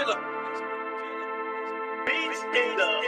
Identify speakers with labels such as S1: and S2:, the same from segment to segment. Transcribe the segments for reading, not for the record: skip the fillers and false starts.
S1: killer. Beats in the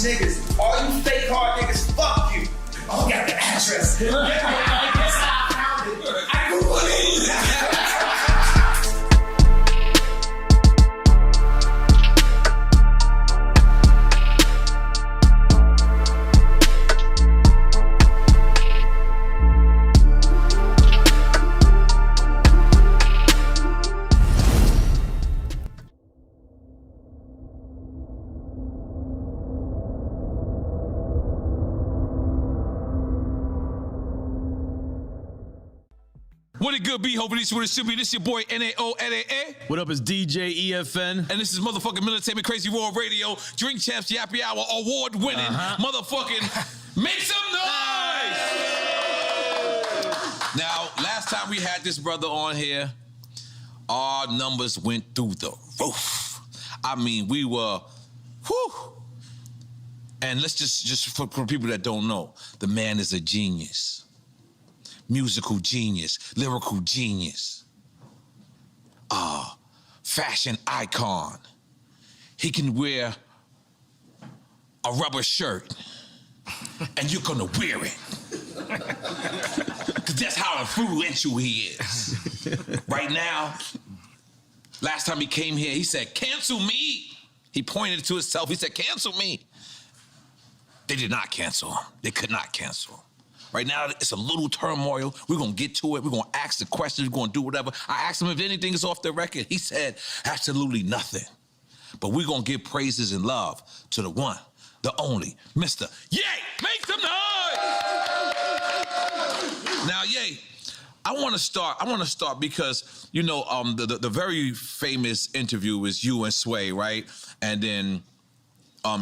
S2: niggas, all you fake hard niggas, fuck you. Oh, got the address. That's how I found it. I Googled it.
S3: What it good be? Hoping this is what it should be. This your boy N.O.R.E.
S4: What up, it's DJ EFN.
S3: And this is motherfucking Military Crazy Raw Radio, Drink Champs Yappy Hour, award-winning motherfucking Make Some Noise! Now, last time we had this brother on here, our numbers went through the roof. I mean, we were, whew. And let's just for people that don't know, the man is a genius. Musical genius, lyrical genius, fashion icon. He can wear a rubber shirt and you're gonna wear it. Cause that's how influential he is. Right now, last time he came here, he said, cancel me. He pointed to himself, he said, cancel me. They did not cancel him. They could not cancel him. Right now, it's a little turmoil. We're gonna get to it. We're gonna ask the questions. We're gonna do whatever. I asked him if anything is off the record. He said, absolutely nothing. But we're gonna give praises and love to the one, the only, Mr. Ye! Make some noise! Now, Ye, I wanna start because, you know, the very famous interview is you and Sway, right? And then,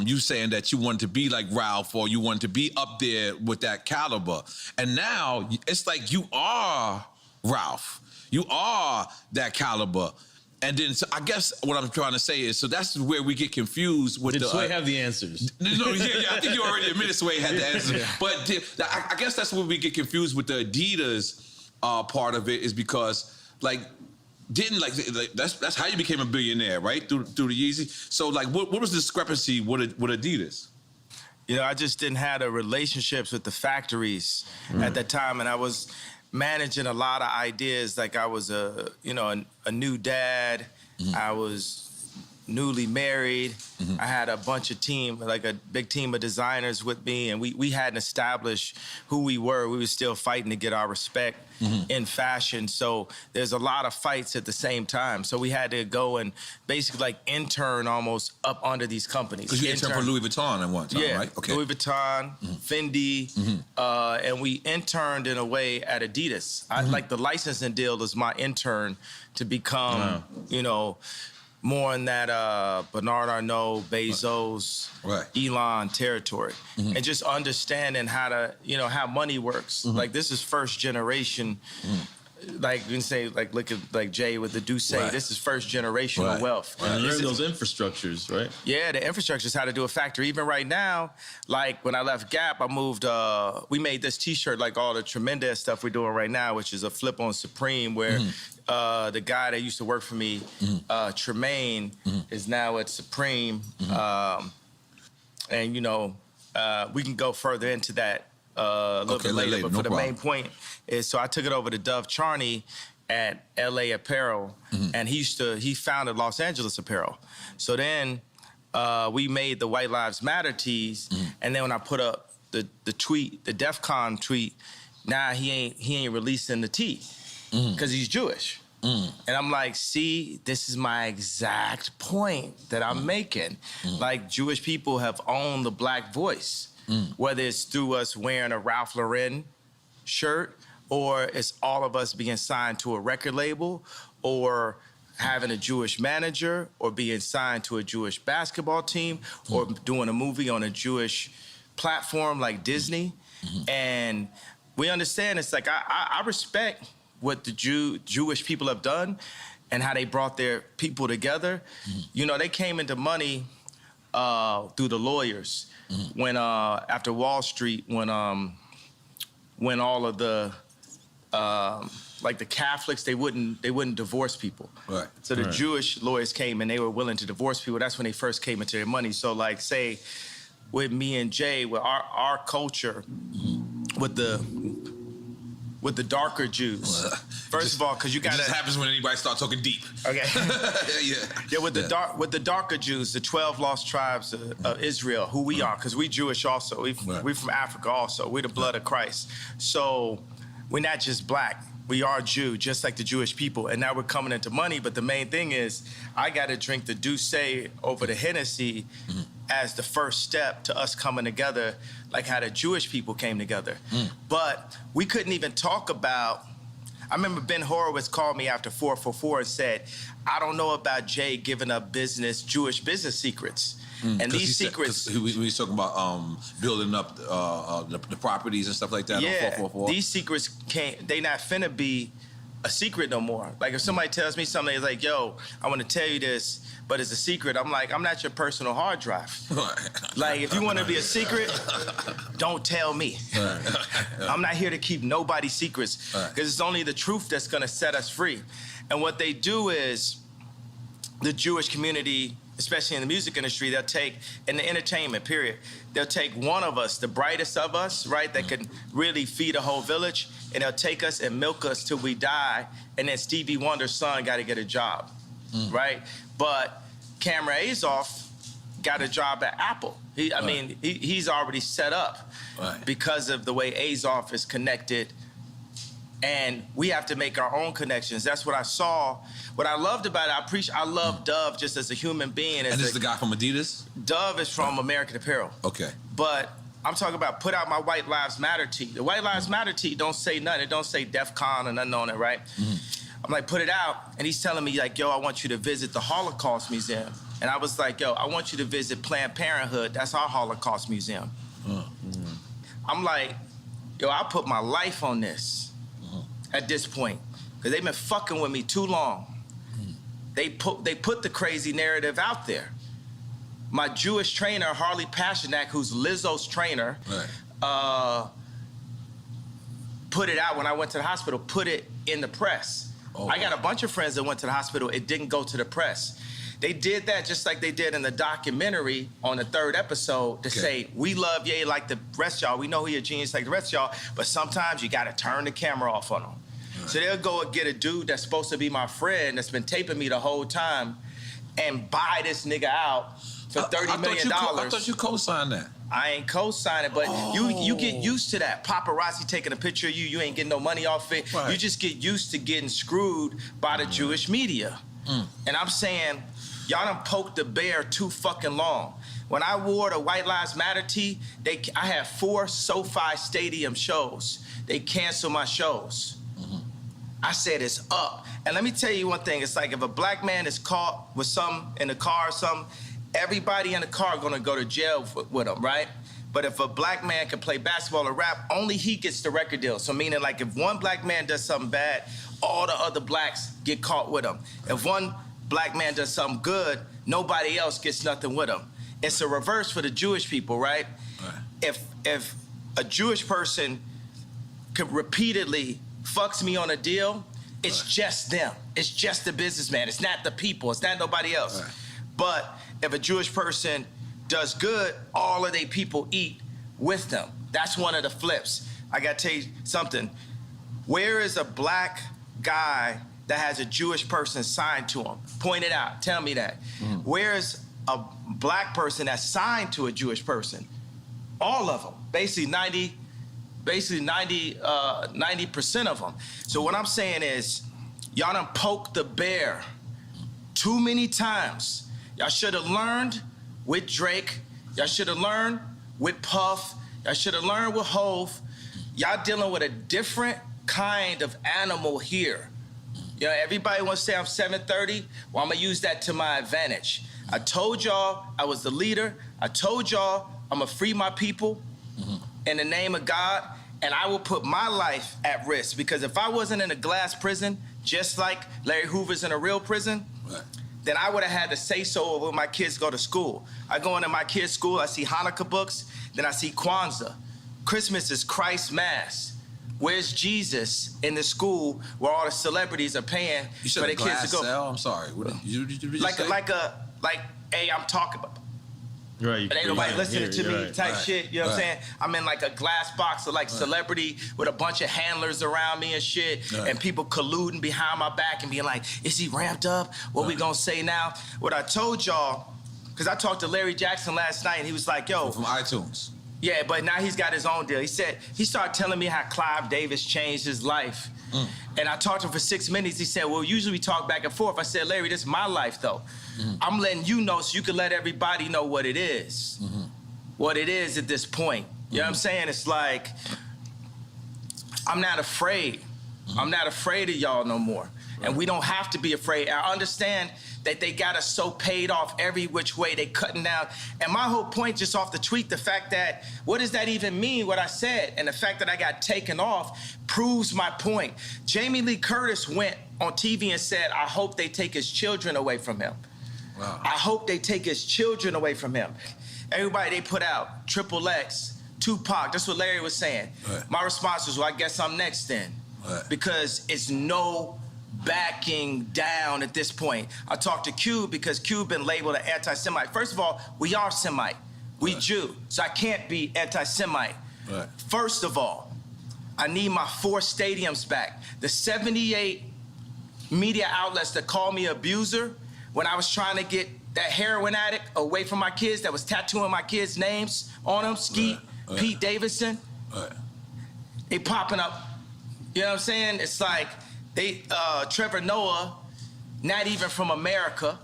S3: you saying that you wanted to be like Ralph or you wanted to be up there with that caliber. And now it's like you are Ralph. You are that caliber. And then so I guess what I'm trying to say is, so that's where we get confused with
S4: Did Sway have the answers?
S3: No, yeah, I think you already admitted Sway had the answers. Yeah. But I guess that's where we get confused with the Adidas part of it is because like, that's how you became a billionaire, right? Through the Yeezy. So like, what was the discrepancy with Adidas?
S5: You know, I just didn't have the relationships with the factories at that time, and I was managing a lot of ideas. Like I was a new dad. I was newly married. I had a bunch of team, like a big team of designers with me, and we hadn't established who we were. We were still fighting to get our respect in fashion. So there's a lot of fights at the same time. So we had to go and basically like intern almost up under these companies.
S3: Because you interned for Louis Vuitton at one time, right?
S5: Okay. Louis Vuitton, Fendi, and we interned in a way at Adidas. I like the licensing deal was my intern to become, you know, more in that Bernard Arnault, Bezos, Elon territory. And just understanding how to, you know, how money works. Like this is first generation, like you can say, like look at like Jay with the Duce, this is first generational wealth.
S4: And learn those infrastructures, right?
S5: Yeah, the infrastructure is how to do a factory. Even right now, like when I left Gap, I moved, we made this t-shirt, like all the tremendous stuff we're doing right now, which is a flip on Supreme where the guy that used to work for me, Tremaine, is now at Supreme. And, you know, we can go further into that a little bit later. But for the main point is, so I took it over to Dove Charney at LA Apparel, and he founded Los Angeles Apparel. So then we made the White Lives Matter tees, and then when I put up the tweet, the DEF CON tweet, now he ain't releasing the tee. Because he's Jewish. And I'm like, see, this is my exact point that I'm making. Like, Jewish people have owned the black voice, whether it's through us wearing a Ralph Lauren shirt, or it's all of us being signed to a record label, or having a Jewish manager, or being signed to a Jewish basketball team, or doing a movie on a Jewish platform like Disney, and we understand it's like I respect what the Jewish people have done and how they brought their people together. You know, they came into money through the lawyers when after Wall Street, when all of the like the Catholics, they wouldn't divorce people.
S3: Right.
S5: So the Jewish lawyers came and they were willing to divorce people. That's when they first came into their money. So like say with me and Jay, with our culture, with the darker Jews. First of all, because you got
S3: it just happens when anybody starts talking deep.
S5: Okay.
S3: Yeah.
S5: With the darker Jews, the 12 lost tribes of Israel, who we are, because we Jewish also. We from Africa also. We're the blood of Christ. So we're not just black. We are Jew, just like the Jewish people. And now we're coming into money. But the main thing is, I got to drink the Douce over the Hennessy as the first step to us coming together, like how the Jewish people came together. But we couldn't even talk about, I remember Ben Horowitz called me after 444 and said, I don't know about Jay giving up Jewish business secrets. And these secrets...
S3: we was talking about building up the properties and stuff like that on 444.
S5: These secrets they not finna be a secret no more. Like if somebody tells me something, it's like, yo, I want to tell you this, but it's a secret. I'm like, I'm not your personal hard drive. Like if you want to be a secret, don't tell me. I'm not here to keep nobody's secrets, because it's only the truth that's gonna set us free. And what they do is, the Jewish community, especially in the music industry, they'll take, in the entertainment period, they'll take one of us, the brightest of us, right, that can really feed a whole village, and they'll take us and milk us till we die, and then Stevie Wonder's son got to get a job, right? But Cameron Azoff got a job at Apple. He's already set up because of the way Azoff is connected, and we have to make our own connections. That's what I saw. What I loved about it, I love Dove just as a human being.
S3: And this is the guy from Adidas?
S5: Dove is from American Apparel.
S3: Okay.
S5: But I'm talking about put out my White Lives Matter tee. The White Lives Matter tee don't say nothing. It don't say DEF CON or nothing on it, right? I'm like, put it out. And he's telling me like, yo, I want you to visit the Holocaust Museum. And I was like, yo, I want you to visit Planned Parenthood. That's our Holocaust Museum. I'm like, yo, I'll put my life on this at this point, because they've been fucking with me too long. They put the crazy narrative out there. My Jewish trainer, Harley Pasternak, who's Lizzo's trainer, put it out when I went to the hospital, put it in the press. I got a bunch of friends that went to the hospital. It didn't go to the press. They did that just like they did in the documentary on the 3rd episode to say, we love Ye like the rest of y'all. We know he a genius like the rest of y'all, but sometimes you got to turn the camera off on him. So they'll go and get a dude that's supposed to be my friend that's been taping me the whole time and buy this nigga out for $30 million.
S3: I thought you co-signed that.
S5: I ain't co-signing, but you get used to that. Paparazzi taking a picture of you, you ain't getting no money off it. You just get used to getting screwed by the Jewish media. And I'm saying, y'all done poked the bear too fucking long. When I wore the White Lives Matter tee, I had 4 SoFi Stadium shows. They canceled my shows. I said it's up. And let me tell you one thing. It's like if a black man is caught with something in the car or something, everybody in the car gonna go to jail with him, right? But if a black man can play basketball or rap, only he gets the record deal. So meaning like if one black man does something bad, all the other blacks get caught with him. If one black man does something good, nobody else gets nothing with him. It's a reverse for the Jewish people, right? If a Jewish person could repeatedly fucks me on a deal, it's just them. It's just the businessman. It's not the people. It's not nobody else. But if a Jewish person does good, all of their people eat with them. That's one of the flips. I gotta tell you something. Where is a black guy that has a Jewish person signed to him? Point it out. Tell me that. Where is a black person that's signed to a Jewish person? All of them. Basically 90% of them. So what I'm saying is, y'all done poked the bear too many times. Y'all should have learned with Drake. Y'all should have learned with Puff. Y'all should have learned with Hove. Y'all dealing with a different kind of animal here. You know, everybody wants to say I'm 730. Well, I'm gonna use that to my advantage. I told y'all I was the leader. I told y'all I'm gonna free my people in the name of God, and I will put my life at risk, because if I wasn't in a glass prison, just like Larry Hoover's in a real prison, then I would have had to say so when my kids go to school. I go into my kids' school, I see Hanukkah books, then I see Kwanzaa. Christmas is Christ's Mass. Where's Jesus in the school where all the celebrities are paying for their kids to go?
S3: Cell? I'm sorry. What did you
S5: like
S3: say?
S5: Hey, I'm talking about.
S4: Right.
S5: But ain't nobody listening to me type shit. You know what I'm saying? I'm in like a glass box of like celebrity with a bunch of handlers around me and shit, and people colluding behind my back and being like, is he ramped up? What we gonna say now? What I told y'all, because I talked to Larry Jackson last night and he was like, yo.
S3: From iTunes.
S5: Yeah, but now he's got his own deal. He started telling me how Clive Davis changed his life. And I talked to him for 6 minutes. He said, well, usually we talk back and forth. I said, Larry, this is my life, though. I'm letting you know so you can let everybody know what it is. What it is at this point. You know what I'm saying? It's like, I'm not afraid. I'm not afraid of y'all no more. And we don't have to be afraid. I understand that they got us so paid off every which way, they cutting down. And my whole point just off the tweet, the fact that, what does that even mean, what I said? And the fact that I got taken off proves my point. Jamie Lee Curtis went on TV and said, I hope they take his children away from him.
S3: Wow.
S5: I hope they take his children away from him. Everybody they put out, Triple X, Tupac, that's what Larry was saying. My response was, well, I guess I'm next then. Because it's no backing down at this point. I talked to Cube because Cube been labeled an anti-Semite. First of all, we are Semite. We Jew, so I can't be anti-Semite. First of all, I need my 4 stadiums back. The 78 media outlets that called me abuser when I was trying to get that heroin addict away from my kids that was tattooing my kids' names on them, Skeet, Pete Davidson, they popping up. You know what I'm saying? It's like, Trevor Noah, not even from America.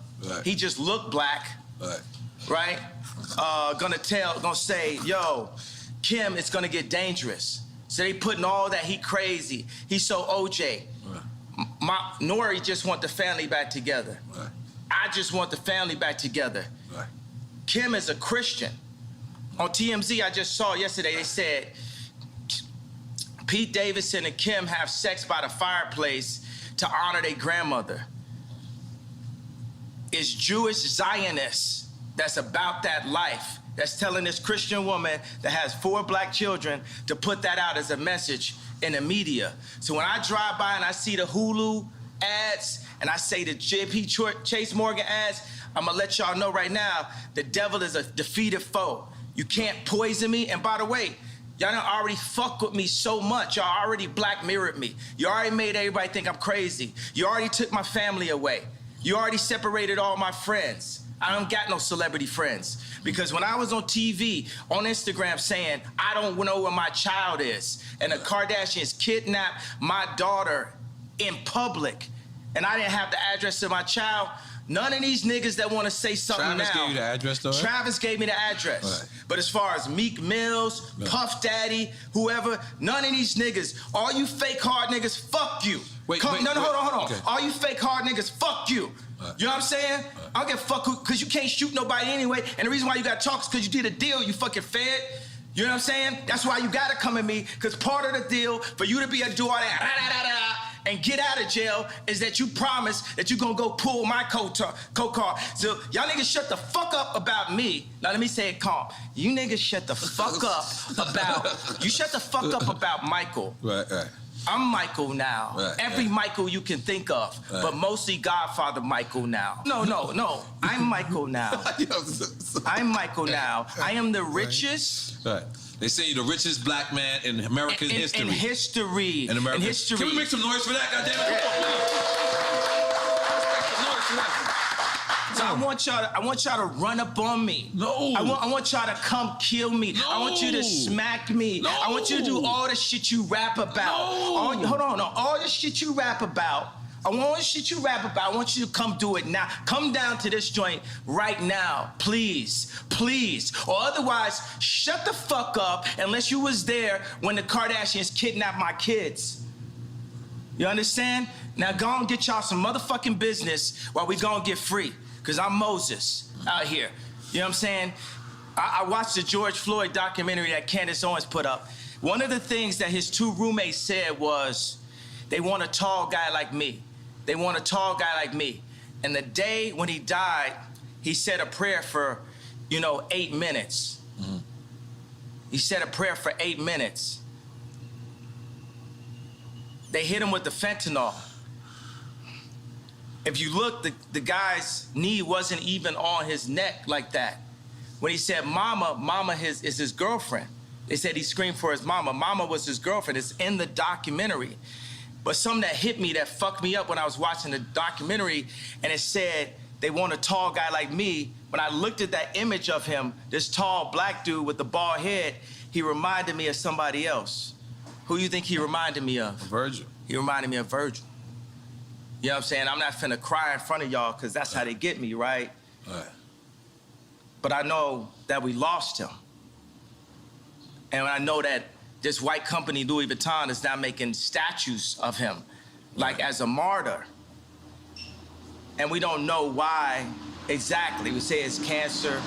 S5: He just looked black, right? Gonna say, yo, Kim, it's gonna get dangerous. So they putting all that, he crazy. He's so OJ. N.O.R.E just want the family back together. I just want the family back together. Kim is a Christian. On TMZ, I just saw yesterday, they said, Pete Davidson and Kim have sex by the fireplace to honor their grandmother. It's Jewish Zionists that's about that life, that's telling this Christian woman that has 4 black children to put that out as a message in the media. So when I drive by and I see the Hulu ads and I say the JP Chase Morgan ads, I'm gonna let y'all know right now, the devil is a defeated foe. You can't poison me. And by the way, y'all done already fucked with me so much. Y'all already black mirrored me. You already made everybody think I'm crazy. You already took my family away. You already separated all my friends. I don't got no celebrity friends. Because when I was on TV, on Instagram saying, I don't know where my child is, and the Kardashians kidnapped my daughter in public, and I didn't have the address of my child, none of these niggas that want to say something
S3: Travis
S5: now.
S3: Travis gave you the address, though?
S5: Travis gave me the address. But as far as Meek Mills, Puff Daddy, whoever, none of these niggas, all you fake hard niggas, fuck you. Hold on. Okay. All you fake hard niggas, fuck you. You know what I'm saying? I don't give a fuck because you can't shoot nobody anyway. And the reason why you got to talk is because you did a deal, you fucking fed. You know what I'm saying? That's why you got to come at me, because part of the deal for you to be a do all that and get out of jail is that you promise that you're going to go pull my co-car. So y'all niggas shut the fuck up about me. Now let me say it calm. You niggas shut the fuck up about Michael.
S3: Right.
S5: I'm Michael now. Every Michael you can think of, but mostly Godfather Michael now. No. I'm Michael now. I'm Michael now. I am the richest.
S3: They say you're the richest black man in American history.
S5: In history.
S3: In American
S5: history.
S3: Can we make some noise for that? Goddammit!
S5: So I want y'all to run up on me.
S3: No.
S5: I want y'all to come kill me.
S3: No.
S5: I want you to smack me.
S3: No.
S5: I want you to do all the shit you rap about.
S3: No.
S5: All the shit you rap about. I want you to come do it now. Come down to this joint right now, please. Or otherwise, shut the fuck up unless you was there when the Kardashians kidnapped my kids. You understand? Now go and get y'all some motherfucking business while we go and get free. Because I'm Moses out here. You know what I'm saying? I watched the George Floyd documentary that Candace Owens put up. One of the things that his two roommates said was, they want a tall guy like me. They want a tall guy like me. And the day when he died, he said a prayer for, 8 minutes. Mm-hmm. He said a prayer for 8 minutes. They hit him with the fentanyl. If you look, the guy's knee wasn't even on his neck like that. When he said mama is his girlfriend. They said he screamed for his mama. Mama was his girlfriend. It's in the documentary. But something that hit me, that fucked me up when I was watching the documentary, and it said, they want a tall guy like me. When I looked at that image of him, this tall black dude with the bald head, he reminded me of somebody else. Who you think he reminded me of?
S3: Virgil.
S5: He reminded me of Virgil. You know what I'm saying? I'm not finna cry in front of y'all because that's how they get me, right?
S3: Right.
S5: But I know that we lost him. And I know that this white company, Louis Vuitton, is now making statues of him, like as a martyr. And we don't know why exactly. We say it's cancer.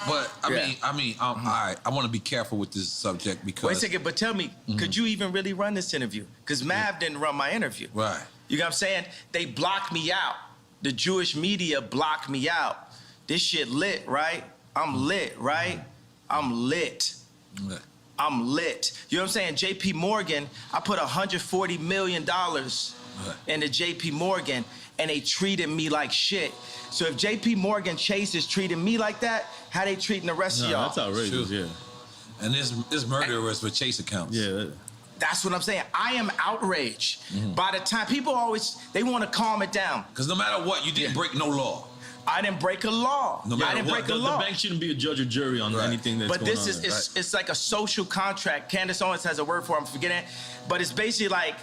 S3: But I mean, all right. I want to be careful with this subject because.
S5: Wait a second, but tell me, could you even really run this interview? Because Mav didn't run my interview.
S3: Right.
S5: You know what I'm saying? They blocked me out. The Jewish media blocked me out. This shit lit, right? I'm lit, right? I'm lit.
S3: Yeah.
S5: I'm lit. You know what I'm saying? JP Morgan, I put $140 million into JP Morgan, and they treated me like shit. So if JP Morgan Chase is treating me like that, how they treating the rest of y'all?
S4: That's outrageous,
S3: Sure.
S4: yeah.
S3: And this murderers with Chase accounts.
S4: Yeah.
S5: That's what I'm saying. I am outraged. By the time, people always, they want to calm it down.
S3: Because no matter what, you didn't break no law.
S5: I didn't break a law.
S3: No matter
S5: I didn't break a law.
S4: The bank shouldn't be a judge or jury on anything that's
S5: but
S4: going
S5: this
S4: on.
S5: is, it's like a social contract. Candace Owens has a word for it, I'm forgetting it. But it's basically like,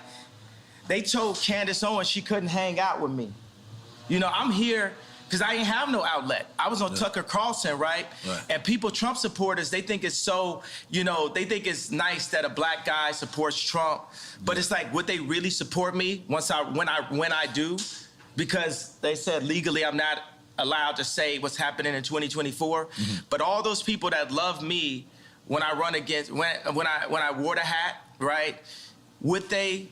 S5: they told Candace Owens she couldn't hang out with me. I'm here because I didn't have no outlet. I was on Tucker Carlson, right? And people, Trump supporters, they think it's so, they think it's nice that a black guy supports Trump. But it's like, would they really support me when I do? Because they said legally I'm not allowed to say what's happening in 2024. But all those people that love me when I run against, when I wore the hat, right? Would they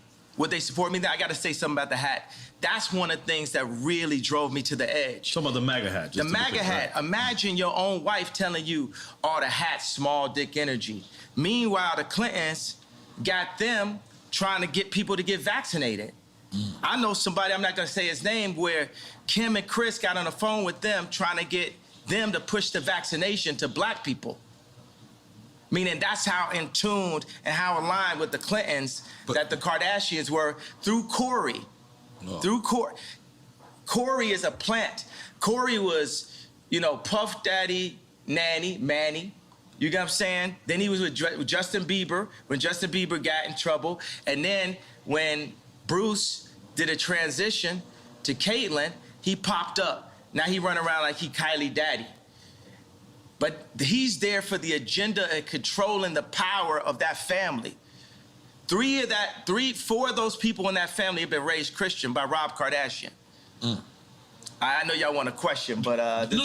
S5: support me? I got to say something about the hat. That's one of the things that really drove me to the edge.
S4: Some of the MAGA hat.
S5: The MAGA hat. Right? Imagine your own wife telling you, the hat's small dick energy. Meanwhile, the Clintons got them trying to get people to get vaccinated. I know somebody, I'm not going to say his name, where Kim and Chris got on the phone with them trying to get them to push the vaccination to black people. Meaning that's how in tune and how aligned with the Clintons that the Kardashians were through Corey. Through Corey. Corey is a plant. Corey was, Puff Daddy, Manny. You get what I'm saying? Then he was with Justin Bieber when Justin Bieber got in trouble. And then when Bruce did a transition to Caitlyn, he popped up. Now he run around like he Kylie Daddy. But he's there for the agenda and controlling the power of that family. 4 of those people in that family have been raised Christian by Rob Kardashian. I know y'all want a question, but I
S4: think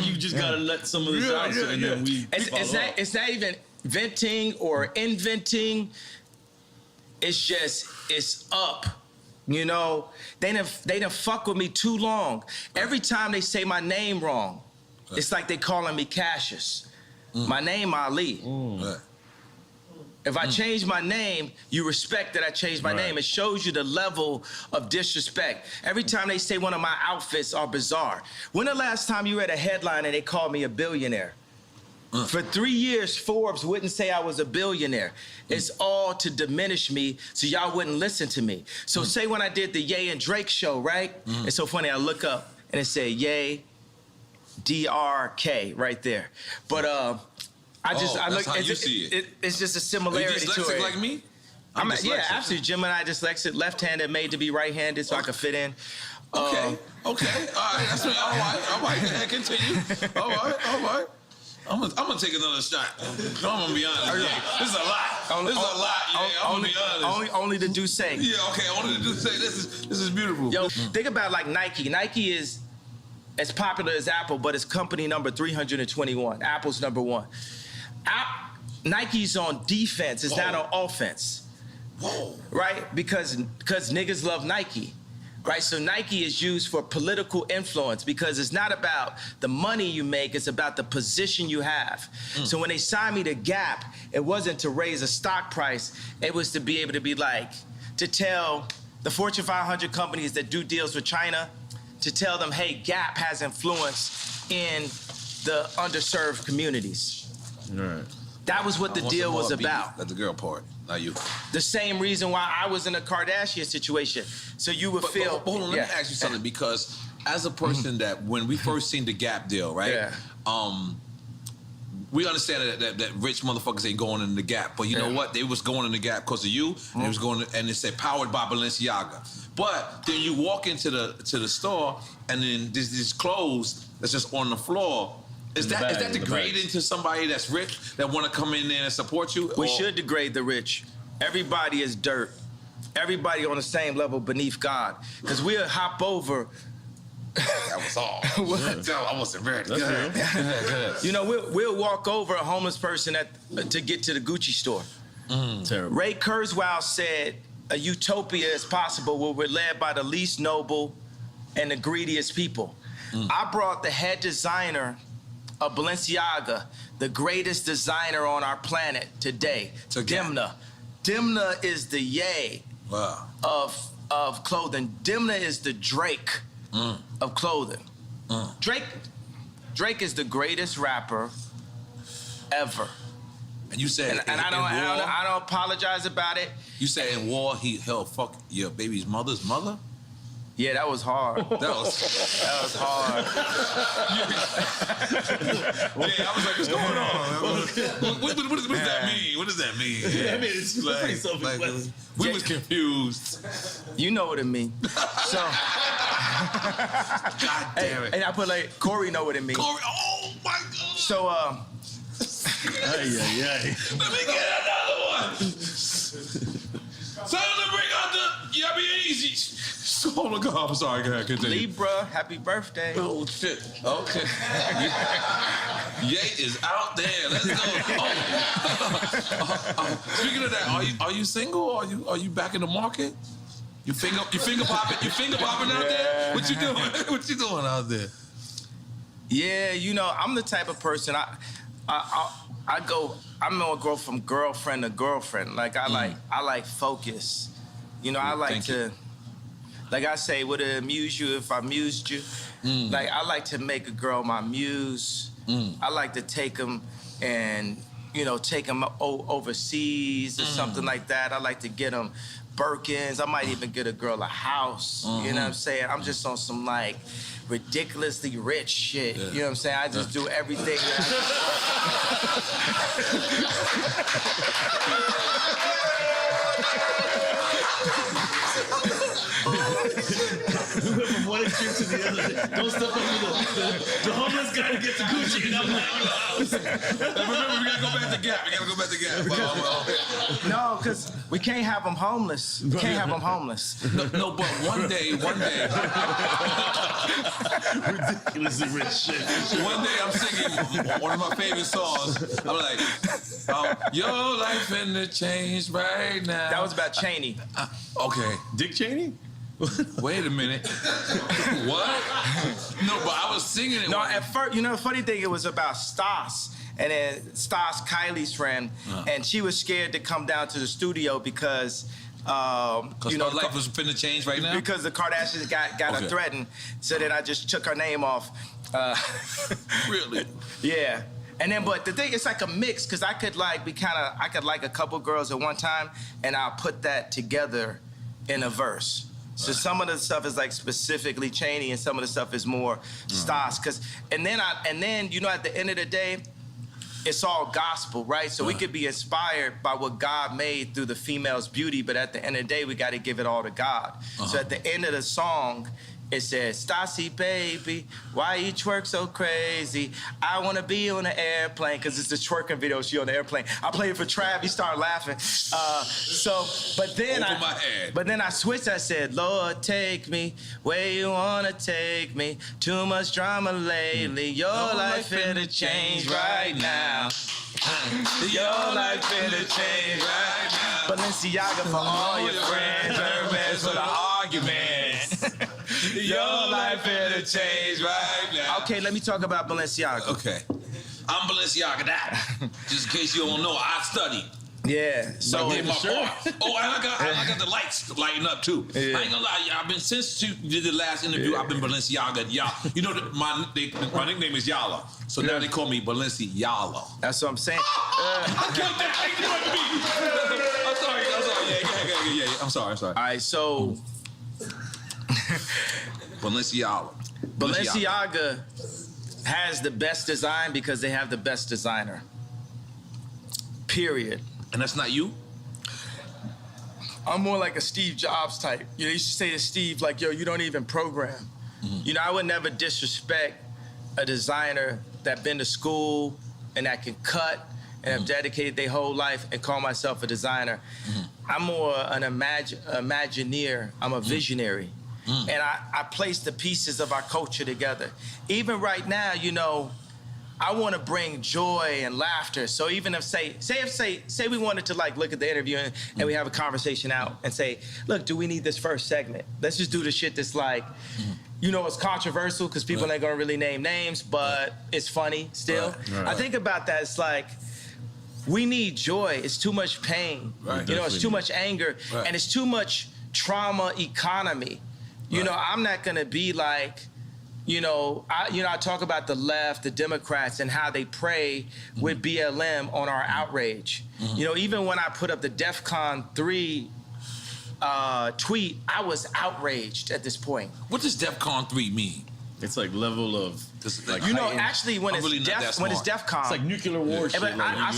S4: you just gotta let some of this out, and then we.
S5: It's not even venting or inventing. It's up. They done fuck with me too long. Every time they say my name wrong, it's like they calling me Cassius. My name Ali. If I change my name, you respect that I changed my name. It shows you the level of disrespect. Every time they say one of my outfits are bizarre. When the last time you read a headline and they called me a billionaire? For 3 years, Forbes wouldn't say I was a billionaire. It's all to diminish me so y'all wouldn't listen to me. So say when I did the Ye and Drake show, right? It's so funny, I look up and it said Ye, D-R-K right there. But I look,
S3: how you see it.
S5: It's just a similarity to it.
S3: Are you dyslexic like me?
S5: Yeah, absolutely. Gemini dyslexic, left-handed, made to be right-handed so I could fit in.
S3: Okay. All right. That's all right. Continue. All right. I'm gonna take another shot. I'm gonna be honest. Yeah, this is a lot. This is a lot. Yeah, I'm gonna be honest.
S5: Only the Duce.
S3: Yeah, okay. Only the Duce. This is beautiful.
S5: Yo, think about like Nike. Nike is as popular as Apple, but it's company number 321. Apple's number 1. Nike's on defense. It's not on offense.
S3: Whoa.
S5: Right? Because niggas love Nike. Right? So Nike is used for political influence because it's not about the money you make, it's about the position you have. So when they signed me to Gap, it wasn't to raise a stock price, it was to be able to be like, to tell the Fortune 500 companies that do deals with China, to tell them, hey, Gap has influence in the underserved communities.
S4: Right.
S5: That was what the deal was about.
S3: That's the girl part, not you.
S5: The same reason why I was in a Kardashian situation. So you would feel.
S3: But hold on, let me ask you something, because as a person that when we first seen the Gap deal, right?
S5: Yeah.
S3: We understand that rich motherfuckers ain't going in the Gap, but you know what? They was going in the Gap because of you, and it was going, and it said powered by Balenciaga. But then you walk into the store, and then there's these clothes that's just on the floor. Is that degrading to somebody that's rich that want to come in there and support you?
S5: We should degrade the rich. Everybody is dirt. Everybody on the same level beneath God. Because we'll hop over.
S3: That was all. I wasn't ready. Go ahead.
S5: You know, we'll walk over a homeless person to get to the Gucci store.
S4: Terrible.
S5: Ray Kurzweil said, a utopia is possible where we're led by the least noble and the greediest people. I brought the head designer of Balenciaga, the greatest designer on our planet today, to Dimna. Dimna is the Ye of clothing. Dimna is the Drake of clothing. Drake is the greatest rapper ever.
S3: And you said,
S5: and I don't apologize about it.
S3: You said in war he held fuck your baby's mother's mother?
S5: Yeah, that was hard.
S3: That was
S5: hard.
S3: Yeah, I was like, what's going on? What does that mean? What does that mean?
S4: Yeah, I mean, it's pretty self-explanatory.
S3: We was confused.
S5: You know what it means. So,
S3: God damn it.
S5: And I put like, Corey know what it means.
S3: Corey, oh my God.
S5: So,
S3: Let me get another one. Tell them to bring out the Yabby. Oh my God, I'm sorry, go ahead, continue.
S5: Libra, happy birthday.
S3: Oh shit, okay. Ye is out there, let's go. Speaking of that, are you single or are you back in the market? You finger popping out there? What you doing? What you doing out there?
S5: Yeah, you know, I'm the type of person, I'm gonna go from girlfriend to girlfriend. Like I like focus. You know, I like to, like I say, would it amuse you if I amused you? Like I like to make a girl my muse. I like to take them and, you know, take them overseas or something like that. I like to get them Birkins. I might even get a girl a house. You know what I'm saying? I'm just on some like ridiculously rich shit. You know what I'm saying? I just do everything.
S4: We went from one extreme to the other. Don't step over the homeless guy who gets the Gucci and I'm like,
S3: Remember, we gotta go back to Gap.
S5: No, because we can't have them homeless. We can't have them homeless.
S3: No, but one day.
S4: ridiculously rich shit.
S3: One day I'm singing one of my favorite songs. I'm like, your life finna change right now.
S5: That was about Cheney.
S3: Okay.
S4: Dick Cheney?
S3: Wait a minute. What? No, but I was singing it.
S5: No, at first, you know, the funny thing, it was about Stas. And then Stas, Kylie's friend, and she was scared to come down to the studio because you know,
S3: her life was finna change right now?
S5: Because the Kardashians got her threatened. So then I just took her name off.
S3: Really?
S5: Yeah. And then, but the thing, it's like a mix, because I could like a couple girls at one time, and I'll put that together in a verse. So some of the stuff is like specifically Cheney, and some of the stuff is more Stas. And then you know, at the end of the day, it's all gospel, right? So we could be inspired by what God made through the female's beauty, but at the end of the day, we got to give it all to God. So at the end of the song, It says, Stassi, baby, why you twerk so crazy? I want to be on an airplane, because it's the twerking video, she on the airplane. I played it for Trav, he started laughing. But then I switched, I said, Lord, take me where you want to take me. Too much drama lately, your life finna change right now. Your life finna change right now. Balenciaga for all your friends, Hermes for the arguments. Your life finna change right now. Okay, let me talk about Balenciaga.
S3: Okay. I'm Balenciaga that. Just in case you don't know, I studied.
S5: Yeah. So
S3: I got the lights lighting up too. Yeah. I ain't gonna lie, I've been since you did the last interview. I've been Balenciaga. You know, my nickname is Yala, so now they call me Balenci Yala.
S5: That's what I'm saying.
S3: I killed that. I'm sorry.
S5: All right, so
S3: Balenciaga
S5: has the best design because they have the best designer. Period.
S3: And that's not you?
S5: I'm more like a Steve Jobs type. You know, you should say to Steve, like, yo, you don't even program. Mm-hmm. You know, I would never disrespect a designer that been to school and that can cut and have dedicated their whole life and call myself a designer. Mm-hmm. I'm more an imagineer. I'm a visionary. Mm-hmm. And I place the pieces of our culture together. Even right now, you know, I want to bring joy and laughter. So even if say we wanted to like look at the interview and we have a conversation out and say, look, do we need this first segment? Let's just do the shit that's like, you know, it's controversial because people ain't gonna really name names, but it's funny still. Right. I think about that. It's like, we need joy. It's too much pain. Right. You know, it's too much anger and it's too much trauma economy. You know, I'm not gonna be like, I talk about the left, the Democrats, and how they prey with BLM on our outrage. Mm-hmm. You know, even when I put up the DEFCON 3 tweet, I was outraged at this point.
S3: What does DEFCON 3 mean?
S4: It's like level of,
S5: like, you know, actually when it's DEFCON,
S4: it's like nuclear war shit.
S5: But I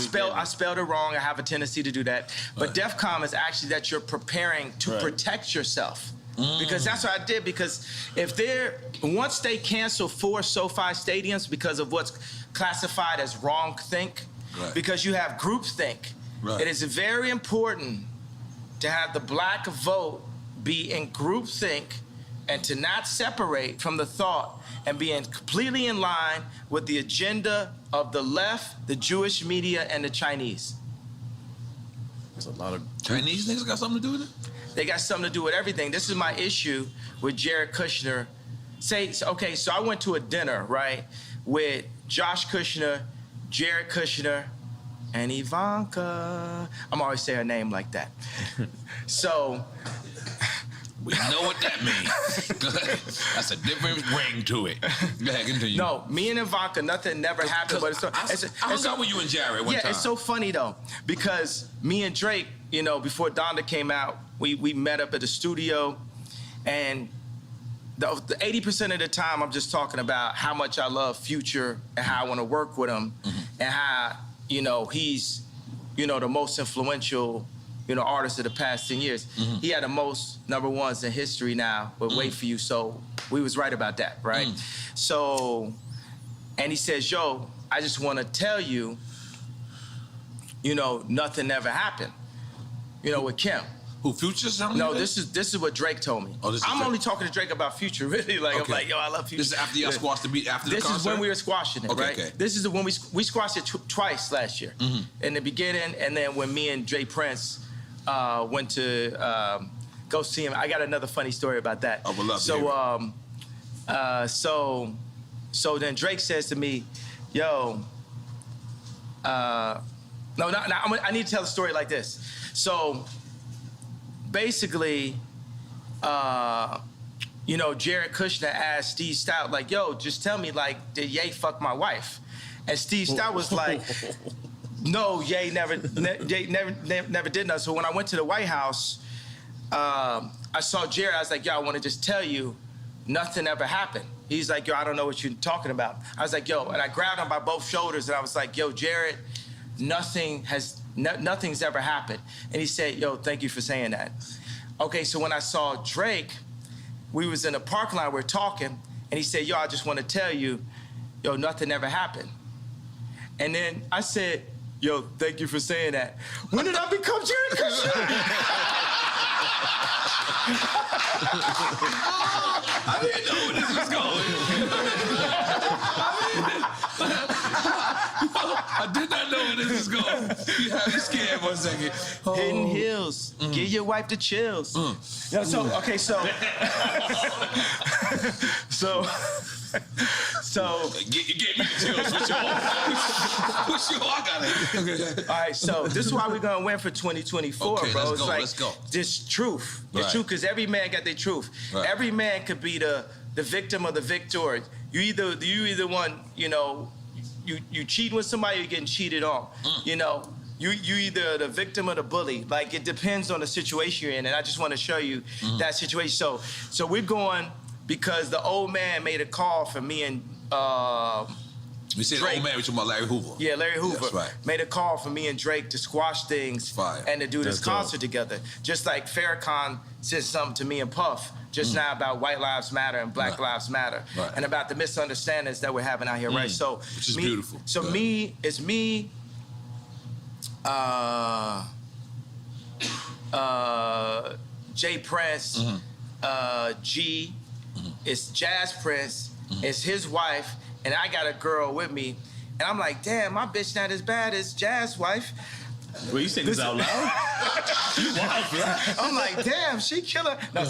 S5: spelled it wrong. I have a tendency to do that. But DEFCON is actually that you're preparing to protect yourself. Because that's what I did. Because once they cancel 4 SoFi stadiums because of what's classified as wrong think, because you have groupthink, it is very important to have the black vote be in groupthink and to not separate from the thought and be completely in line with the agenda of the left, the Jewish media, and the Chinese.
S4: There's a lot of
S3: Chinese niggas got something to do with it?
S5: They got something to do with everything. This is my issue with Jared Kushner. Okay, so I went to a dinner, right, with Josh Kushner, Jared Kushner, and Ivanka. I'm always saying her name like that. So
S3: we know what that means. That's a different ring to it. Go ahead, continue.
S5: No, me and Ivanka, nothing never happened. But
S3: I hung out with you and Jared one time.
S5: Yeah, it's so funny though, because me and Drake, you know, before Donda came out, we met up at the studio, and the 80% of the time I'm just talking about how much I love Future and how I want to work with him, and how, you know, he's, you know, the most influential, you know, artist of the past 10 years. He had the most #1s in history now with Wait For You, so we was right about that, right? So, and he says, yo, I just want to tell you, you know, nothing ever happened, you know, with Kim.
S3: Who, Future's telling
S5: you? No, this is what Drake told me.
S3: Oh,
S5: I'm only talking to Drake about Future, really. Like, okay. I'm like, yo, I love Future.
S3: This is after y'all squashed the beat, after the concert?
S5: This is when we were squashing it, right?
S3: Okay.
S5: This is when we squashed it twice last year. In the beginning, and then when me and Jay Prince went to go see him. I got another funny story about that.
S3: I would love to hear it.
S5: So then Drake says to me, yo, I need to tell the story like this. So basically, you know, Jared Kushner asked Steve Stout, like, yo, just tell me, like, did Ye fuck my wife? And Steve Stout was like, no, Ye never did nothing. So when I went to the White House, I saw Jared. I was like, yo, I want to just tell you, nothing ever happened. He's like, yo, I don't know what you're talking about. I was like, yo, and I grabbed him by both shoulders, and I was like, yo, Jared, nothing's ever happened. And he said, yo, thank you for saying that. Okay, so when I saw Drake, we was in a parking lot, we're talking, and he said, yo, I just want to tell you, yo, nothing ever happened. And then I said, yo, thank you for saying that. When did I become Jared Kushner?
S3: I didn't know where this was going. I did not know where this was going. You had me scared for a second. Oh.
S5: Hidden Hills. Give your wife the chills. Yeah, so, okay, so. So.
S3: You gave me the chills. What's your? I got it. Okay.
S5: All right, so this is why we're gonna win for 2024,
S3: okay,
S5: bro.
S3: Let's go.
S5: This truth. This truth, because every man got their truth.
S3: Right.
S5: Every man could be the victim or the victor. You either one, you know, you cheating with somebody, you're getting cheated on. You know, you either the victim or the bully. Like, it depends on the situation you're in, and I just want to show you that situation. So we're going because the old man made a call for me and
S3: we said
S5: Drake.
S3: Old man, we talking about Larry Hoover.
S5: Yeah, Larry Hoover.
S3: That's right.
S5: Made a call for me and Drake to squash things and to do this concert together. Just like Farrakhan said something to me and Puff just now about White Lives Matter and Black Lives Matter and about the misunderstandings that we're having out here, right? So,
S3: which is beautiful.
S5: So it's me, Jay Prince, G, it's Jazz Prince, it's his wife, and I got a girl with me, and I'm like, damn, my bitch not as bad as Jazz's wife.
S4: Well, you saying this out loud? You wild, bro.
S5: I'm like, damn, she killer. No,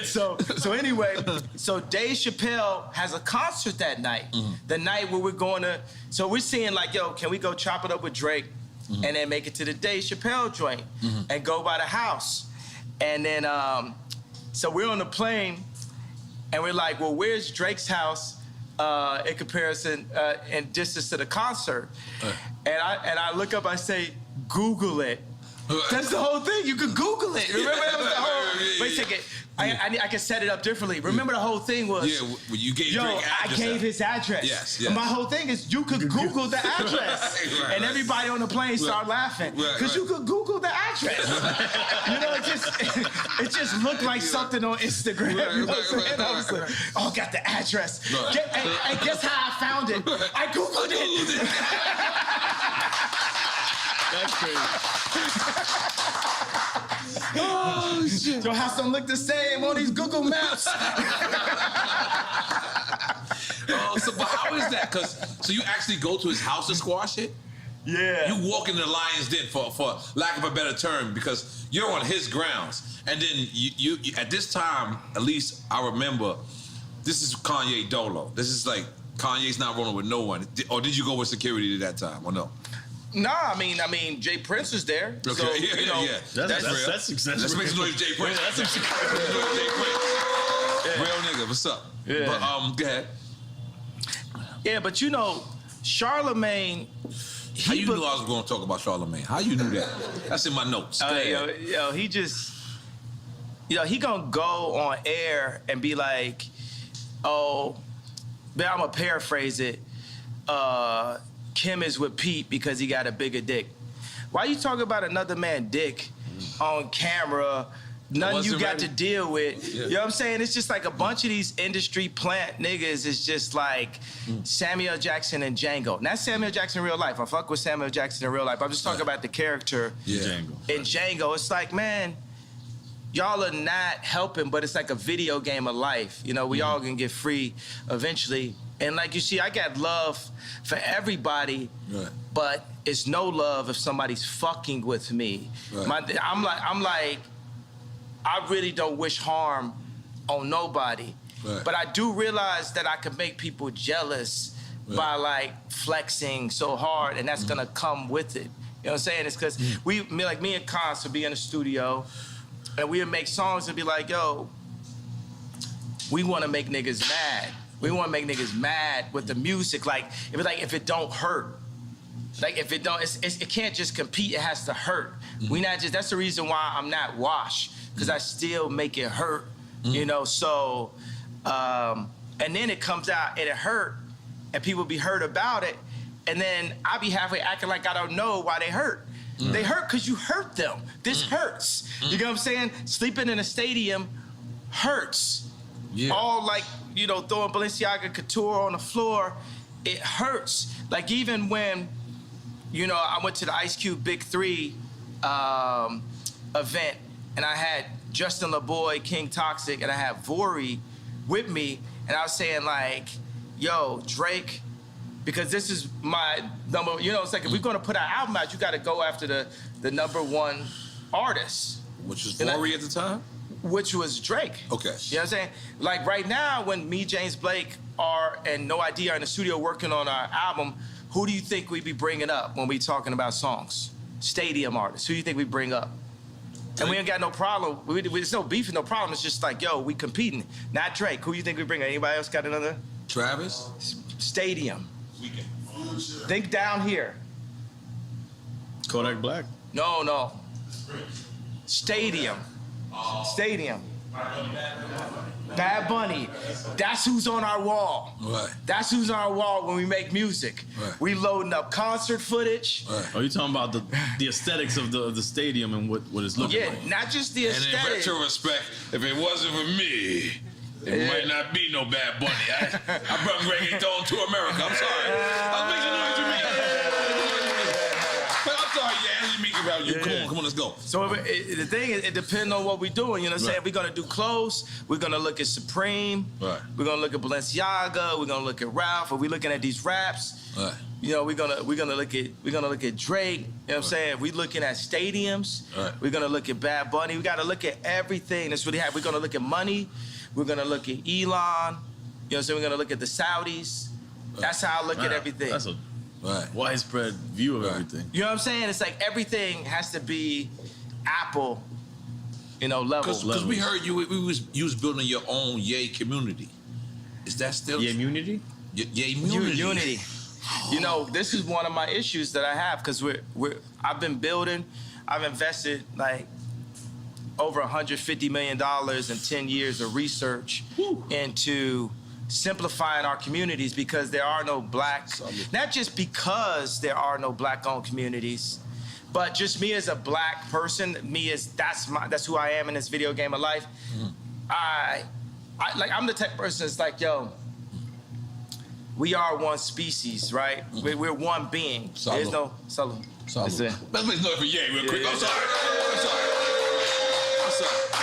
S5: so anyway, so Dave Chappelle has a concert that night. The night where we're going to, so we're seeing like, yo, can we go chop it up with Drake and then make it to the Dave Chappelle joint and go by the house? And then, so we're on the plane and we're like, well, where's Drake's house in comparison in distance to the concert? And I look up, I say, Google it. That's the whole thing. You could Google it. Remember that was the whole. Wait a second. I can set it up differently. Remember the whole thing was.
S3: Yeah, when you gave Drake address.
S5: I gave his address.
S3: Yes.
S5: And my whole thing is you could Google the address. And everybody on the plane started laughing. Because you could Google the address. You know, it just looked like something on Instagram. You know what I'm saying? I was like, oh, got the address. And guess how I found it? I Googled it.
S4: That's crazy.
S5: Oh, shit. Your house don't look the same on these Google Maps.
S3: So but how is that? So you actually go to his house to squash it?
S5: Yeah.
S3: You walk in the lion's den for lack of a better term because you're on his grounds. And then you at this time, at least I remember, this is Kanye Dolo. This is like Kanye's not rolling with no one. Or did you go with security at that time or no?
S5: Nah, I mean, Jay Prince is there.
S3: Okay,
S5: so,
S3: yeah. That's real.
S4: That's successful.
S3: Let's make some noise, Jay Prince.
S4: Yeah, that's
S3: Real nigga, what's up?
S5: Yeah.
S3: But go ahead.
S5: Yeah, but you know, Charlemagne.
S3: How you knew I was going to talk about Charlemagne? How you knew that? That's in my notes.
S5: He just, he gonna go on air and be like, oh, but I'm gonna paraphrase it. Kim is with Pete because he got a bigger dick. Why you talking about another man's dick on camera? Nothing you got to deal with. Yeah. You know what I'm saying? It's just like a bunch of these industry plant niggas is just like Samuel Jackson and Django. Not Samuel Jackson in real life. I fuck with Samuel Jackson in real life. I'm just talking about the character in Django. It's like, man, y'all are not helping, but it's like a video game of life. You know, we all gonna get free eventually. And like you see, I got love for everybody, but it's no love if somebody's fucking with me. Right. I'm like, I really don't wish harm on nobody. Right. But I do realize that I can make people jealous by like flexing so hard, and that's gonna come with it. You know what I'm saying? It's because me and Cons would be in the studio, and we would make songs and be like, yo, we wanna make niggas mad. We want to make niggas mad with the music. Like if it don't hurt, like if it don't, it can't just compete. It has to hurt. We not just. That's the reason why I'm not Wash, because I still make it hurt. You know. So, and then it comes out and it hurt, and people be hurt about it, and then I be halfway acting like I don't know why they hurt. They hurt because you hurt them. This hurts. You know what I'm saying? Sleeping in a stadium hurts.
S3: Yeah.
S5: All like, you know, throwing Balenciaga Couture on the floor, it hurts. Like even when, you know, I went to the Ice Cube Big 3 event, and I had Justin LaBoy, King Toxic, and I had Vori with me, and I was saying like, yo, Drake, because this is my number, you know, it's like if we're gonna put our album out, you gotta go after the #1 artist.
S3: Which was Vori at the time?
S5: Which was Drake.
S3: Okay.
S5: You know what I'm saying? Like right now, when me, James Blake, and N.O.R.E are in the studio working on our album, who do you think we be bringing up when we talking about songs? Stadium artists. Who do you think we bring up? And we ain't got no problem. There's no beef and no problem. It's just like, yo, we competing. Not Drake. Who do you think we bring up? Anybody else got another?
S3: Travis?
S5: Stadium. Think down here.
S4: Kodak Black.
S5: No. Stadium. Stadium. Bad Bunny. That's who's on our wall.
S3: Right.
S5: That's who's on our wall when we make music.
S3: Right.
S5: We loading up concert footage.
S3: Right.
S4: Oh, you talking about the aesthetics of the stadium and what it's looking
S5: Yeah,
S4: like?
S5: not just the
S3: And in
S5: aesthetic.
S3: retrospect, if it wasn't for me, it might not be no Bad Bunny. I brought reggaeton to America. I'm sorry. I'm making noise with me. I'm sorry, yeah, let me make it about you. Come on, let's go.
S5: So the thing is, it depends on what we're doing. You know what I'm saying? We're gonna do clothes. We're gonna look at Supreme.
S3: Right.
S5: We're gonna look at Balenciaga. We're gonna look at Ralph. Are we looking at these raps?
S3: Right.
S5: You know, we're gonna look at Drake. You know what I'm saying? We're looking at stadiums.
S3: Right.
S5: We're gonna look at Bad Bunny. We gotta look at everything that's really happening. We're gonna look at money. We're gonna look at Elon. You know what I'm saying? We're gonna look at the Saudis. That's how I look at everything.
S4: That's a
S3: Right.
S4: widespread view of everything.
S5: You know what I'm saying? It's like everything has to be Apple, you know, level.
S3: Because we heard you was building your own Yay community. Is that still
S4: Yeah, immunity?
S3: Yay community?
S5: Unity. You know, this is one of my issues that I have because I've been building, I've invested like over $150 million in 10 years of research into simplifying our communities because there are no black, not just because there are no black-owned communities, but just me as a black person, that's who I am in this video game of life. I'm the type of person that's like, yo, we are one species, right? We're one being.
S3: Salud.
S5: There's no salud.
S3: Let's make noise for Yay real quick.
S5: Yeah.
S3: I'm sorry.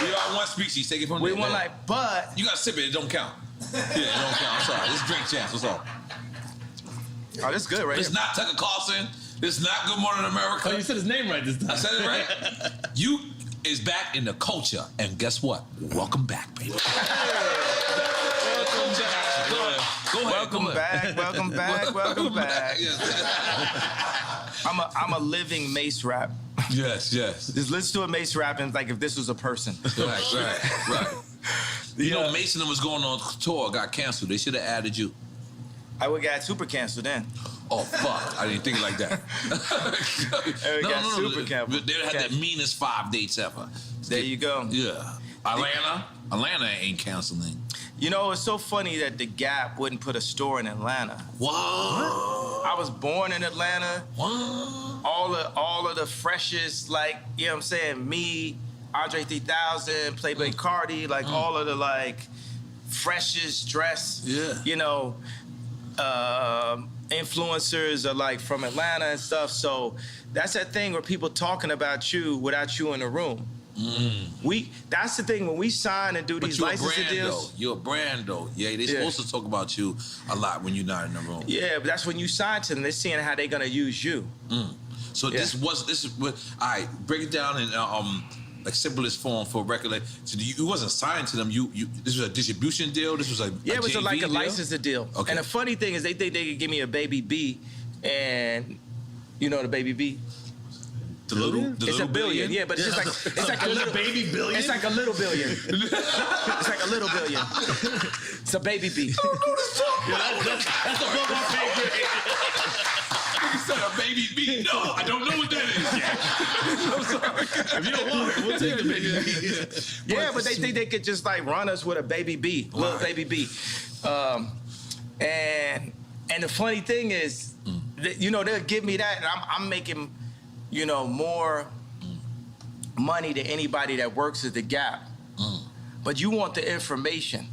S3: We are one species. Take it from
S5: We
S3: there.
S5: one like, but
S3: You gotta sip it. It don't count. Yeah, it don't count. I'm sorry. This is drink chance. What's up?
S5: oh, this good right
S3: It's
S5: here.
S3: not Tucker Carlson. It's not Good Morning America.
S4: Oh, you said his name right this time.
S3: I said it right. You is back in the culture, and guess what? Welcome back, baby. Go ahead.
S5: Welcome back. Welcome back.
S3: Yes.
S5: I'm a living Mace rap.
S3: yes.
S5: Just listen to a Mace rap and like if this was a person.
S3: Right. You know, Mason was going on tour, got canceled. They should have added you.
S5: I would got super canceled then.
S3: Oh, fuck. I didn't think like that.
S5: got super canceled.
S3: They had the meanest 5 dates ever.
S5: There you go.
S3: Yeah. Atlanta ain't canceling.
S5: You know, it's so funny that the Gap wouldn't put a store in Atlanta.
S3: What?
S5: I was born in Atlanta.
S3: What?
S5: All of the freshest, like, you know what I'm saying, me, Andre 3000, Playboy Cardi, like all of the like freshest dress, you know, influencers are like from Atlanta and stuff. So that's that thing where people talking about you without you in the room. That's the thing when we sign and do these licensing deals.
S3: You're a brand though. Yeah, they supposed to talk about you a lot when you're not in the room.
S5: Yeah, but that's when you sign to them. They're seeing how they're gonna use you.
S3: So this is what all right, break it down in like simplest form for a record. Like, so you wasn't signed to them. You this was a distribution deal. This was a
S5: it was like a
S3: deal?
S5: licensing deal.
S3: Okay.
S5: And the funny thing is they think they could give me a baby B, and you know the baby B. It's a billion, yeah, but it's just like a little
S4: baby billion.
S5: It's like a little billion. It's like a little billion. It's a baby B.
S4: That's above our pay grade.
S3: You said a baby beat. No, I don't know what that is yet. I'm sorry.
S4: If you don't want it, we'll take the baby.
S5: Yeah, but they think they could just like run us with a baby B, little baby B. And the funny thing is, that, you know, they'll give me that, and I'm making more money to anybody that works at the Gap. But you want the information.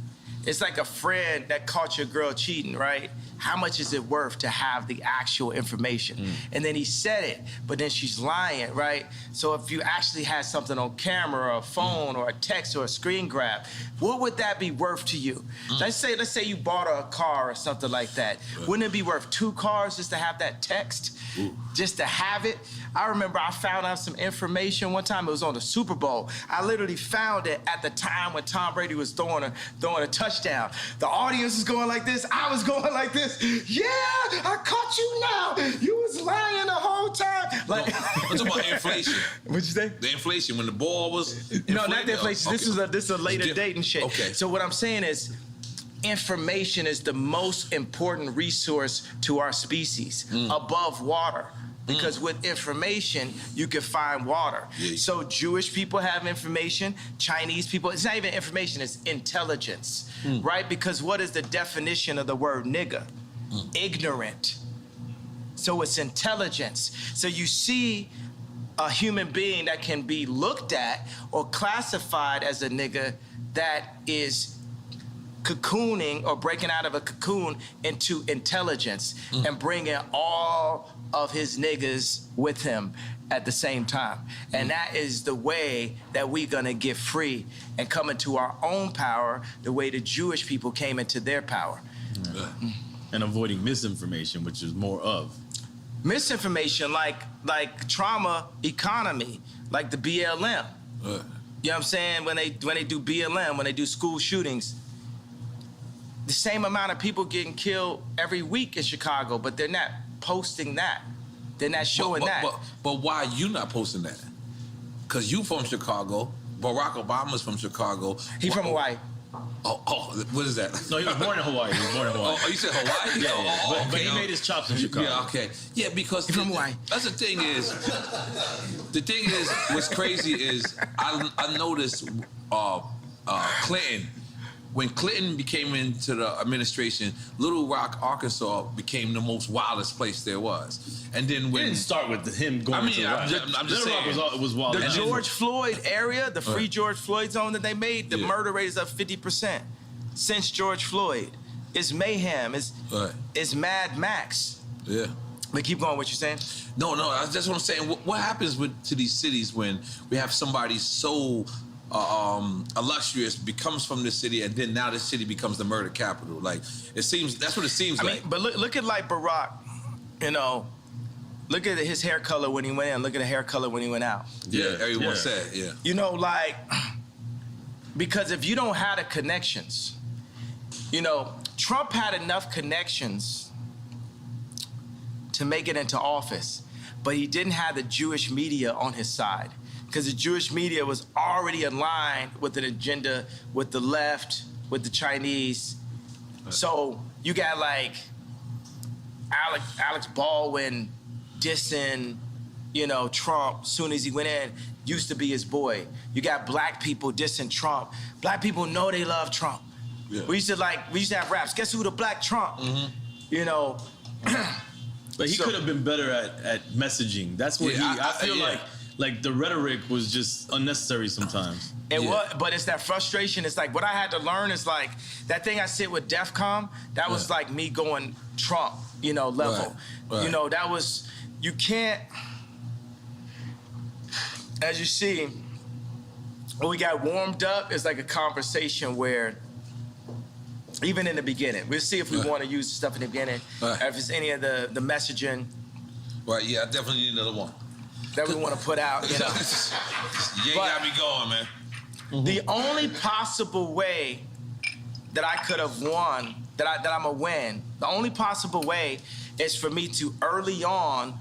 S5: It's like a friend that caught your girl cheating, right? How much is it worth to have the actual information? And then he said it, but then she's lying, right? So if you actually had something on camera or a phone or a text or a screen grab, what would that be worth to you? Let's say you bought a car or something like that. Wouldn't it be worth 2 cars just to have that text? Just to have it? I remember I found out some information one time. It was on the Super Bowl. I literally found it at the time when Tom Brady was throwing a touchdown. The audience was going like this. I was going like this. Yeah, I caught you now. You was lying the whole time. Like,
S3: I'm talking about inflation.
S5: What'd you say?
S3: The inflation when the ball was inflated?
S5: No, not the inflation.
S3: Okay.
S5: This is a later date and shit.
S3: Okay.
S5: So what I'm saying is, information is the most important resource to our species above water. Because with information, you can find water.
S3: Yeah.
S5: So Jewish people have information, Chinese people, it's not even information, it's intelligence, right? Because what is the definition of the word nigga? Ignorant. So it's intelligence. So you see a human being that can be looked at or classified as a nigga that is cocooning or breaking out of a cocoon into intelligence and bringing all of his niggas with him at the same time. And that is the way that we're gonna get free and come into our own power the way the Jewish people came into their power.
S4: And avoiding misinformation, which is more of.
S5: Misinformation like trauma economy, like the BLM. You know what I'm saying? When they do BLM, when they do school shootings, the same amount of people getting killed every week in Chicago, but they're not posting that. They're not showing that.
S3: But why you not posting that? Because you from Chicago. Barack Obama's from Chicago.
S5: He from Hawaii.
S3: Oh, what is that?
S4: No, he was born in Hawaii.
S3: Oh, you said Hawaii?
S4: Yeah. But he made his chops in Chicago.
S3: Yeah, okay. Yeah, because
S5: He from Hawaii.
S3: That's the thing is, what's crazy is I noticed Clinton. When Clinton became into the administration, Little Rock, Arkansas became the most wildest place there was. And then when...
S4: It didn't start with him going to
S3: I'm just saying.
S4: Little Rock was wild.
S5: The George Floyd area, the free George Floyd zone that they made, the murder rate is up 50% since George Floyd. It's mayhem. It's Mad Max.
S3: Yeah.
S5: But keep going, what you're saying?
S3: No, that's what I'm saying. What happens to these cities when we have somebody so... illustrious becomes from this city, and then now this city becomes the murder capital. Like that's what it seems like.
S5: I mean, but look at like Barack, look at his hair color when he went in, look at the hair color when he went out.
S3: Yeah, everyone said,
S5: like, because if you don't have the connections, Trump had enough connections to make it into office, but he didn't have the Jewish media on his side. Because the Jewish media was already aligned with an agenda with the left, with the Chinese. So you got like Alex Baldwin dissing, Trump soon as he went in, used to be his boy. You got black people dissing Trump. Black people know they love Trump. Yeah. We used to have raps. Guess who the black Trump?
S4: But he could have been better at messaging. That's what I feel like the rhetoric was just unnecessary sometimes.
S5: But it's that frustration. It's like what I had to learn is like that thing I sit with DEFCON, that was like me going Trump, level.
S3: Right.
S5: That was, you can't, as you see, when we got warmed up, it's like a conversation where, even in the beginning, we'll see if we want to use stuff in the beginning, if it's any of the messaging.
S3: Right, yeah, I definitely need another one.
S5: That we want to put out,
S3: You got me going, man.
S5: The only possible way that I could have won, that I'm a win, the only possible way is for me to early on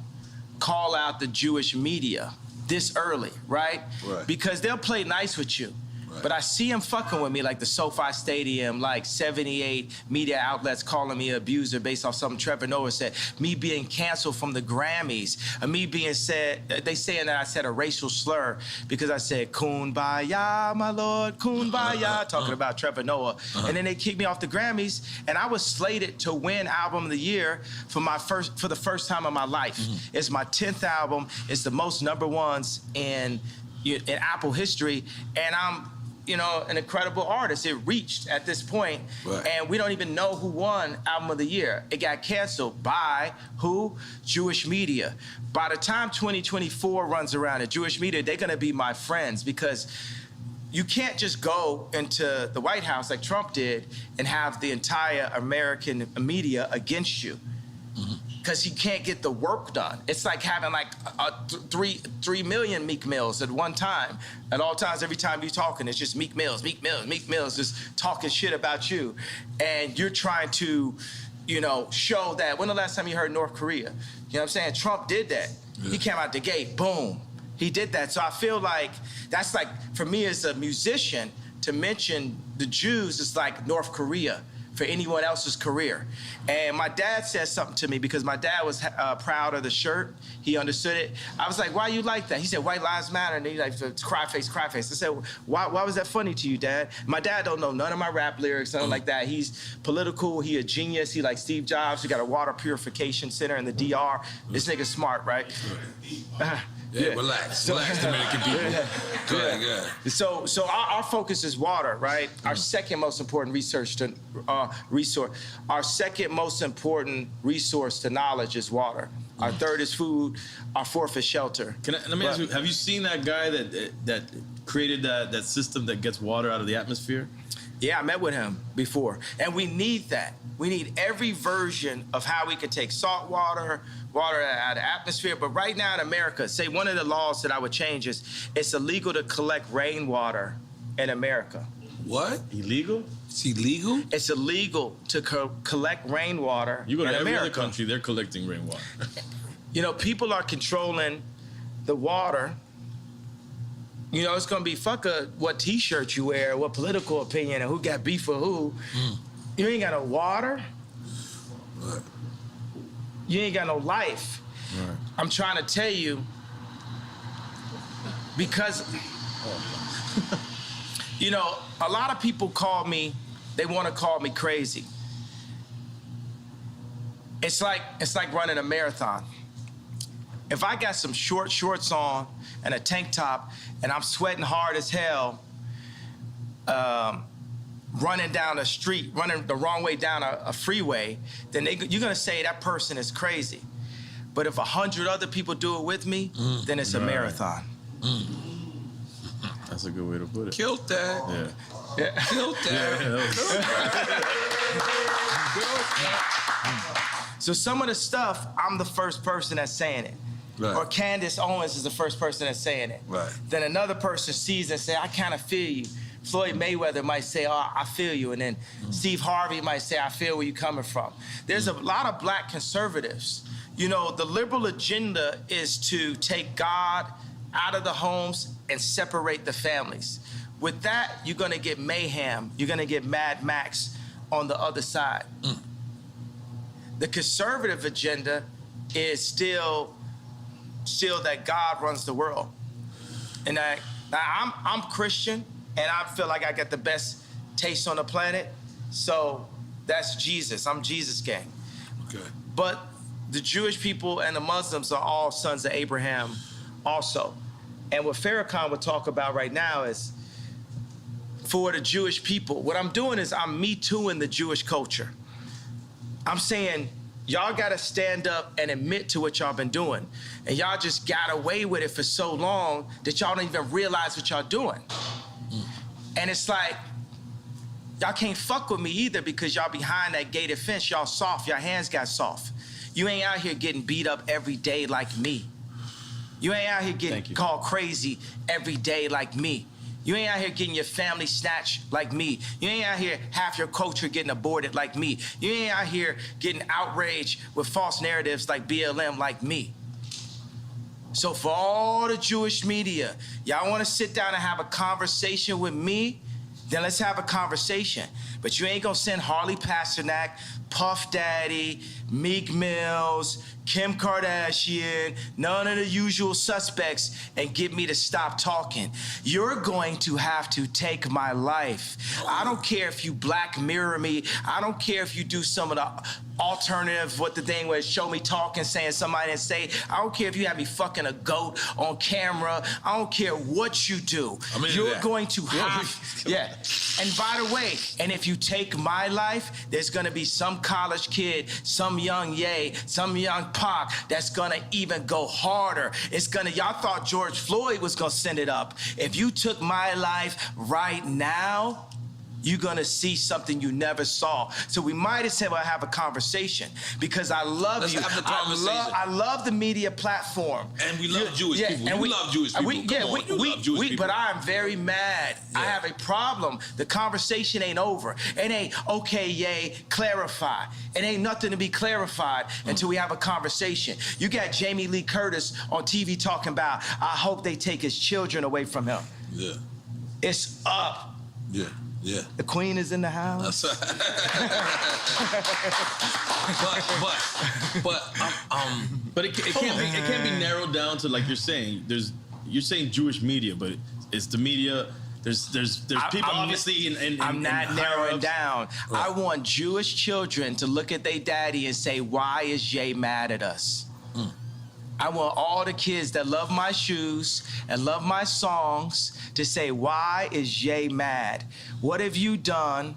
S5: call out the Jewish media this early, right? Because they'll play nice with you. Right. But I see him fucking with me, like the SoFi Stadium, like 78 media outlets calling me an abuser based off something Trevor Noah said, me being canceled from the Grammys, me being said, they saying that I said a racial slur because I said, Kumbaya, my lord, Kumbaya, talking about Trevor Noah. And then they kicked me off the Grammys, and I was slated to win Album of the Year for the first time in my life. It's my 10th album. It's the most #1s in Apple history, and I'm an incredible artist. It reached at this point, and we don't even know who won Album of the Year. It got canceled by who? Jewish media. By the time 2024 runs around, the Jewish media, they're gonna be my friends, because you can't just go into the White House like Trump did and have the entire American media against you. Because he can't get the work done. It's like having like 3 million Meek Mills at one time. At all times, every time you're talking, it's just Meek Mills, just talking shit about you. And you're trying to, show that. When the last time you heard North Korea? You know what I'm saying? Trump did that. Yeah. He came out the gate, boom. He did that. So I feel like that's like, for me as a musician, to mention the Jews is like North Korea for anyone else's career. And my dad said something to me, because my dad was proud of the shirt. He understood it. I was like, why you like that? He said, white lives matter. And he's like, cry face. I said, why was that funny to you, Dad? My dad don't know none of my rap lyrics, nothing like that. He's political, he a genius. He like Steve Jobs. He got a water purification center in the DR. This nigga's smart, right?
S3: Yeah, relax, Dominican people. Go ahead.
S5: So our focus is water, right? Our second most important resource. Our second most important resource to knowledge is water. Our third is food. Our fourth is shelter.
S4: Let me ask you: have you seen that guy that created that system that gets water out of the atmosphere?
S5: Yeah, I met with him before, and we need that. We need every version of how we could take salt water out of the atmosphere. But right now in America, say one of the laws that I would change is it's illegal to collect rainwater in America.
S3: What?
S4: Illegal?
S3: It's illegal?
S5: It's illegal to collect rainwater in America.
S4: You go to every other country, they're collecting rainwater.
S5: People are controlling the water. It's gonna be what T-shirt you wear, what political opinion, and who got beef with who. You ain't got no water.
S3: Right.
S5: You ain't got no life.
S3: Right.
S5: I'm trying to tell you, because a lot of people they want to call me crazy. It's like running a marathon. If I got some shorts on and a tank top and I'm sweating hard as hell, running down a street, running the wrong way down a freeway, then you're gonna say that person is crazy. But if 100 other people do it with me, then it's a marathon.
S4: That's a good way to put it.
S3: Killed that.
S4: Yeah.
S3: Killed that.
S5: So some of the stuff, I'm the first person that's saying it.
S3: Right.
S5: Or Candace Owens is the first person that's saying it.
S3: Right.
S5: Then another person sees it and say, I kind of feel you. Floyd Mayweather might say, oh, I feel you. And then Steve Harvey might say, I feel where you're coming from. There's a lot of black conservatives. The liberal agenda is to take God out of the homes and separate the families. With that, you're gonna get mayhem. You're gonna get Mad Max on the other side. The conservative agenda is still that God runs the world. And I'm Christian, and I feel like I got the best taste on the planet. So that's Jesus. I'm Jesus gang.
S3: Okay.
S5: But the Jewish people and the Muslims are all sons of Abraham also. And what Farrakhan would talk about right now is, for the Jewish people, what I'm doing is I'm Me Tooing the Jewish culture. I'm saying, y'all gotta stand up and admit to what y'all been doing. And y'all just got away with it for so long that y'all don't even realize what y'all doing. And it's like, y'all can't fuck with me either, because y'all behind that gated fence, y'all soft, your hands got soft. You ain't out here getting beat up every day like me. You ain't out here getting called crazy every day like me. You ain't out here getting your family snatched like me. You ain't out here half your culture getting aborted like me. You ain't out here getting outraged with false narratives like BLM like me. So for all the Jewish media, y'all want to sit down and have a conversation with me? Then let's have a conversation. But you ain't gonna send Harley Pasternak, Puff Daddy, Meek Mills, Kim Kardashian, none of the usual suspects, and get me to stop talking. You're going to have to take my life. I don't care if you Black Mirror me. I don't care if you do some of the alternative, what the thing was, show me talking, saying somebody didn't say. I don't care if you have me fucking a goat on camera. I don't care what you do. You're going to have, yeah. And by the way, and if you take my life, there's gonna be some college kid, some young Ye, some young Pac that's gonna even go harder. It's gonna, y'all thought George Floyd was gonna send it up. If you took my life right now, you're gonna see something you never saw. So we might as well have a conversation because I love
S3: Let's
S5: you.
S3: have the conversation.
S5: I love the media platform.
S3: And we love Jewish people. And we love Jewish people. You love Jewish people.
S5: But I'm very mad. Yeah. I have a problem. The conversation ain't over. It ain't, okay, yay, clarify. It ain't nothing to be clarified until we have a conversation. You got Jamie Lee Curtis on TV talking about, I hope they take his children away from him.
S3: Yeah.
S5: It's up.
S3: Yeah. Yeah.
S5: The queen is in the house.
S4: But it can't be narrowed down to, like you're saying. You're saying Jewish media, but it's the media. There's people obviously in
S5: I'm not narrowing down. Right. I want Jewish children to look at their daddy and say, why is Jay mad at us? I want all the kids that love my shoes and love my songs to say, why is Jay mad? What have you done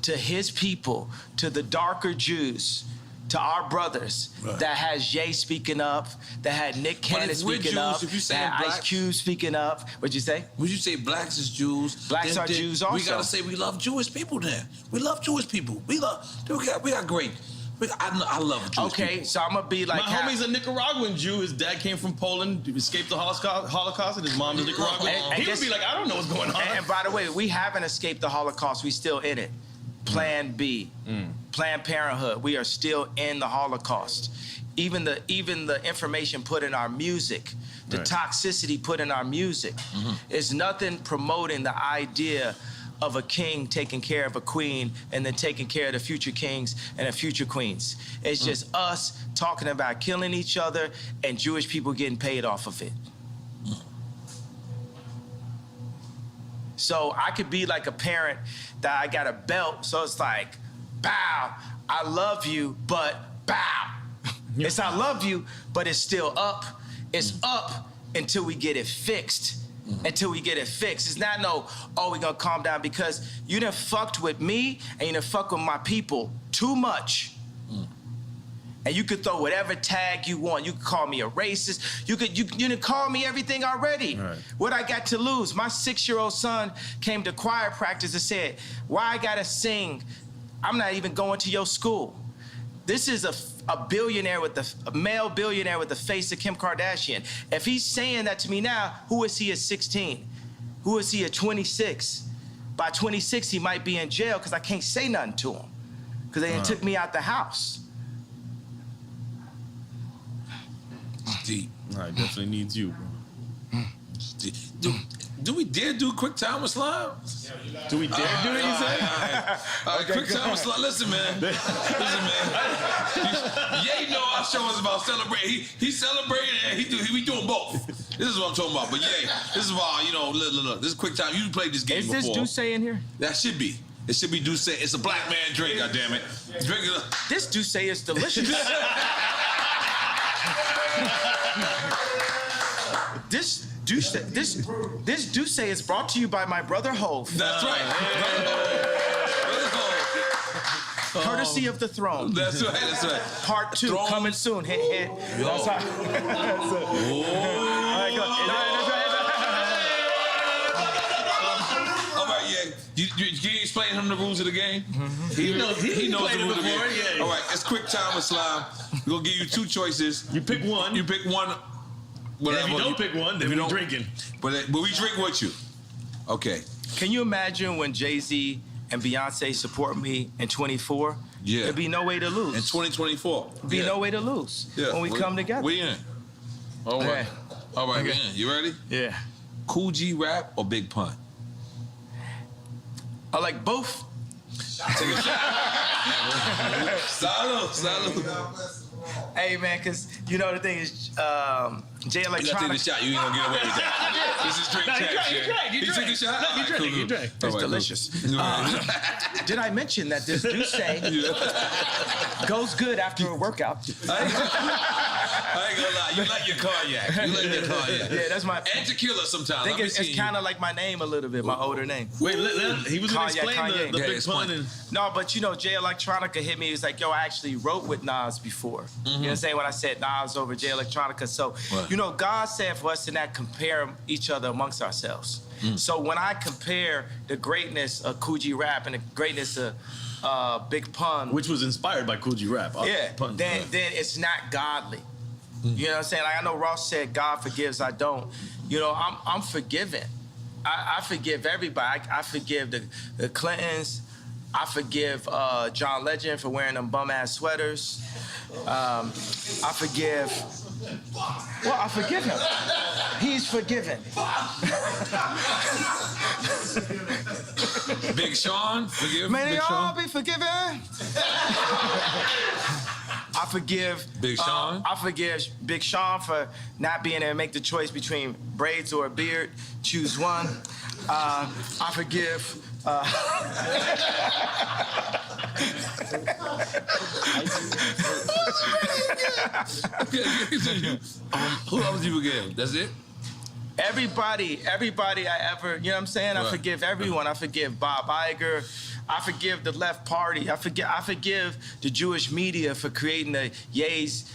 S5: to his people, to the darker Jews, to our brothers, that has Jay speaking up, that had Nick Cannon speaking up, that had Ice Cube speaking up? What'd you say?
S3: Would you say blacks is Jews?
S5: Blacks are Jews also.
S3: We gotta say we love Jewish people then. We love Jewish people. We got great. I love Jewish people.
S5: Okay, so I'm gonna be like...
S4: My homie's a Nicaraguan Jew. His dad came from Poland, escaped the Holocaust, and his mom is Nicaraguan. And he would be like, I don't know what's going on.
S5: And by the way, we haven't escaped the Holocaust. We still in it. Plan B. Planned Parenthood. We are still in the Holocaust. Even the information put in our music, the toxicity put in our music, is nothing promoting the idea of a king taking care of a queen and then taking care of the future kings and the future queens. It's just us talking about killing each other and Jewish people getting paid off of it. So I could be like a parent that I got a belt, so it's like, bow, I love you, but bow. It's I love you, but it's still up. It's up until we get it fixed. Until we get it fixed. It's not no, oh, we gonna calm down because you done fucked with me and you done fucked with my people too much. And you could throw whatever tag you want. You could call me a racist. You done call me everything already. Right. What I got to lose? My 6-year-old son came to choir practice and said, why I gotta sing? I'm not even going to your school. This is a billionaire a male billionaire with the face of Kim Kardashian. If he's saying that to me now, who is he at 16? Who is he at 26? By 26, he might be in jail because I can't say nothing to him because they took me out the house.
S3: It's deep.
S4: I definitely needs you, bro.
S3: Do we dare do quick time with slime?
S4: Do we dare do it, you say?
S3: All right, quick time with slime. Listen, man. Ye know our show is about celebrating. He celebrating and we doing both. This is what I'm talking about. But yeah, this is why, look. This is quick time. You played this game before.
S5: Is this Douce in here?
S3: That should be. It should be Douce. It's a black man drink, goddammit. Drink it up.
S5: This Douce is delicious. This Douce is brought to you by my brother Hove.
S3: That's right. Brother Hove.
S5: Courtesy of the throne.
S3: That's right.
S5: Part 2
S3: throne.
S5: Coming soon. Hint, hint. That's right.
S3: All right, yeah. You explain him the rules of the game? He knows the rules of the game. Yeah. All right, it's quick time with slime. We're gonna give you 2 choices.
S4: You pick one.
S3: You pick one.
S4: If you don't pick one, then we're drinking.
S3: But we drink with you. Okay.
S5: Can you imagine when Jay-Z and Beyonce support me in 24?
S3: Yeah.
S5: There'd be no way to lose.
S3: In 2024.
S5: There'd be no way to lose when we come together.
S3: We in. All right. All right, man. You ready?
S5: Yeah.
S3: Cool G rap or Big Pun?
S5: I like both.
S3: Take a shot. Salud.
S5: Hey, man, because, you know, the thing is, Jay
S3: You gotta take the
S5: Electronica.
S3: shot. You ain't gonna get away with that. This is straight trash. You took a shot?
S4: No, you drank.
S5: It's delicious. Did I mention that this juice goes good after a workout?
S3: I ain't gonna lie. You like your cognac.
S5: Yeah, that's my.
S3: And tequila sometimes.
S5: I think it's kind of like my name a little bit, my older name.
S4: Wait, he was gonna explain
S5: Kanye.
S4: the
S3: Yeah,
S4: Big Pun. And
S5: No, but you know, Jay Electronica hit me. He was like, yo, I actually wrote with Nas before. You know what I'm saying? When I said Nas over Jay Electronica. So, you know, God said for us to not compare each other amongst ourselves. So when I compare the greatness of Cool G Rap and the greatness of Big Pun,
S4: which was inspired by Cool G Rap.
S5: then it's not godly. You know what I'm saying? Like I know Ross said, God forgives, I don't. You know, I'm forgiven. I forgive everybody. I forgive the Clintons. I forgive John Legend for wearing them bum-ass sweaters. I forgive... Well, I forgive him. He's forgiven.
S3: Big Sean, forgive
S5: May they
S3: Big
S5: all
S3: Sean.
S5: be forgiven. I forgive
S3: Big Sean.
S5: I forgive Big Sean for not being able to make the choice between braids or a beard. Choose one. I forgive.
S3: Who else do you forgive? That's it?
S5: Everybody I ever, you know what I'm saying? I forgive everyone. I forgive Bob Iger. I forgive the left party. I forgive the Jewish media for creating the Ye's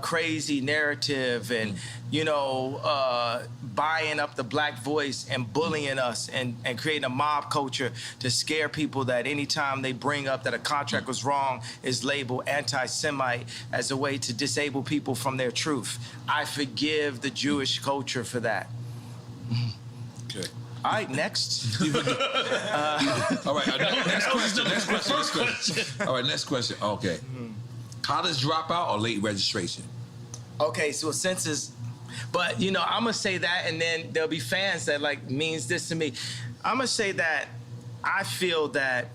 S5: crazy narrative and, you know, buying up the black voice and bullying us and creating a mob culture to scare people that anytime they bring up that a contract was wrong is labeled anti-Semite as a way to disable people from their truth. I forgive the Jewish culture for that.
S3: Okay.
S5: All right, next.
S3: All right, next question. All right, next question. Okay. College dropout or late registration?
S5: Okay, so since it's, but you know, I'm gonna say that, and then there'll be fans that like means this to me. I'm gonna say that I feel that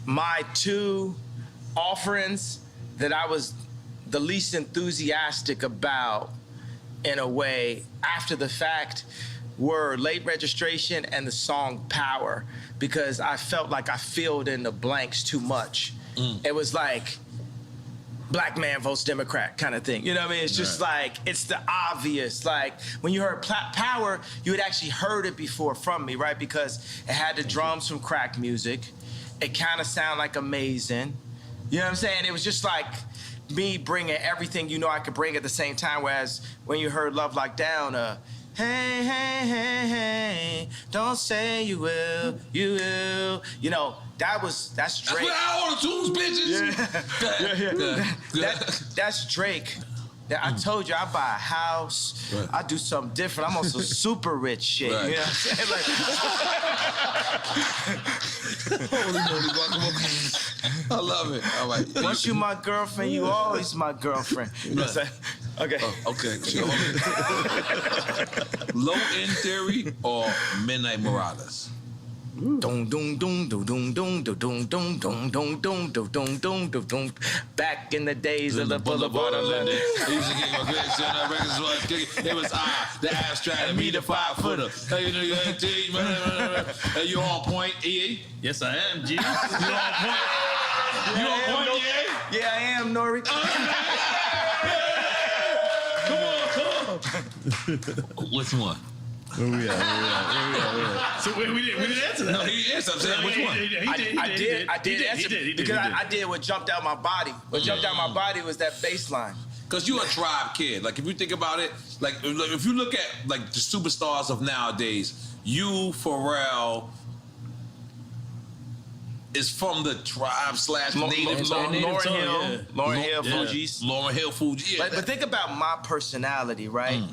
S5: my two offerings that I was the least enthusiastic about, in a way, after the fact, were late registration and the song Power, because I felt like I filled in the blanks too much. It was like black man votes Democrat kind of thing. You know what I mean? It's just like, it's the obvious. Like when you heard Power, you had actually heard it before from me, right? Because it had the drums from crack music. It kind of sounded like Amazing. You know what I'm saying? It was just like me bringing everything you know I could bring at the same time. Whereas when you heard Love Like Down, hey, hey, hey, hey, don't say you will, you will. You know, that's Drake.
S3: That's where all the tunes, bitches.
S5: That's Drake. I told you I buy a house.
S3: Right.
S5: I do something different. I'm on some super rich shit.
S3: Right.
S5: You know what I'm saying?
S3: Holy moly, guacamole. I love it. All right.
S5: Once you my girlfriend, you always my girlfriend. You know what I'm saying? Okay.
S3: Okay. Low End Theory or Midnight Marauders?
S5: Dum dum dum dum dum dum dum dum dum dum dum dum dum dum dum dum dum. Back in the days of the Boulevard of London.
S3: It was the abstract and me the 5-footer. Hey, you on point, EA?
S4: yes, I am, G. You on point? You on point, EA?
S5: Yeah, I am, N.O.R.E.
S3: Which one?
S4: Where we at? So we didn't answer that.
S3: No, he answered. I'm saying, which one?
S5: I did answer because I did what jumped out my body. What jumped out my body was that bass line.
S3: Because you're a tribe kid. Like, if you think about it, like, if you look at, like, the superstars of nowadays, you, Pharrell, is from the tribe / native.
S5: Lauryn Hill, Fugees.
S3: Lauryn Hill, Fugees. Yeah.
S5: But think about my personality, right?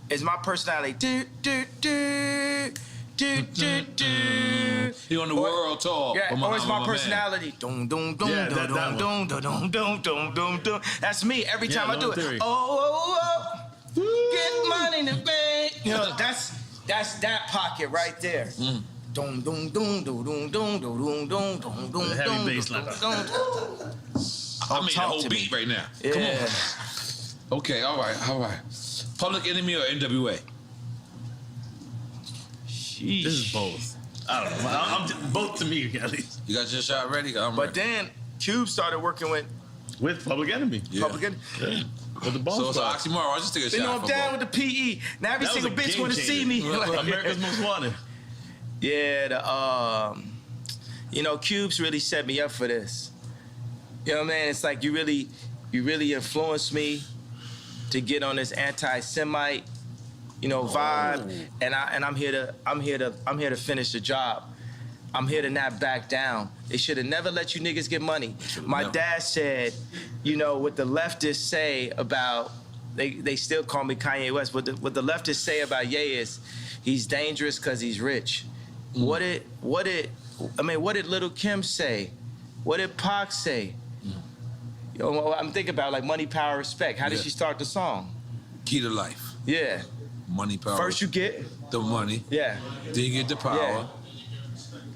S5: Is my personality do do do do do do?
S3: He on the world tour.
S5: Yeah, or is my
S3: man.
S5: personality dum dum dum dum dum dum dum dum dum dum dum? That's me every time I do it.
S4: Theory.
S5: Oh,
S2: Get money in the bank. You know, that's that pocket right there. Dum dum dum dum dum dum dum dum dum dum.
S4: Heavy bass line.
S3: I'm in the whole beat right now.
S2: Yeah.
S3: Come on. Okay, all right. Public Enemy or NWA?
S2: Sheesh.
S4: This is both. I don't know. Both to me, at least.
S3: You got your shot ready? I'm
S5: But
S3: ready.
S5: then Cube started working with
S4: With Public Enemy.
S5: Public Enemy.
S4: Yeah. With the Boss
S3: So it's an
S4: Squad.
S3: oxymoron. I'll just take a
S5: You know,
S3: shot
S5: I'm
S3: for
S5: down
S3: both.
S5: with the PE. Now every
S4: That was
S5: single
S4: a
S5: bitch
S4: game
S5: want to
S4: changer.
S5: see me.
S4: America's Most Wanted.
S5: Yeah, Cube's really set me up for this. You know what I mean? It's like you really influenced me to get on this anti-Semite, vibe, and I'm here to finish the job. I'm here to not back down. They should have never let you niggas get money. My dad said, what the leftists say about, they still call me Kanye West, what the leftists say about Ye is, he's dangerous because he's rich. What did Little Kim say? What did Pac say? I'm thinking about like Money, Power, Respect. How did she start the song?
S3: Key to life.
S5: Yeah.
S3: Money, power.
S5: First you get,
S3: the money.
S5: yeah.
S3: Then you get the power.
S5: Yeah.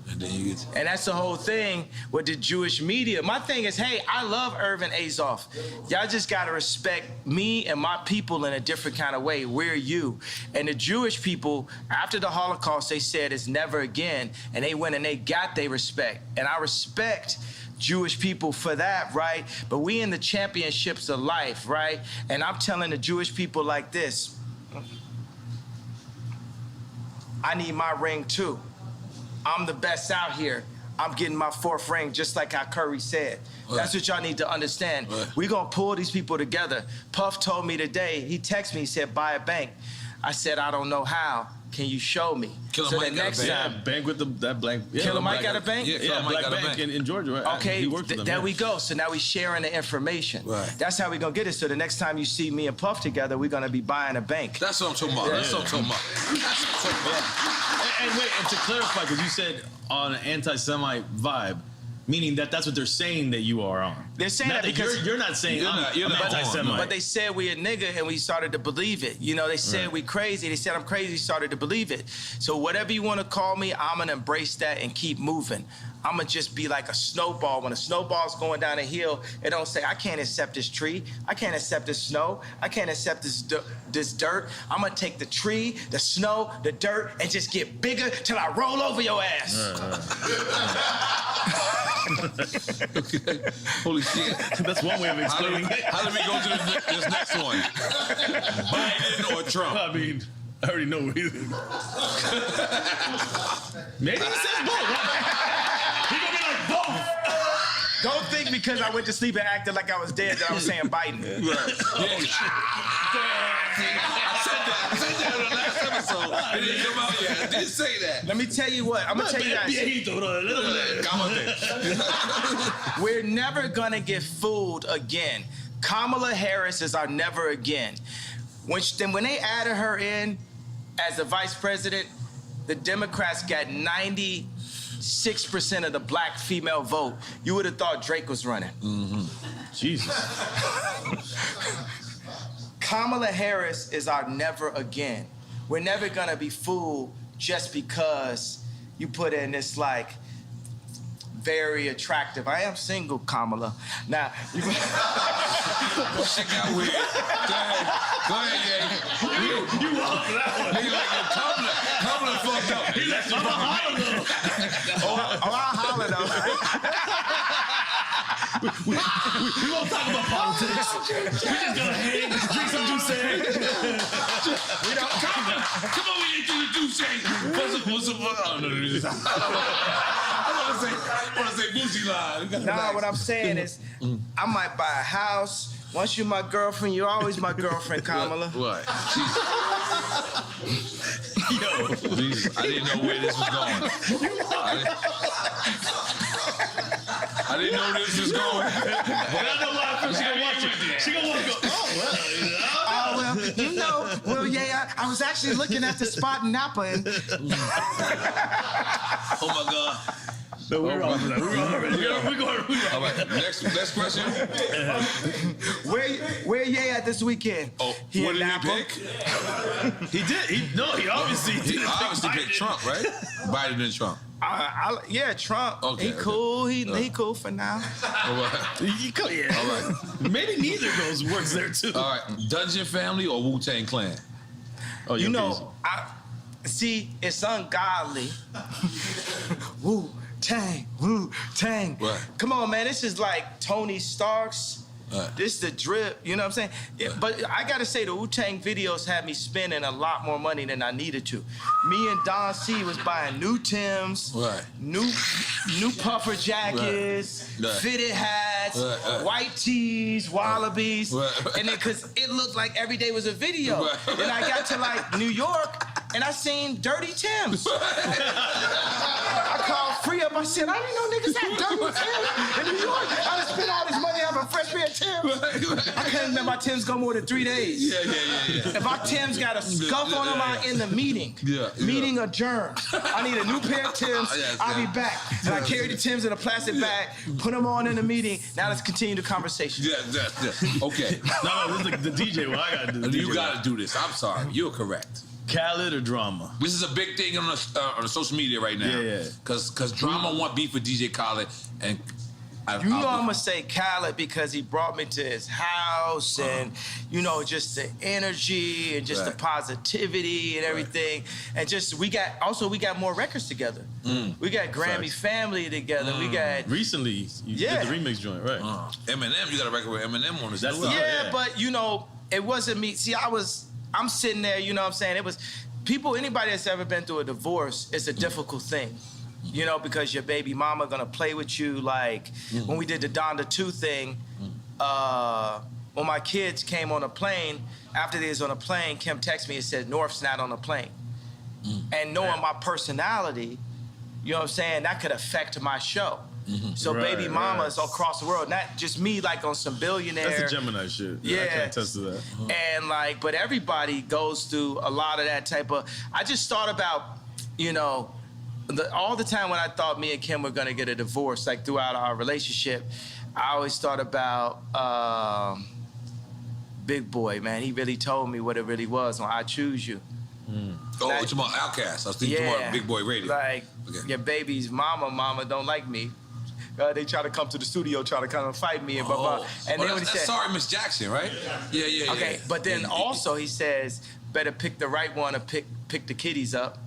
S3: And then you get...
S5: And that's the whole thing with the Jewish media. My thing is, hey, I love Irvin Azoff. Y'all just gotta respect me and my people in a different kind of way. We're you. And the Jewish people, after the Holocaust, they said it's never again. And they went and they got their respect. And I respect Jewish people for that, right? But we in the championships of life, right? And I'm telling the Jewish people like this, I need my ring too. I'm the best out here. I'm getting my 4th ring, just like how Curry said.
S3: Right.
S5: That's what y'all need to understand.
S3: Right.
S5: We're gonna pull these people together. Puff told me today, he texted me, he said, buy a bank. I said, I don't know how. Can you show me?
S3: Killer
S5: so
S3: Mike
S5: the
S3: got a
S5: next
S3: bank.
S5: time,
S4: Yeah, bank with that blank. Yeah,
S5: Killer Mike got a bank?
S3: Yeah, Killer Mike
S4: Black
S3: got a
S4: bank
S3: bank.
S4: in Georgia, right?
S5: okay,
S4: He worked for them,
S5: there
S4: yeah.
S5: we go. So now we sharing the information.
S3: Right.
S5: That's how we gonna get it. So the next time you see me and Puff together, we're gonna be buying a bank.
S3: That's what I'm talking about. That's what I'm talking about. That's what I'm talking about.
S4: And wait, and to clarify, because you said on an anti-Semite vibe, meaning that's what they're saying that you are on.
S5: They're saying
S4: Not
S5: that because
S4: you're not saying
S3: You're not on.
S4: anti-Semite.
S5: But they said we a nigga and we started to believe it. They said we crazy. They said I'm crazy, started to believe it. So whatever you want to call me, I'm going to embrace that and keep moving. I'm going to just be like a snowball. When a snowball's going down a hill, it don't say, I can't accept this tree. I can't accept this snow. I can't accept this dirt. I'm going to take the tree, the snow, the dirt, and just get bigger till I roll over your ass.
S3: Okay. Holy shit.
S4: That's one way of explaining it.
S3: How did we go to this next one? Biden or Trump?
S4: I mean, I already know either. Maybe he says both. He gonna be like both.
S5: Don't think because I went to sleep and acted like I was dead that I was saying Biden.
S3: Right. I said that in the last episode. It didn't come out yet. I didn't say that.
S5: Let me tell you what. I'm going to tell you guys. We're never going to get fooled again. Kamala Harris is our never again. When they added her in as the vice president, the Democrats got 96% of the black female vote. You would have thought Drake was running.
S3: Mm-hmm.
S4: Jesus.
S5: Kamala Harris is our never again. We're never gonna be fooled just because you put in this like very attractive. I am single, Kamala. Now,
S3: Shit got weird. Go ahead, Jay.
S4: You walked for that one.
S3: Nigga like Kamala fucked up.
S4: He left you
S5: I'll holler though.
S4: We won't talk about politics. We just gonna hang, drink some juice.
S3: Come on, we ain't doing juice. What's up? I want to say Boosie line.
S5: Nah, what I'm saying is, I might buy a house. Once you're my girlfriend, you're always my girlfriend, Kamala.
S3: What? Yo, Jesus, I didn't know where this was going. I didn't know this was going.
S4: But I know why she gonna watch it. She gonna want to go,
S5: I was actually looking at the spot in Napa and...
S3: Oh my God.
S4: No, we're all for that. We're going.
S3: All right, next question.
S2: Where Ye at this weekend?
S3: Oh,
S2: He
S3: what
S2: in
S3: did he
S2: Napa?
S3: pick?
S4: He did. He obviously
S3: picked Trump, right? Biden and Trump.
S2: Yeah, Trump.
S3: Okay,
S2: he cool. He cool for now.
S3: All right.
S4: Yeah.
S3: All right.
S4: Maybe neither of those works there too.
S3: All right. Dungeon Family or Wu-Tang Clan?
S4: Oh,
S2: You know, see, it's ungodly. Wu-Tang.
S3: Right.
S2: Come on, man. This is like Tony Stark's.
S3: Right.
S2: This the drip, you know what I'm saying? Yeah, but I gotta say, the Wu-Tang videos had me spending a lot more money than I needed to. Me and Don C was buying new Timbs,
S3: Right.
S2: new puffer jackets,
S3: Right.
S2: fitted hats,
S3: Right.
S2: white tees, wallabies,
S3: Right.
S2: and then cause it looked like every day was a video.
S3: Right.
S2: Then I got to like New York and I seen dirty Timbs. I called Free up. I said, I didn't know niggas had dirty Timbs in New York. I done spent all this money having a fresh pair of Timbs. I couldn't let my Timbs go more than 3 days.
S3: Yeah.
S2: If my Timbs got a scuff on them, I'm in the meeting. Meeting adjourned. I need a new pair of Timbs. I'll be back. And I carry the Timbs in a plastic bag, put them on in the meeting. Now let's continue the conversation.
S3: Yeah. Okay.
S4: No, this is the DJ. Well, I gotta do.
S3: You gotta do this. I'm sorry. You're correct.
S4: Khaled or drama?
S3: This is a big thing on the social media right now.
S4: Yeah.
S3: Cause drama want beef with DJ Khaled, and
S2: I'm gonna say Khaled because he brought me to his house and just the energy and just the positivity and everything. And just we got more records together. We got Grammy Family together. We got
S4: recently you did the remix joint, right?
S3: Eminem, you got a record with Eminem on this.
S4: That's
S2: but it wasn't me. See, I'm sitting there, you know what I'm saying? It was anybody that's ever been through a divorce, it's a difficult thing. Because your baby mama gonna play with you. Like when we did the Donda 2 thing, when my kids came on a plane, after they was on a plane, Kim texted me and said, North's not on the plane. And knowing my personality, you know what I'm saying, that could affect my show. So baby mamas across the world, not just me like on some billionaire.
S4: That's the Gemini shit.
S2: Yeah.
S4: I can attest to that.
S2: And but everybody goes through a lot of that type of, I just thought about, all the time when I thought me and Kim were gonna get a divorce, like throughout our relationship, I always thought about Big Boy, man. He really told me what it really was on I Choose You.
S3: Oh, it's about Outkast. I was thinking about Big Boy Radio.
S2: Like, your baby's mama don't like me. They try to come to the studio, try to come and fight me and blah, blah. And then when he said,
S3: Sorry, Miss Jackson, right? Yeah.
S2: Okay, but then also he says, better pick the right one or pick the kiddies up.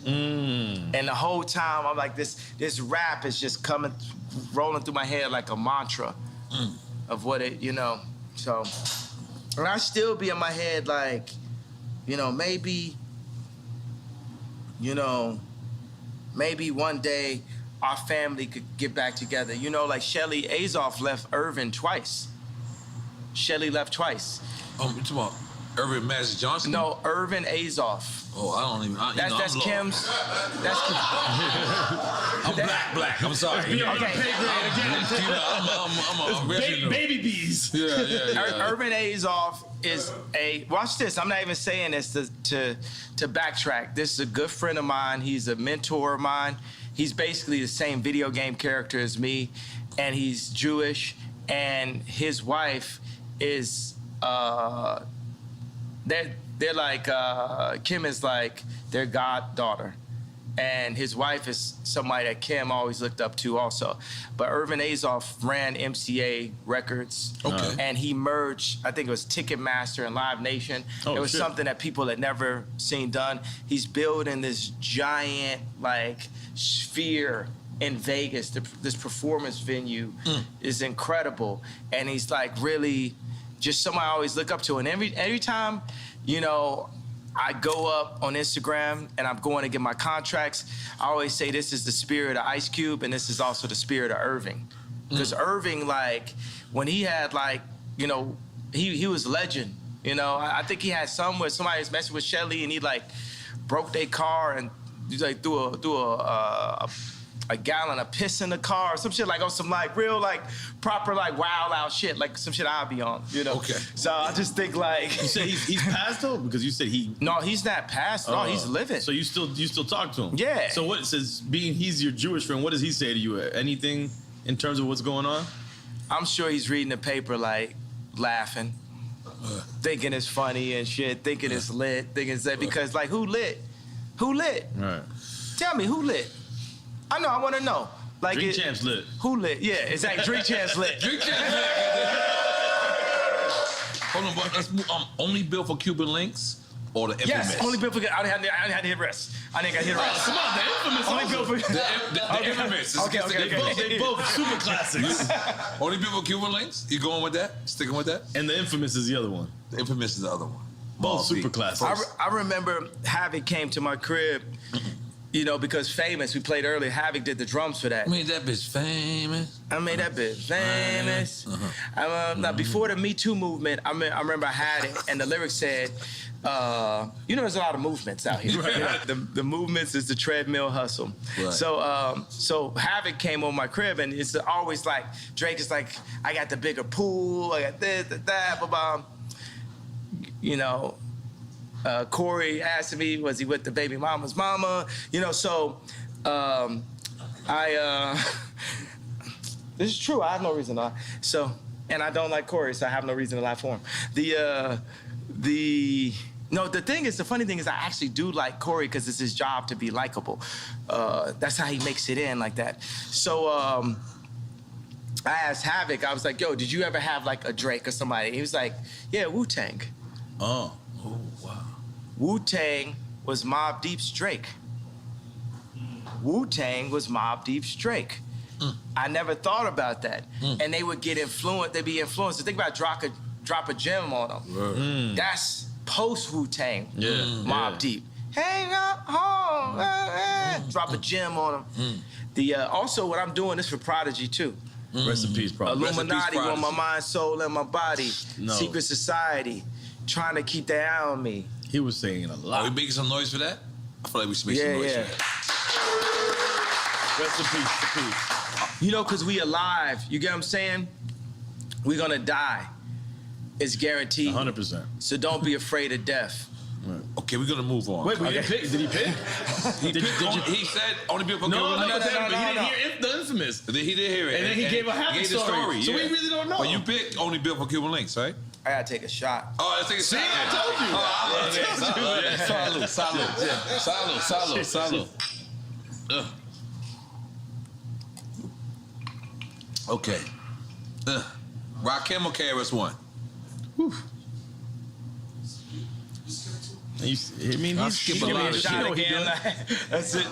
S2: And the whole time I'm like, this rap is just rolling through my head like a mantra of what it, So, and I still be in my head like, maybe one day our family could get back together. Like Shelly Azoff left Irvin twice. Shelly left twice.
S3: Oh, you talking about Irvin Magic Johnson?
S2: No, Irvin Azoff.
S3: Oh, I don't even.
S2: That's Kim's.
S3: I'm black. I'm sorry.
S2: Okay.
S3: I'm
S4: baby bees.
S3: Yeah.
S2: Irvin Azoff is watch this. I'm not even saying this to backtrack. This is a good friend of mine. He's a mentor of mine. He's basically the same video game character as me, and he's Jewish. And his wife is they're like Kim is like their goddaughter, and his wife is somebody that Kim always looked up to also. But Irvin Azoff ran MCA Records, and he merged, I think it was Ticketmaster and Live Nation. It was something that people had never seen done. He's building this giant sphere in Vegas. This performance venue is incredible, and he's like really just somebody I always look up to. And every time, I go up on Instagram and I'm going to get my contracts, I always say this is the spirit of Ice Cube and this is also the spirit of Irving. Because Irving, when he had he was legend. I think he had some where somebody was messing with Shelly and he broke their car and threw a a gallon of piss in the car, or some shit like on some like real like proper like wild out shit, like some shit I'll be on, you know.
S3: Okay.
S2: So I just think like
S4: You said he's passed though, because you said he.
S2: no, he's not passed. No, he's living.
S4: So you still talk to him?
S2: Yeah.
S4: So what says he's your Jewish friend? What does he say to you? Anything in terms of what's going on?
S2: I'm sure he's reading the paper like laughing, thinking it's funny and shit, thinking it's lit, thinking it's lit, because like who lit? Who lit?
S4: Right.
S2: Tell me who lit? I know. I want to know. Like
S4: Drink Champs lit.
S2: Who lit? Yeah, exactly. Drink Champs lit.
S3: Drink Champs lit. Hold on, but let's move. Only built for Cuban links or the infamous?
S2: Yes, only built for. I didn't have to hit rest. I didn't got to hit rest.
S4: Come on, the infamous.
S2: Only built for
S3: The infamous.
S2: Okay.
S4: They both super classics.
S3: Only built for Cuban links? You going with that? Sticking with that?
S4: And the infamous is the other one.
S3: The infamous is the other one.
S4: Both super classics.
S2: I remember Havoc came to my crib, you know, because Famous, we played earlier, Havoc did the drums for that.
S3: I made that bitch famous.
S2: I made that bitch famous. Now, before the Me Too movement, I remember I had it, and the lyrics said, you know, there's a lot of movements out here.
S4: Right.
S2: The movements is the treadmill hustle.
S3: Right.
S2: So Havoc came on my crib, and it's always like, Drake is like, I got the bigger pool, I got this, that, blah, blah. You know, Corey asked me, was he with the baby mama's mama? You know, so this is true. I have no reason to lie. So, and I don't like Corey, so I have no reason to lie for him. The thing is, the funny thing is, I actually do like Corey because it's his job to be likable. That's how he makes it in like that. So I asked Havoc, I was like, yo, did you ever have like a Drake or somebody? He was like, yeah, Wu-Tang.
S4: Oh, wow.
S2: Wu-Tang was Mobb Deep's Drake. Wu-Tang was Mobb Deep's Drake. I never thought about that. And they would get influenced, they'd be influenced. Think about drop a gem on them. That's post Wu-Tang, Mobb Deep. Hang up home, drop a gem on them. Also, what I'm doing is for Prodigy too.
S4: Rest in peace, Prodigy.
S2: Illuminati on my mind, soul, and my body.
S4: No.
S2: Secret Society, trying to keep their eye on me.
S4: He was saying a lot.
S3: Are we making some noise for that? I feel like we should make some noise for that.
S4: Rest in peace.
S2: You know, because we alive. You get what I'm saying? We're going to die. It's guaranteed.
S4: 100%.
S2: So don't be afraid of death.
S4: Right.
S3: Okay, we're gonna move on.
S4: Wait, but
S2: Okay.
S4: did he pick?
S3: He said only built for
S4: No,
S3: Cuban links.
S4: but he didn't hear the infamous.
S3: He didn't hear it.
S4: And then he gave a happy
S3: the
S4: story. So we really don't know.
S3: But you picked only built for Cuban links, right?
S2: I got to take a shot.
S3: Oh, let's take a
S4: See,
S3: shot.
S4: I told you.
S3: Salud. Okay. Rakim or KRS-One?
S4: He's
S3: skip a lot of shit.
S2: Again. That's it.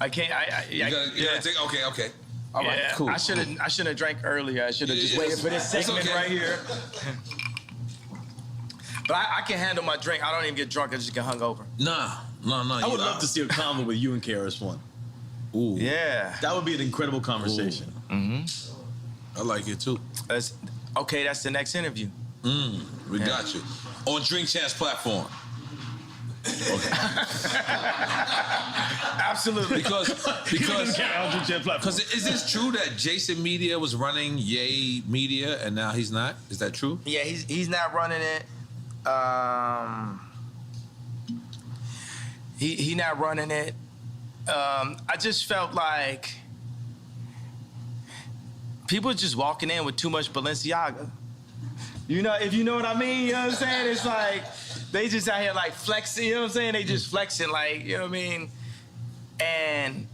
S2: I can't.
S3: You gotta take. Okay.
S2: All right,
S3: Yeah. Cool.
S2: I shouldn't have drank earlier. I should have just
S3: Yeah,
S2: waited for this
S3: it's
S2: segment
S3: okay.
S2: right here. But I can handle my drink. I don't even get drunk. I just get hungover.
S3: Nah.
S4: I would love to see a convo with you and KRS-One.
S3: Ooh.
S2: Yeah.
S4: That would be an incredible conversation.
S3: I like it too.
S2: That's the next interview.
S3: We got you. On Drink Champs platform.
S2: Absolutely.
S3: Because
S4: Because
S3: is this true that Jason Media was running Ye Media and now he's not? Is that true?
S2: Yeah, he's not running it. He not running it. I just felt like people just walking in with too much Balenciaga. You know, if you know what I mean, you know what I'm saying? It's like they just out here like flexing, you know what I'm saying? They just flexing like, you know what I mean? And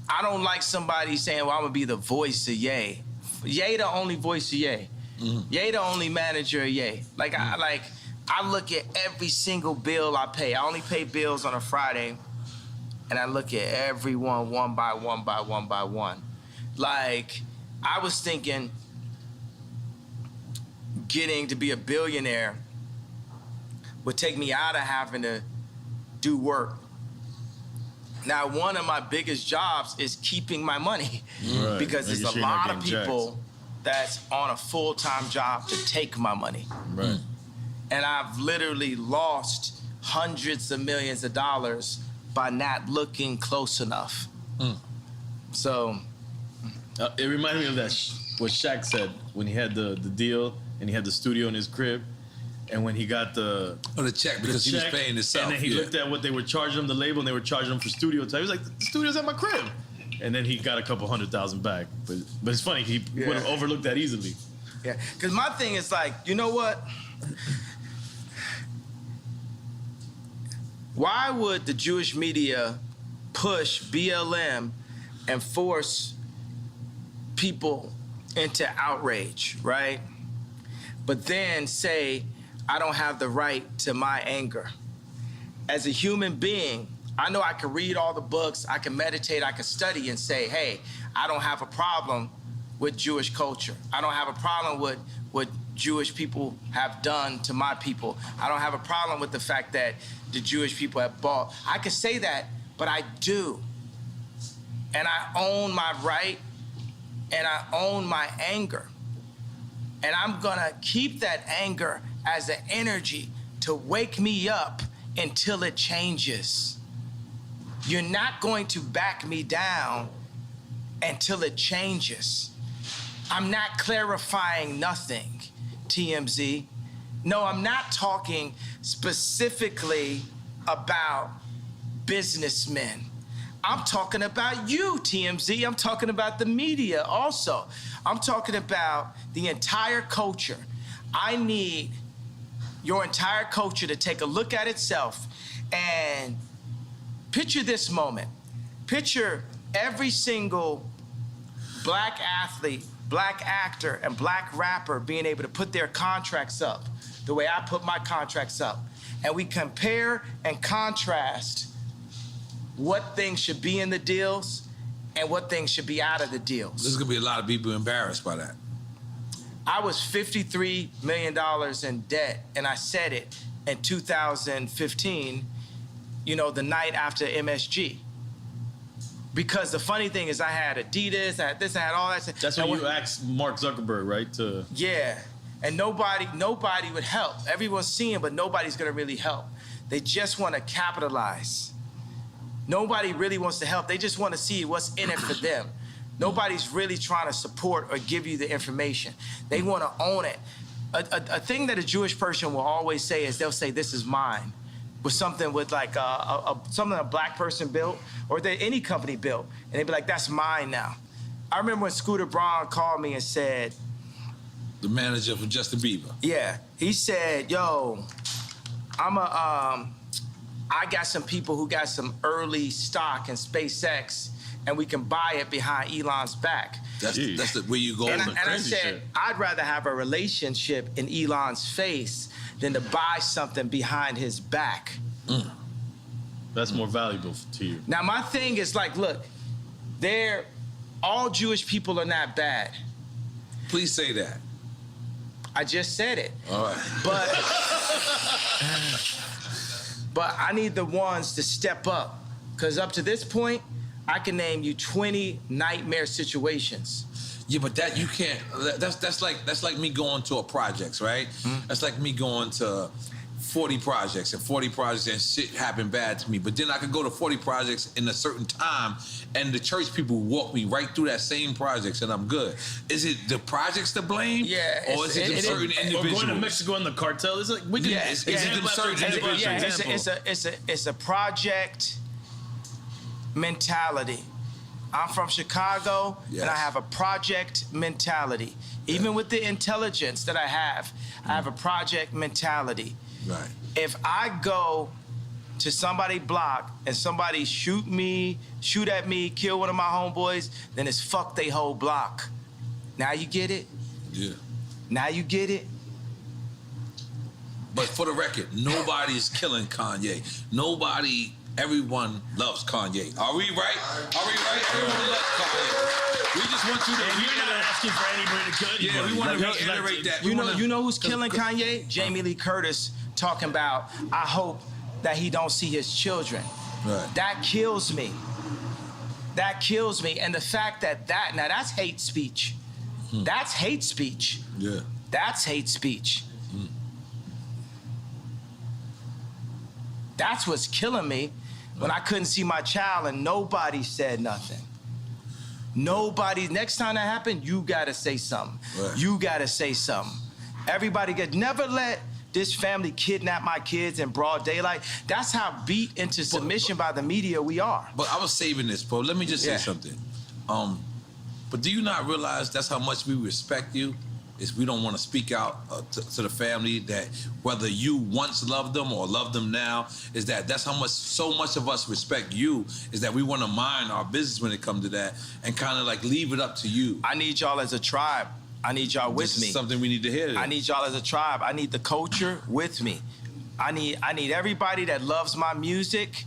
S2: I don't like somebody saying, well, I'm gonna be the voice of Ye. Ye the only voice of Ye. Ye the only manager of Ye. Like I look at every single bill I pay. I only pay bills on a Friday, and I look at every one by one. Like, I was thinking getting to be a billionaire would take me out of having to do work. Now, one of my biggest jobs is keeping my money because there's a lot of people that's on a full-time job to take my money.
S4: Right.
S2: And I've literally lost hundreds of millions of dollars by not looking close enough.
S5: So
S4: it reminded me of that what Shaq said when he had the deal and he had the studio in his crib, and when he got the
S3: check because he was paying himself,
S4: and then he looked at what they were charging him, the label, and they were charging him for studio time. He was like, the studio's at my crib, and then he got a couple $100,000 back. But it's funny, he would have overlooked that easily.
S5: Yeah, because my thing is like, you know what? Why would the Jewish media push BLM and force people into outrage, right? But then say, I don't have the right to my anger. As a human being, I know I can read all the books, I can meditate, I can study and say, hey, I don't have a problem with Jewish culture. I don't have a problem with what Jewish people have done to my people. I don't have a problem with the fact that the Jewish people have bought. I can say that, but I do. And I own my right, and I own my anger. And I'm gonna keep that anger as an energy to wake me up until it changes. You're not going to back me down until it changes. I'm not clarifying nothing, TMZ. No, I'm not talking specifically about businessmen. I'm talking about you, TMZ. I'm talking about the media also. I'm talking about the entire culture. I need your entire culture to take a look at itself and picture this moment. Picture every single black athlete, black actor, and black rapper being able to put their contracts up the way I put my contracts up. And we compare and contrast what things should be in the deals and what things should be out of the deals.
S3: There's gonna be a lot of people embarrassed by that.
S5: I was $53 million in debt, and I said it in 2015, you know, the night after MSG. Because the funny thing is I had Adidas, I had this, I had all that.
S4: That's when you asked Mark Zuckerberg, right?
S5: Yeah, and nobody would help. Everyone's seeing, but nobody's gonna really help. They just wanna capitalize. Nobody really wants to help. They just wanna see what's in it for them. Nobody's really trying to support or give you the information. They want to own it. A thing that a Jewish person will always say is they'll say, this is mine. With something with like something a black person built or that any company built. And they'd be like, that's mine now. I remember when Scooter Braun called me and said.
S3: The manager for Justin Bieber.
S5: Yeah, he said, yo, I got some people who got some early stock in SpaceX and we can buy it behind Elon's back.
S3: That's the way you go.
S5: And I said, I'd rather have a relationship in Elon's face than to buy something behind his back.
S4: That's more valuable to you.
S5: Now, my thing is like, look, all Jewish people are not bad.
S3: Please say that.
S5: I just said it.
S3: All right.
S5: But I need the ones to step up. Because up to this point, I can name you 20 nightmare situations.
S3: Yeah, but that you can't. That's like me going to a projects, right? That's like me going to 40 projects and 40 projects and shit happened bad to me. But then I could go to 40 projects in a certain time and the church people walk me right through that same projects and I'm good. Is it the projects to blame?
S5: Yeah.
S3: Or is it certain individuals?
S4: Or going to Mexico in the cartel? It's like we can.
S3: Yeah, is it them certain individuals?
S5: Yeah, it's a project mentality. I'm from Chicago, and I have a project mentality. Even with the intelligence that I have a project mentality.
S3: Right.
S5: If I go to somebody's block and somebody shoot at me, kill one of my homeboys, then it's fuck they whole block. Now you get it?
S3: Yeah.
S5: Now you get it?
S3: But for the record, nobody's killing Kanye. Everyone loves Kanye. Are we right? Everyone loves Kanye. We just want you to.
S4: And you're not asking for anybody to kill you.
S3: Yeah, we want to reiterate that.
S5: You know who's killing Kanye? Jamie Lee Curtis talking about, I hope that he don't see his children.
S3: Right.
S5: That kills me. That kills me. And the fact that now that's hate speech. That's hate speech.
S3: Yeah.
S5: That's hate speech. That's what's killing me.
S2: when I couldn't see my child and nobody said nothing. Nobody, next time that happened, you gotta say something.
S3: Right.
S2: You gotta say something. Everybody never let this family kidnap my kids in broad daylight. That's how beat into submission by the media we are.
S3: But I was saving this, bro. Let me just say something. But do you not realize that's how much we respect you? Is we don't want to speak out to the family that whether you once loved them or love them now, is that's how much, so much of us respect you, is that we want to mind our business when it comes to that and kind of like leave it up to you.
S2: I need y'all as a tribe. I need y'all with me.
S3: This is something we need to hear.
S2: I need y'all as a tribe. I need the culture with me. I need everybody that loves my music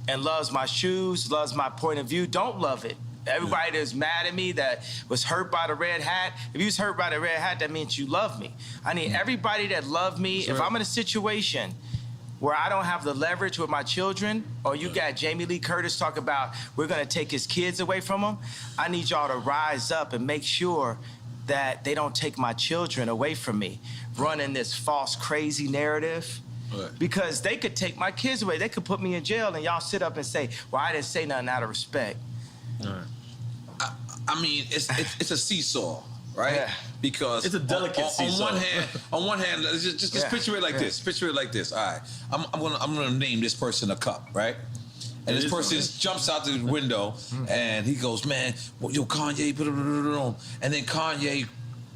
S2: and loves my shoes, loves my point of view. Don't love it. Everybody that's mad at me, that was hurt by the red hat. If you was hurt by the red hat, that means you love me. I need everybody that love me. Sure. If I'm in a situation where I don't have the leverage with my children, or you got Jamie Lee Curtis talk about we're gonna take his kids away from him, I need y'all to rise up and make sure that they don't take my children away from me, running this false, crazy narrative.
S3: Right.
S2: Because they could take my kids away. They could put me in jail, and y'all sit up and say, well, I didn't say nothing out of respect.
S4: All right.
S3: I mean, it's a seesaw, right?
S2: Yeah.
S3: Because
S4: it's a delicate seesaw.
S3: On one hand, just picture it like this. Picture it like this. All right, I'm gonna name this person a cup, right? And this person jumps out the window and he goes, man, yo, Kanye, blah, blah, blah, blah. And then Kanye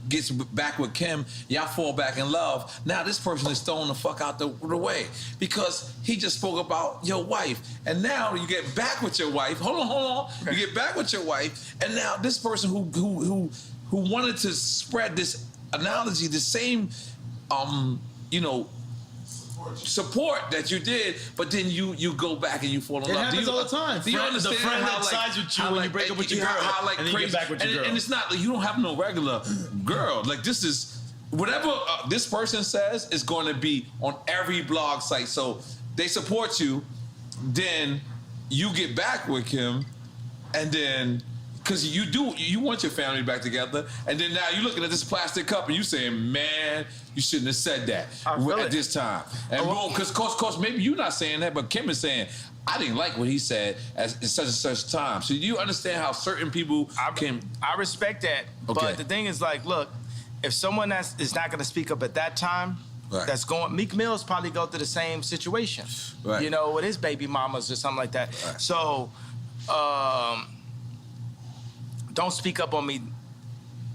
S3: gets back with Kim, y'all fall back in love. Now this person is thrown the fuck out the way because he just spoke about your wife. And now you get back with your wife. Hold on. You get back with your wife, and now this person who wanted to spread this analogy, the same support that you did, but then you go back and you fall in love.
S4: It happens all the time.
S3: Do you understand
S4: the friend
S3: how
S4: that sides with you when you break up with your girl, and then you get back with your girl.
S3: And it's not like you don't have no regular girl. Like this is whatever this person says is going to be on every blog site. So they support you, then you get back with him, and then because you want your family back together, and then now you're looking at this plastic cup and you saying, man, you shouldn't have said that at this time. And boom, because course, maybe you're not saying that, but Kim is saying, I didn't like what he said at such and such time. So do you understand how certain people can...
S2: I respect that, but the thing is like, look, if someone is not going to speak up at that time, that's going... Meek Mill's probably go through the same situation, you know, with his baby mamas or something like that. Right. So, don't speak up on me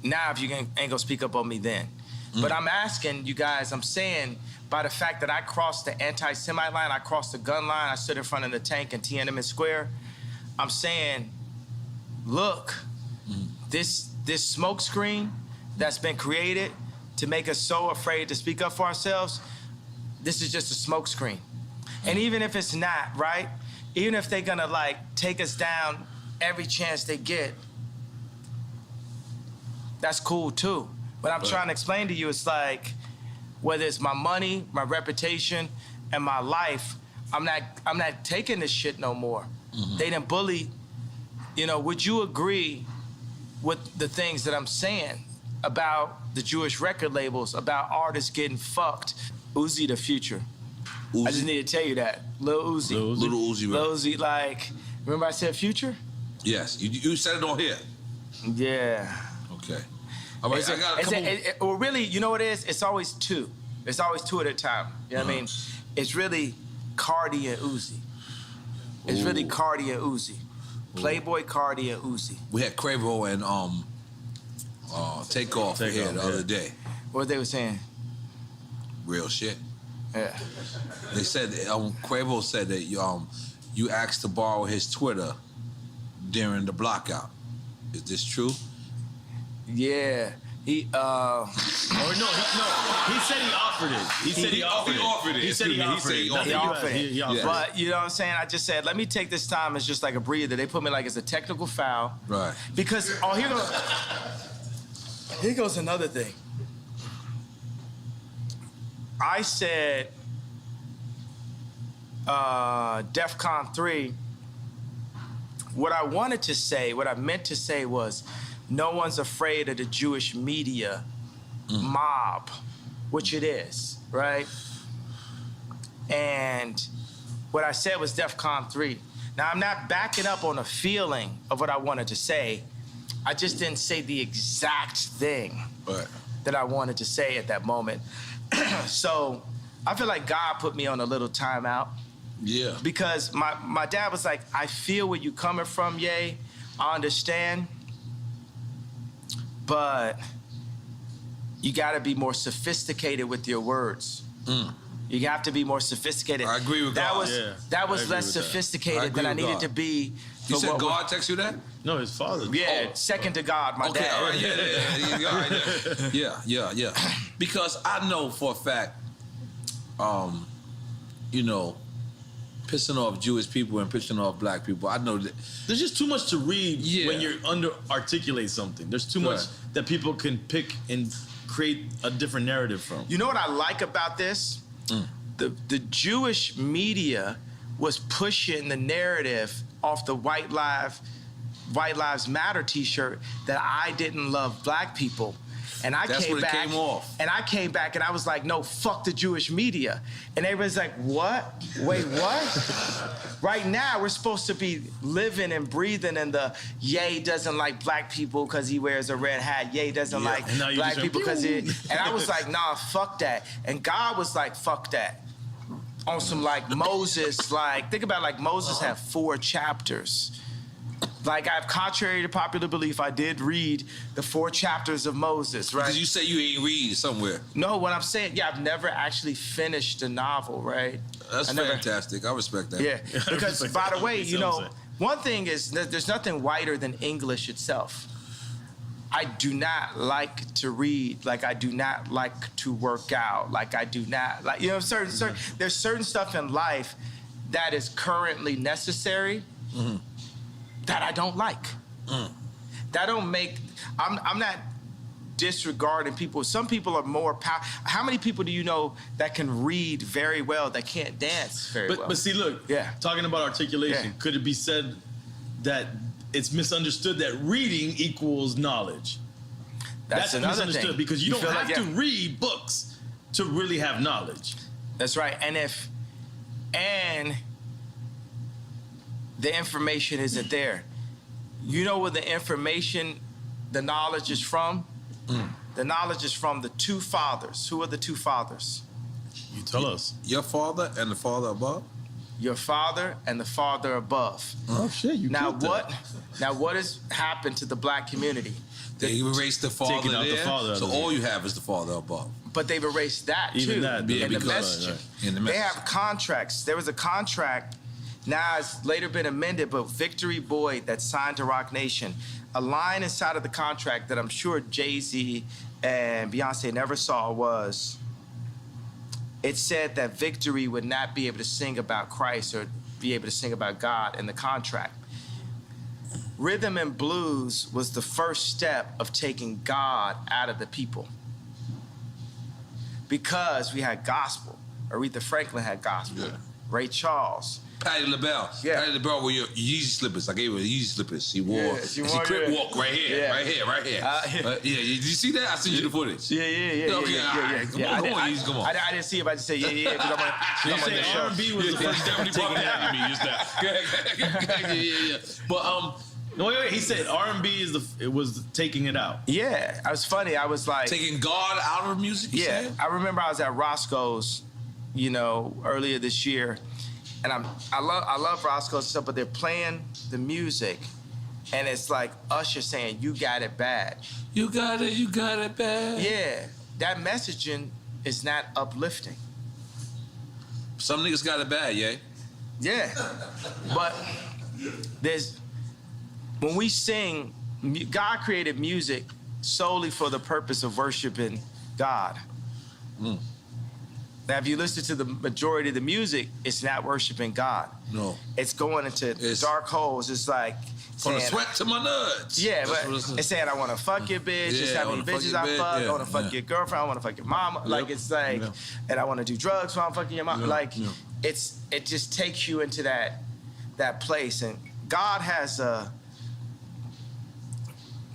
S2: now if you ain't gonna speak up on me then. But I'm asking you guys, I'm saying, by the fact that I crossed the anti-Semite line, I crossed the gun line, I stood in front of the tank in Tiananmen Square, I'm saying, look, this smoke screen that's been created to make us so afraid to speak up for ourselves, this is just a smoke screen. And even if it's not, right? Even if they're gonna like take us down every chance they get, that's cool too. But I'm trying to explain to you, it's like, whether it's my money, my reputation, and my life, I'm not taking this shit no more. They done bully, would you agree with the things that I'm saying about the Jewish record labels, about artists getting fucked? Uzi the future. Uzi? I just need to tell you that. Lil Uzi.
S3: Little Uzi, right?
S2: Lil Uzi, like, remember I said future?
S3: Yes, you said it on here.
S2: Yeah.
S3: Okay. All right, I got a couple...
S2: well, really, you know what it is? It's always two. It's always two at a time. You know what I mean? It's really Cardi and Uzi. It's really Cardi and Uzi. Playboy, Cardi, and Uzi.
S3: We had Quavo and Takeoff here the other day.
S2: What they were saying?
S3: Real shit.
S2: Yeah.
S3: They said Quavo said that you asked to borrow his Twitter during the blockout. Is this true?
S2: Yeah. He said he
S4: offered it. He said he offered it.
S2: He said he offered it. But you know what I'm saying? I just said, let me take this time as just like a breather. They put me like as a technical foul.
S3: Right.
S2: Because here goes another thing. I said DEFCON 3, what I wanted to say, what I meant to say was, no one's afraid of the Jewish media mob, which it is, right? And
S5: what I said was DEFCON 3. Now, I'm not backing up on a feeling of what I wanted to say. I just didn't say the exact thing that I wanted to say at that moment. So I feel like God put me on a little timeout.
S3: Yeah.
S5: Because my dad was like, I feel where you coming from, Ye. I understand. But you got to be more sophisticated with your words. You have to be more sophisticated.
S3: I agree with God.
S5: That was less sophisticated than I needed to be.
S3: You said God text you that?
S4: No, his father.
S5: Yeah, second to God, my dad.
S3: All right, yeah. Because I know for a fact, you know, pissing off Jewish people and pissing off black people. I know that
S4: there's just too much to read when you're articulate something. There's too much that people can pick and create a different narrative from.
S5: You know what I like about this? The Jewish media was pushing the narrative off the White Lives Matter T-shirt that I didn't love black people. And I came back and I was like, no, fuck the Jewish media. And everybody's like, what? Wait, what? Right now, we're supposed to be living and breathing in the Ye doesn't like black people because he wears a red hat. Ye doesn't like black people because he... And I was like, nah, fuck that. And God was like, fuck that. On some like Moses, like, think about like Moses had 4 chapters. Like, contrary to popular belief, I did read the 4 chapters of Moses, right?
S3: Because you say you ain't read somewhere.
S5: No, what I'm saying, I've never actually finished a novel, right?
S3: That's fantastic. I respect that.
S5: Yeah, because by the way, you know, one thing is there's nothing whiter than English itself. I do not like to read, like I do not like to work out, like I do not like, you know, there's certain stuff in life that is currently necessary. That I don't like. That don't make, I'm not disregarding people. Some people are more powerful. How many people do you know that can read very well, that can't dance very well?
S4: But see, look, talking about articulation, could it be said that it's misunderstood that reading equals knowledge? That's misunderstood thing. Because you don't have to read books to really have knowledge.
S5: That's right. And the information isn't there. You know where the information, the knowledge is from? The knowledge is from the 2 fathers. Who are the 2 fathers?
S4: You tell us.
S3: Your father and the father above?
S5: Your father and the father above.
S4: Oh shit, you
S5: Now what has happened to the black community?
S3: They erased the father there, so all you have is the father above.
S5: But they've erased that too.
S3: In the
S5: messaging. They have contracts. There was a contract. Now it's later been amended, but Victory Boyd that signed to Rock Nation, a line inside of the contract that I'm sure Jay-Z and Beyonce never saw was, it said that Victory would not be able to sing about Christ or be able to sing about God in the contract. Rhythm and blues was the first step of taking God out of the people. Because we had gospel. Aretha Franklin had gospel. Ray Charles.
S3: Patti LaBelle. Patti LaBelle wore your Yeezy slippers. I gave her the Yeezy slippers. She wore. She crip walk right here. Right here. Did you see that? I sent you the footage.
S5: Yeah.
S3: Come on.
S5: I didn't see it, but I just say yeah. Because I'm on the show.
S4: R&B was the first step taking it out of me. Just that. Yeah. But no, wait. He said R&B was taking it out.
S5: Yeah, it was funny. I was like
S3: taking God out of music.
S5: Yeah, I remember I was at Roscoe's, you know, earlier this year. And I love Roscoe's and stuff, but they're playing the music, and it's like Usher saying, "You got it bad."
S3: You got it bad.
S5: Yeah, that messaging is not uplifting.
S3: Some niggas got it bad,
S5: Yeah, but when we sing, God created music solely for the purpose of worshiping God. Now, if you listen to the majority of the music, it's not worshiping God.
S3: No.
S5: It's going into dark holes. It's like
S3: from the sweat to my nuts.
S5: Yeah, but it's saying I want to fuck your bitch. It's how many bitches I fuck. I want to fuck your girlfriend. I want to fuck your mama. Like it's like, and I want to do drugs while I'm fucking your mama. Like it just takes you into that place. And God has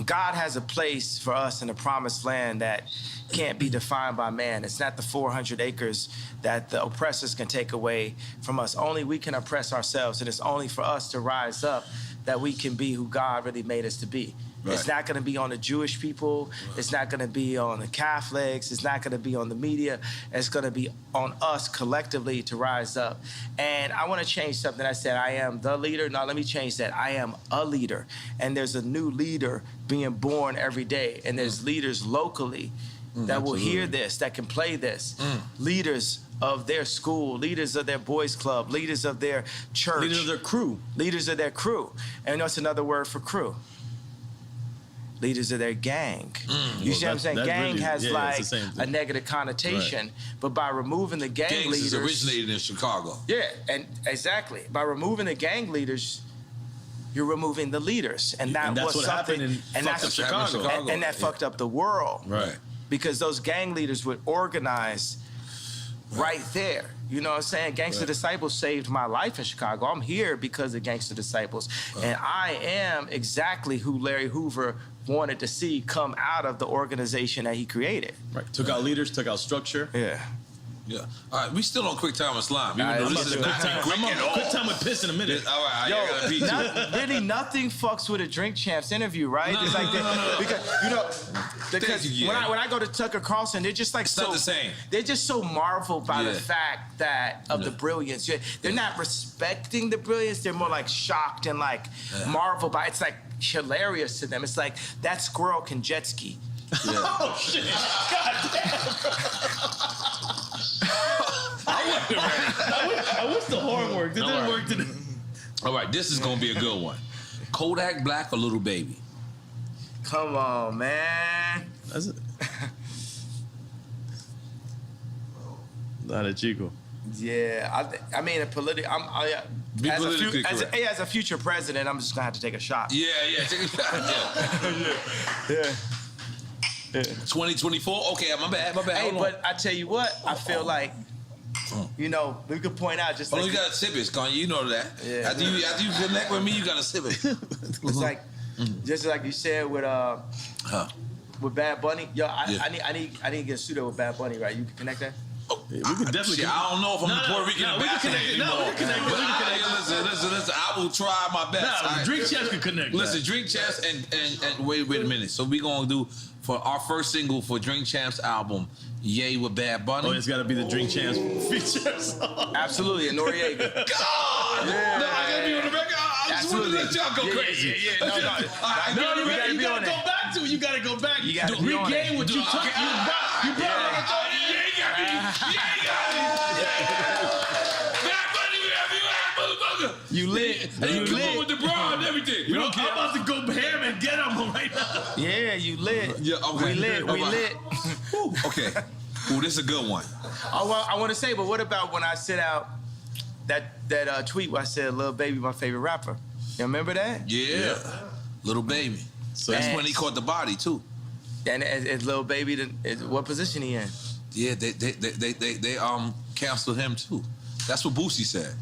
S2: God has a place for us in the promised land that can't be defined by man. It's not the 400 acres that the oppressors can take away from us. Only we can oppress ourselves, and it's only for us to rise up that we can be who God really made us to be. Right. It's not going to be on the Jewish people. Right. It's not going to be on the Catholics. It's not going to be on the media. It's going to be on us collectively to rise up. And I want to change something. I said, I am the leader. No, let me change that. I am a leader. And there's a new leader being born every day. And there's leaders locally that will hear this, that can play this. Leaders of their school, leaders of their boys club, leaders of their church.
S4: Leaders of their crew.
S2: Leaders of their crew. And you know, it's another word for crew. Leaders of their gang. You see what I'm saying? Gang really, has like a negative connotation, but by removing the gang leaders.
S3: Gangs originated in Chicago.
S2: Yeah, and exactly. By removing the gang leaders, you're removing the leaders. And that's what happened in
S4: Chicago.
S2: And that fucked up the world.
S3: Right.
S2: Because those gang leaders would organize right there. You know what I'm saying? Gangster Disciples saved my life in Chicago. I'm here because of Gangster Disciples. And I am exactly who Larry Hoover wanted to see come out of the organization that he created.
S4: Right. Took out leaders, took out structure.
S2: Yeah.
S3: Yeah. All right, we still on quick time with slime.
S4: I'm on quick time with piss in a minute.
S3: All right,
S2: yo,
S3: I gotta pee too.
S2: Really, nothing fucks with a Drink Champs interview, right?
S3: No,
S2: it's like
S3: no.
S2: because you know, because when I go to Tucker Carlson, they're just like
S3: it's
S2: so
S3: not the same.
S2: They're just so marveled by the fact that of the brilliance. They're not respecting the brilliance. They're more like shocked and like marveled by. It's like hilarious to them. It's like that squirrel can jet ski.
S4: Yeah. Oh shit! God damn! I wish the horn worked. It didn't work today.
S3: All right, this is gonna be a good one. Kodak Black or Little Baby?
S2: Come on, man.
S4: That's it. Not a Chico.
S2: Yeah, I mean, as a future president, I'm just gonna have to take a shot.
S3: Yeah, take a shot. Yeah. 2024. Okay, my bad.
S2: Hey, but I tell you what, I feel like, you know, we could point out just.
S3: You gotta sip it, Kanye. You know that. Yeah. After you connect with me, you gotta sip it.
S2: It's like, just like you said with Bad Bunny. Yo, I need to get a studio with Bad Bunny, right? You can connect that.
S4: Yeah, we can definitely.
S3: I don't know if I'm Puerto Rican.
S4: We can connect. No, we can connect.
S3: Listen. I will try my best.
S4: Drink Champs can connect.
S3: Listen, Drink Champs and wait a minute. So we gonna do for our first single for Drink Champs album, Yay with Bad Bunny.
S4: Oh, it's gotta be the Drink Champs feature song.
S2: Absolutely, a N.O.R.E.
S3: God! Yeah. No, I gotta be on the record. I just want to let y'all go crazy.
S2: No,
S3: you
S4: gotta go back to it. You gotta go back.
S2: You gotta regain
S4: what you took. You brought on
S2: You lit.
S3: And you come on with the bra and everything.
S4: I'm about to go ham and get him right now.
S2: Yeah, you lit.
S3: Yeah, okay.
S2: We lit.
S3: Okay. Ooh, this is a good one.
S2: I want to say, but what about when I sent out that tweet where I said Lil Baby my favorite rapper? You remember that?
S3: Yeah. Little Baby. So that's when he caught the body too.
S2: And is Lil Baby, what position he in?
S3: Yeah, they canceled him too. That's what Boosie said.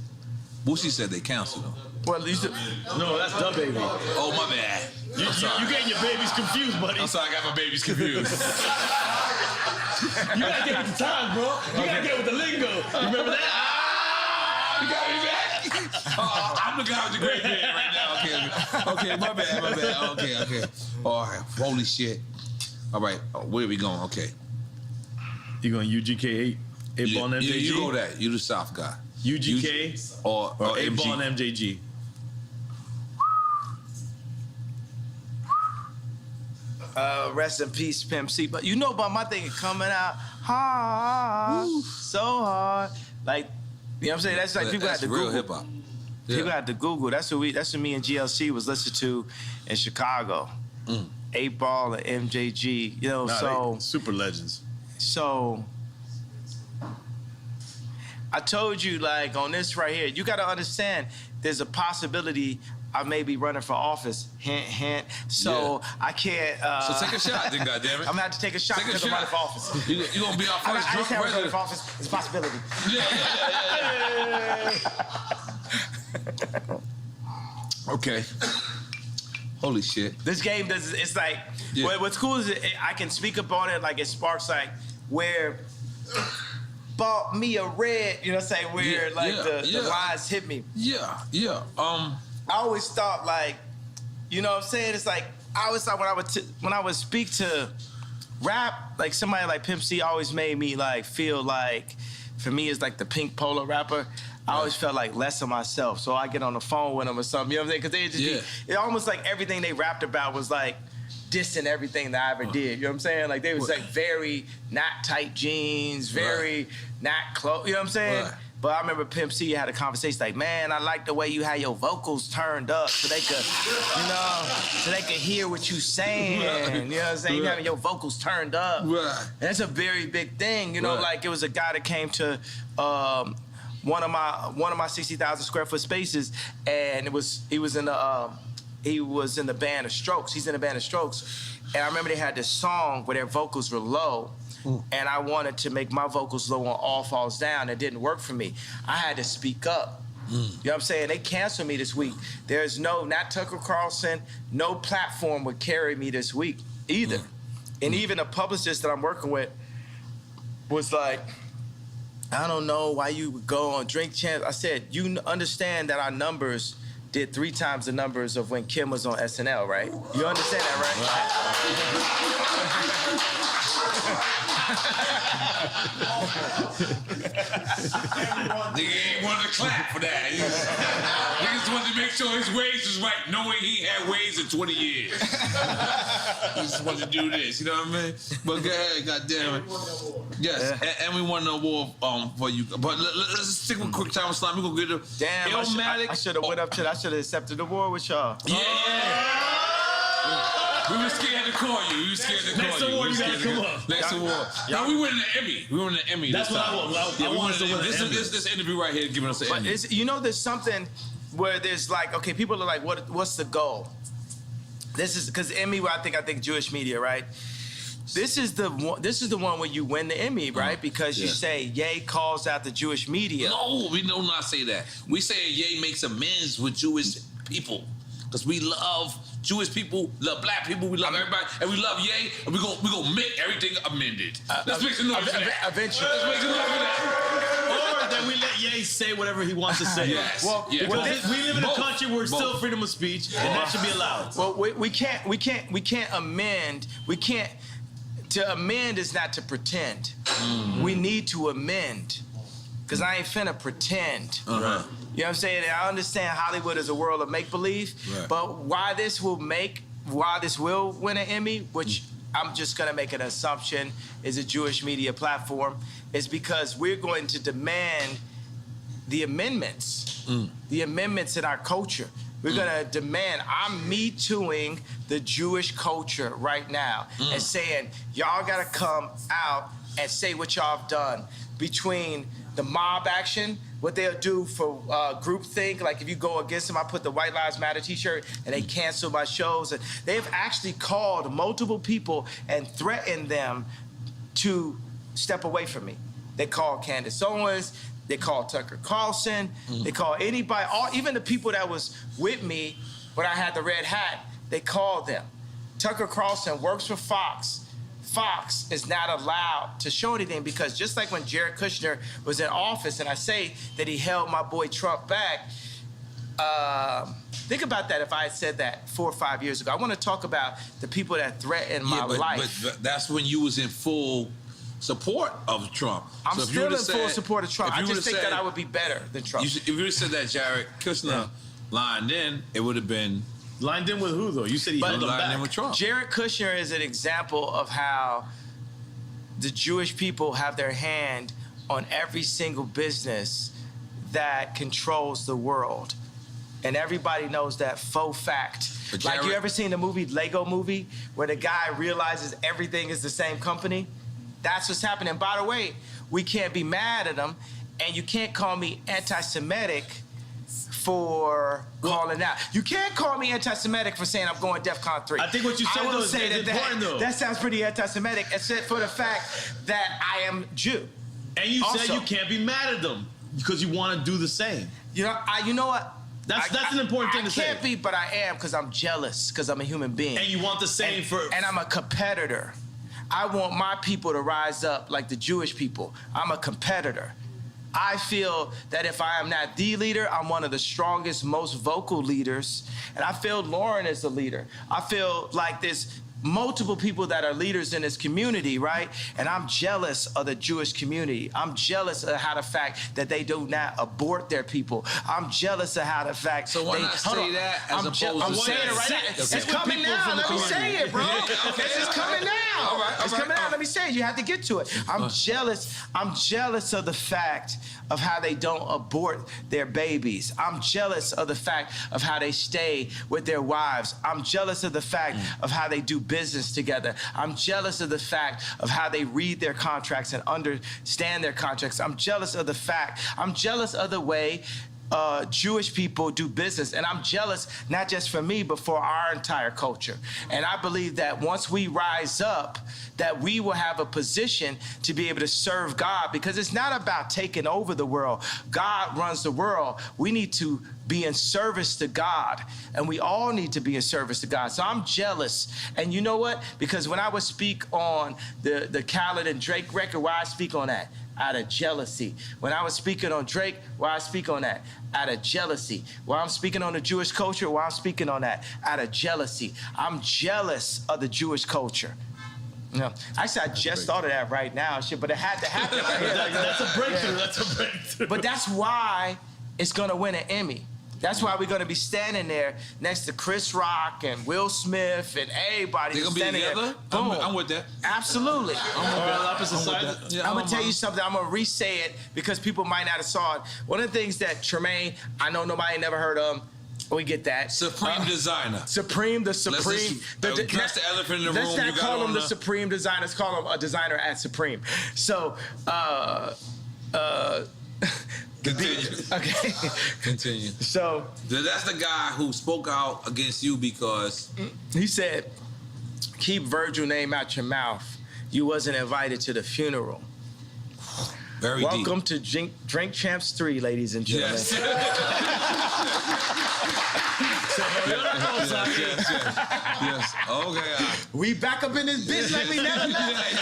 S3: Boosie said they canceled him.
S2: Well,
S4: no, that's the baby.
S3: Oh, my bad.
S4: You getting your babies confused, buddy.
S3: I'm sorry, I got my babies confused.
S4: You gotta get with the times, bro. You gotta get with the lingo. You remember that?
S3: You got me back? I'm the guy with the great beard right now. Okay, my bad. Okay. All right, holy shit. All right, where are we going? Okay.
S4: You going UGK 8 Ball and MJG?
S3: You go that. You the South guy.
S4: UGK or 8 Ball and MJG?
S2: Rest in peace, Pimp C. But you know about my thing coming out so hard. Like, you know what I'm saying? That's like people had to Google.
S3: Real hip hop.
S2: Yeah. People had to Google. That's what me and GLC was listening to in Chicago. 8 Ball and MJG. You know,
S4: super legends.
S2: So I told you, like, on this right here, you got to understand there's a possibility I may be running for office. Hint, hint. So I can't.
S3: So take a shot, then, goddammit.
S2: I'm gonna have to take a shot because I'm running for office.
S3: You're gonna be our first drunk president.
S2: Running for office. It's a possibility.
S3: Yeah. Okay. Holy shit.
S2: This game does, it's like, what's cool is I can speak up on it, like it sparks like where bought me a red, you know what I'm saying, where the lines hit me.
S3: Yeah.
S2: I always thought like, you know what I'm saying, it's like, I always thought when I would speak to rap, like somebody like Pimp C always made me like feel like, for me it's like the Pink Polo rapper. I always felt like less of myself, so I get on the phone with them or something. You know what I'm saying? Because they just it almost like everything they rapped about was like dissing everything that I ever did. You know what I'm saying? Like they was like very not tight jeans, very not close. You know what I'm saying? Right. But I remember Pimp C had a conversation like, man, I like the way you had your vocals turned up so they could, you know, so they could hear what you saying. You know what I'm saying? You having your vocals turned up.
S3: Right.
S2: And that's a very big thing. You know, like it was a guy that came to one of my 60,000 square foot spaces, and he was in the band of Strokes. He's in the band of Strokes, and I remember they had this song where their vocals were low, and I wanted to make my vocals low on All Falls Down. It didn't work for me. I had to speak up. You know what I'm saying? They canceled me this week. There's not Tucker Carlson, no platform would carry me this week either. And even a publicist that I'm working with was like, I don't know why you would go on Drink Champs. I said, you understand that our numbers did 3 times the numbers of when Kim was on SNL, right? You understand that,
S3: Nigga ain't wanted to clap for that. Niggas wanted to make sure his waves was right, knowing he had waves in 20 years. He just wanted to do this, you know what I mean? But go ahead, goddamn it. Yes, and we won an award for you. But let's stick with quick time slime. We're gonna get a
S2: damn. I should have went up to. I should have accepted the award with y'all.
S3: Yeah. We were scared to call you. We were scared to call you.
S4: Next award, you gotta come up.
S3: Next award. Now we won an Emmy. We won an Emmy.
S4: That's what I want. I want to win an Emmy.
S3: This interview right here giving us an Emmy.
S2: But you know, there's something where there's like, okay, people are like, what's the goal? This is because Emmy. I think Jewish media, right? This is the one where you win the Emmy, right? Because you say Ye calls out the Jewish media.
S3: No, we do not say that. We say Ye makes amends with Jewish people because we love Jewish people, love black people, we love everybody, and we love Ye, and we gonna make everything amended. Let's make some noise for that.
S2: Eventually.
S3: Let's make some noise for that.
S4: Or then we let Ye say whatever he wants to say.
S3: Yes.
S4: Well,
S3: yes.
S4: Because we live in a country where it's still freedom of speech, and that should be allowed.
S2: Well, we can't amend. To amend is not to pretend. We need to amend. Because I ain't finna pretend.
S3: Right.
S2: You know what I'm saying? I understand Hollywood is a world of make-believe, but why this will win an Emmy, which I'm just gonna make an assumption is a Jewish media platform, is because we're going to demand the amendments in our culture. We're gonna demand, I'm Me Tooing the Jewish culture right now and saying, y'all gotta come out and say what y'all have done between the mob action, what they'll do for groupthink. Like if you go against them, I put the White Lives Matter t-shirt and they cancel my shows. And they've actually called multiple people and threatened them to step away from me. They called Candace Owens, they called Tucker Carlson, they called anybody, even the people that was with me when I had the red hat, they called them. Tucker Carlson works for Fox. Fox is not allowed to show anything because just like when Jared Kushner was in office and I say that he held my boy Trump back, think about that if I had said that 4 or 5 years ago. I want to talk about the people that threatened my life.
S3: But that's when you was in full support of Trump.
S2: I'm still in full support of Trump. I just think that I would be better than Trump.
S3: If you would have said that Jared Kushner lined in, it would have been...
S4: Lined in with who, though? You said he held him back.
S3: In with Trump.
S2: Jared Kushner is an example of how the Jewish people have their hand on every single business that controls the world. And everybody knows that faux fact. Like, you ever seen the movie Lego Movie where the guy realizes everything is the same company? That's what's happening. By the way, we can't be mad at him, and you can't call me anti-Semitic for calling out. You can't call me anti-Semitic for saying I'm going DEFCON 3.
S4: I think what you said though is important though.
S2: That sounds pretty anti-Semitic, except for the fact that I am Jew.
S4: And you said you can't be mad at them because you want to do the same.
S2: You know what?
S4: That's an important thing to say.
S2: I can't be, but I am because I'm jealous because I'm a human being.
S4: And you want the same
S2: and I'm a competitor. I want my people to rise up like the Jewish people. I'm a competitor. I feel that if I am not the leader, I'm one of the strongest, most vocal leaders. And I feel Lauren is the leader. I feel like there's multiple people that are leaders in this community, right? And I'm jealous of the Jewish community. I'm jealous of how the fact that they do not abort their people. I'm jealous of how the fact.
S3: So why not say that as opposed to
S2: I'm saying it right now. It's coming now. Let me say it, bro. It's coming now.
S3: All right.
S2: It's coming out. Let me say it. You have to get to it. I'm jealous. I'm jealous of the fact of how they don't abort their babies. I'm jealous of the fact of how they stay with their wives. I'm jealous of the fact of how they do business together. I'm jealous of the fact of how they read their contracts and understand their contracts. I'm jealous of the fact. I'm jealous of the way Jewish people do business. And I'm jealous, not just for me, but for our entire culture. And I believe that once we rise up, that we will have a position to be able to serve God, because it's not about taking over the world. God runs the world. We need to be in service to God, and we all need to be in service to God. So I'm jealous. And you know what? Because when I would speak on the Khaled and Drake record, why I speak on that? Out of jealousy. When I was speaking on Drake, why I speak on that? Out of jealousy. While I'm speaking on the Jewish culture, why I'm speaking on that? Out of jealousy. I'm jealous of the Jewish culture. No, actually, I just thought of that right now, shit, but it had to happen.
S4: That's a breakthrough. Yeah. That's a breakthrough.
S2: But that's why it's gonna win an Emmy. That's why we're gonna be standing there next to Chris Rock and Will Smith and everybody.
S3: They're gonna be together?
S2: Boom.
S3: I'm with that.
S2: Absolutely.
S3: I'm
S2: gonna tell you something. I'm gonna re-say it because people might not have saw it. One of the things that Tremaine, I know nobody never heard of. We get that.
S3: Supreme designer.
S2: The Supreme.
S3: Address the elephant in the room.
S2: Let's not call him the Supreme designer. Let's call him a designer at Supreme. So,
S3: Continue.
S2: Okay.
S3: Continue.
S2: So
S3: that's the guy who spoke out against you because
S2: he said, "Keep Virgil name out your mouth. You wasn't invited to the funeral."
S3: Very
S2: Welcome
S3: deep.
S2: to Drink Champs 3, ladies and gentlemen.
S3: Yes. Yes. Okay.
S2: We back up in this bitch like we never left.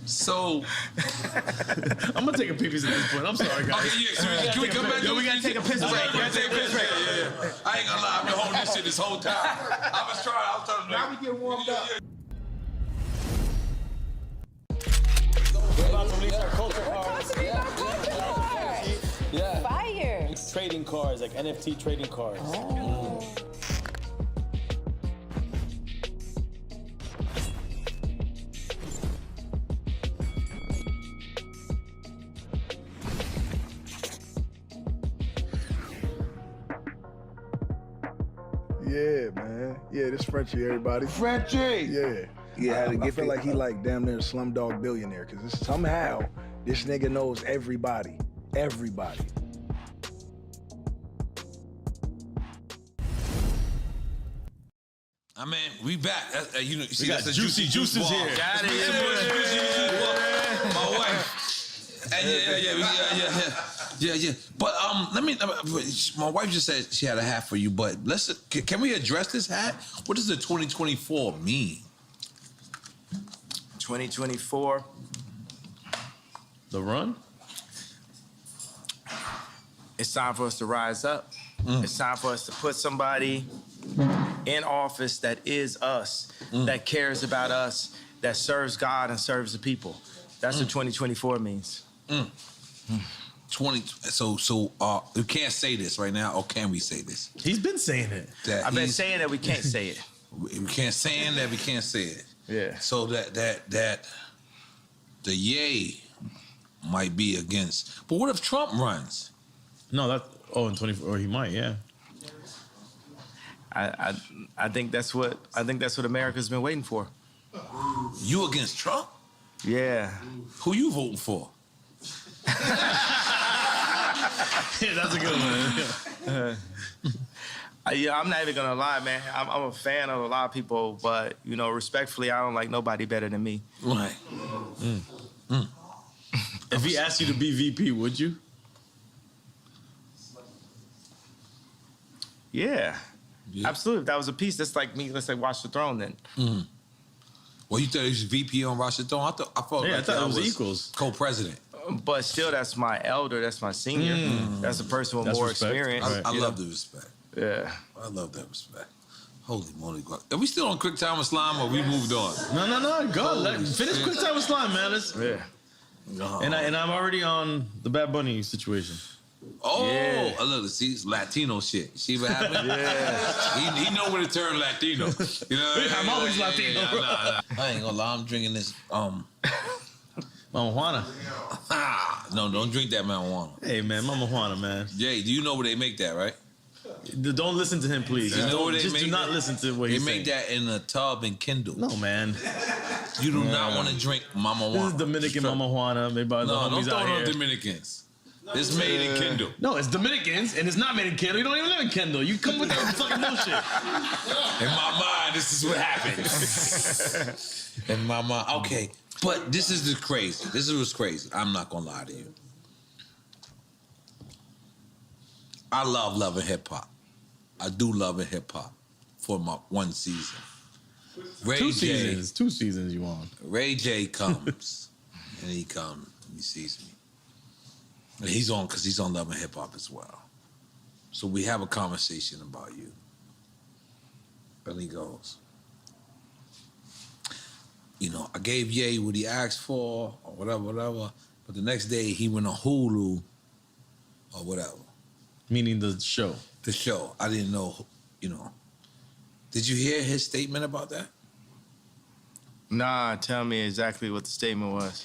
S3: So
S4: I'm gonna take a pee-pee at this point. I'm sorry, guys.
S3: Okay, yeah. So can we come back?
S2: Yo, we gotta take a piss break.
S3: Yeah. I ain't gonna lie. I've been holding this shit this whole time. I was trying to.
S2: Now we get warmed up.
S1: We're about to release our culture cards.
S6: Yeah.
S1: Fire. It's trading cards, like NFT trading cards. Oh.
S7: Yeah, man. Yeah, this Frenchie, everybody.
S8: Frenchie!
S7: Yeah. Yeah, I feel like he like damn near a Slumdog Billionaire, because somehow this nigga knows everybody. Everybody.
S3: I mean, we back. You know,
S4: We got Juicy Juices here.
S2: Got it.
S3: My wife. Yeah. But my wife just said she had a hat for you. But can we address this hat? What does the 2024 mean?
S2: 2024.
S4: The run?
S2: It's time for us to rise up. It's time for us to put somebody in office that is us, that cares about us, that serves God and serves the people. That's what 2024 means.
S3: 20. So we can't say this right now, or can we say this?
S4: He's been saying it.
S2: I've been saying that we can't say it.
S3: We can't say that we can't say it.
S2: Yeah.
S3: So that the yay might be against. But what if Trump runs?
S4: No, in 24, or he might, yeah.
S2: I think that's what America's been waiting for.
S3: You against Trump?
S2: Yeah.
S3: Who you voting for?
S4: Yeah, that's a good one.
S2: I'm not even gonna lie, man. I'm a fan of a lot of people, but respectfully, I don't like nobody better than me.
S3: Right.
S4: If he asked you to be VP, would you?
S5: Yeah. Absolutely. If that was a piece, that's like me, let's say Watch the Throne then.
S3: Mm. Well, you thought he was VP on Watch the Throne? I thought
S4: it was equals.
S3: Co-president.
S5: But still, that's my elder, that's my senior. That's a person with more
S4: respect.
S5: experience.
S3: I love the respect.
S5: Yeah.
S3: I love that respect. Holy moly. Are we still on Quick Time with Slime or we moved on?
S4: No. Go. Finish Quick Time with Slime, man. And I'm already on the Bad Bunny situation.
S3: Oh, yeah. Look, see, it's Latino shit. See what happened?
S5: Yeah.
S3: He know when to turn Latino. You know what
S4: I'm always Latino.
S3: Nah. I ain't gonna lie, I'm drinking this
S4: marijuana.
S3: No, don't drink that marijuana.
S4: Hey man, marijuana, man.
S3: Jay, do you know where they make that, right?
S4: Don't listen to him, please.
S3: You know where they
S4: just
S3: make
S4: do not listen to what he's saying.
S3: They make that in a tub and Kindle.
S4: No, man.
S3: You do not want to drink marijuana.
S4: This is Dominican marijuana made by the homies out here.
S3: No, Dominicans. It's made in Kendall.
S4: No, it's Dominicans, and it's not made in Kendall. You don't even live in Kendall. You come with that fucking bullshit.
S3: In my mind, this is what happens. In my mind, okay. But this is crazy. This is what's crazy. I'm not gonna lie to you. I love loving hip hop. I do love hip hop for my one season.
S4: Two seasons you on.
S3: Ray J comes, and he sees me. And he's on because he's on Love and Hip Hop as well. So we have a conversation about you. And he goes, you know, I gave Ye what he asked for or whatever. But the next day he went on Hulu or whatever.
S4: Meaning the show.
S3: The show. I didn't know, you know. Did you hear his statement about that?
S5: Nah, tell me exactly what the statement was.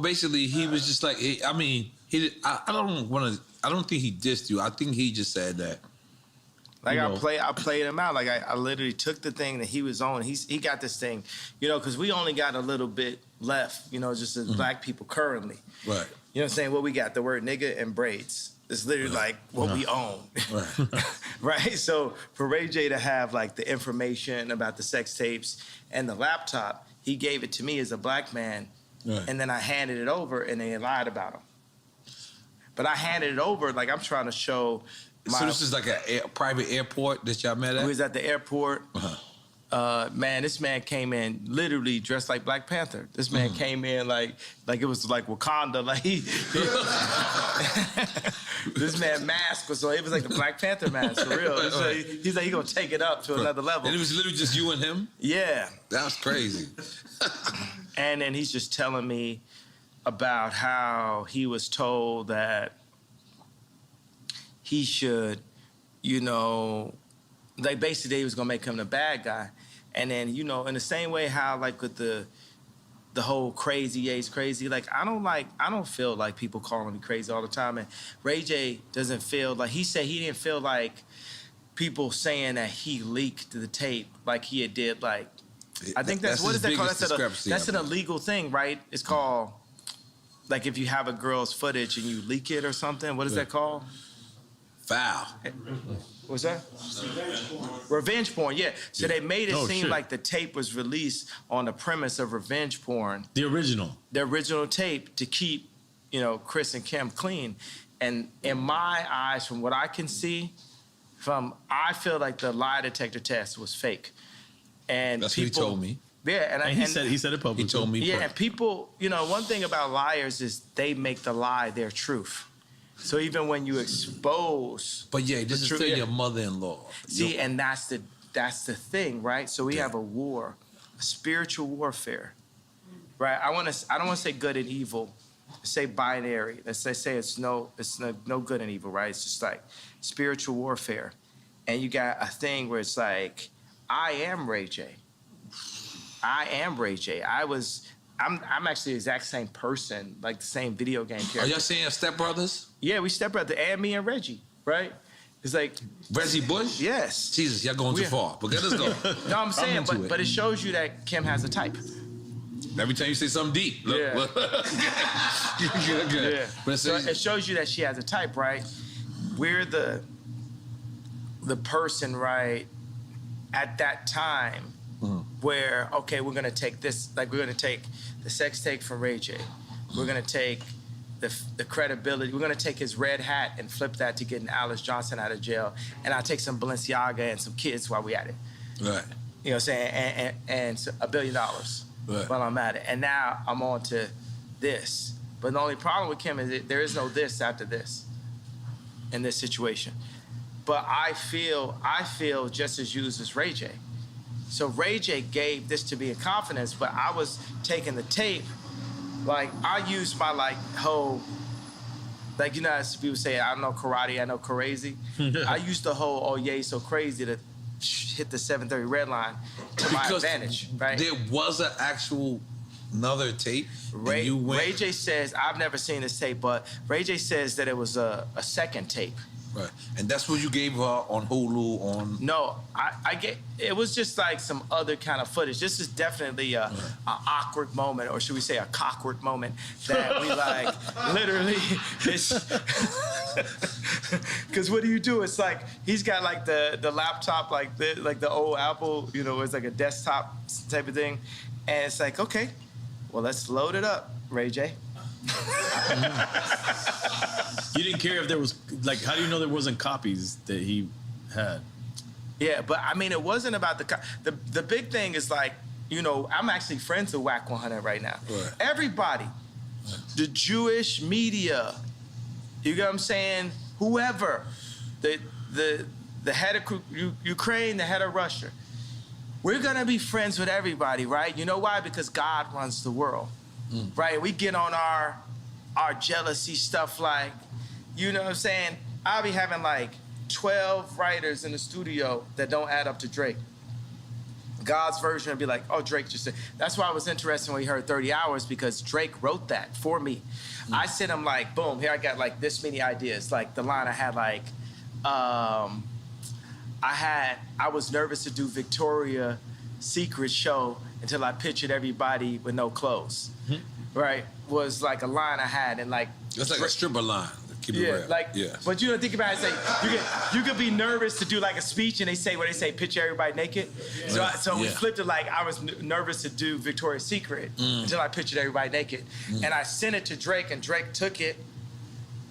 S3: Basically, he was just like, I don't think he dissed you. I think he just said that.
S5: Like I played him out. Like I literally took the thing that he was on. He got this thing, you know, because we only got a little bit left, you know, just as black people currently.
S3: Right.
S5: You know what I'm saying? What we got, the word nigga and braids. It's literally like what we own.
S3: Right.
S5: Right? So for Ray J to have like the information about the sex tapes and the laptop, he gave it to me as a black man. Right. And then I handed it over and they lied about him. But I handed it over like I'm trying to show
S3: So this is like a private airport that y'all met at?
S5: We was at the airport. Man, this man came in literally dressed like Black Panther. This man came in like it was like Wakanda. Like this man mask was so it was like the Black Panther mask for real. So he's like he gonna take it up to another level.
S3: And it was literally just you and him?
S5: Yeah.
S3: That was crazy.
S5: And then he's just telling me about how he was told that he should, you know, like basically he was gonna make him the bad guy. And then, you know, in the same way how like with the whole crazy, Ye's crazy, like I don't feel like people calling me crazy all the time. And Ray J doesn't feel like, he said he didn't feel like people saying that he leaked the tape like he had did like, I think that's what is that called? That's an illegal thing, right? It's called, like if you have a girl's footage and you leak it or something, what is that called?
S3: Foul.
S5: What's that? Revenge porn, yeah. So they made it seem like the tape was released on the premise of revenge porn.
S4: The original
S5: tape to keep, you know, Chris and Kim clean. And in my eyes, from what I can see, I feel like the lie detector test was fake. And
S3: that's what he told me.
S5: Yeah, and
S4: he said it publicly.
S3: He told me.
S5: Yeah, and people, you know, one thing about liars is they make the lie their truth. So even when you expose,
S3: but yeah, this is still your mother-in-law.
S5: See, and that's the thing, right? So we have a war, a spiritual warfare, right? I don't want to say good and evil, say binary. Let's say it's no good and evil, right? It's just like spiritual warfare, and you got a thing where it's like, I am Ray J. I am Ray J. I'm actually the exact same person, like the same video game character.
S3: Are y'all saying stepbrothers?
S5: Yeah, we stepbrother, and me and Reggie, right? It's like
S3: Reggie Bush?
S5: Yes.
S3: Jesus, y'all going too far. But let us go.
S5: No, I'm saying, but it shows you that Kim has a type.
S3: Every time you say something deep. Look,
S5: yeah.
S3: Good.
S5: Yeah. But so it shows you that she has a type, right? We're the person, right, at that time where, okay, we're gonna take this, like we're gonna take the sex tape from Ray J. We're gonna take the credibility. We're gonna take his red hat and flip that to getting Alice Johnson out of jail, and I'll take some Balenciaga and some kids while we at it.
S3: Right.
S5: You know what I'm saying? And so $1 billion while I'm at it. And now I'm on to this. But the only problem with Kim is that there is no this after this in this situation. But I feel just as used as Ray J. So Ray J gave this to me in confidence, but I was taking the tape, like I used my like whole, like you know as people say, I know karate, I know crazy. I used the whole, oh yeah, so crazy to hit the 730 red line to my advantage, right?
S3: There was an actual another tape.
S5: Ray J says, I've never seen this tape, but Ray J says that it was a second tape.
S3: Right. And that's what you gave her on Hulu on...
S5: No, it was just like some other kind of footage. This is definitely a awkward moment, or should we say a cockward moment, that we like, literally, because what do you do? It's like, he's got like the laptop, like the old Apple, you know, it's like a desktop type of thing. And it's like, okay, well, let's load it up, Ray J.
S4: You didn't care if there was, like, how do you know there wasn't copies that he had?
S5: Yeah, but I mean, it wasn't about the big thing is like, you know, I'm actually friends with Whack 100 right now.
S3: Right.
S5: Everybody, the Jewish media, you get what I'm saying? Whoever, the head of Ukraine, the head of Russia, we're gonna be friends with everybody, right? You know why? Because God runs the world, right? We get on our jealousy stuff, like, you know what I'm saying? I'll be having like 12 writers in the studio that don't add up to Drake. God's version would be like, oh, Drake just said. That's why I was interested when we heard 30 Hours, because Drake wrote that for me. I sent him like, boom, here I got like this many ideas. Like the line I had like, I was nervous to do Victoria's Secret show until I pictured everybody with no clothes, right? Was like a line I had, and like.
S3: It's like a stripper line. Keep it real.
S5: Like, but you don't think about it. Say you could be nervous to do like a speech, and they say picture everybody naked. So we flipped it, like I was nervous to do Victoria's Secret until I pictured everybody naked, and I sent it to Drake, and Drake took it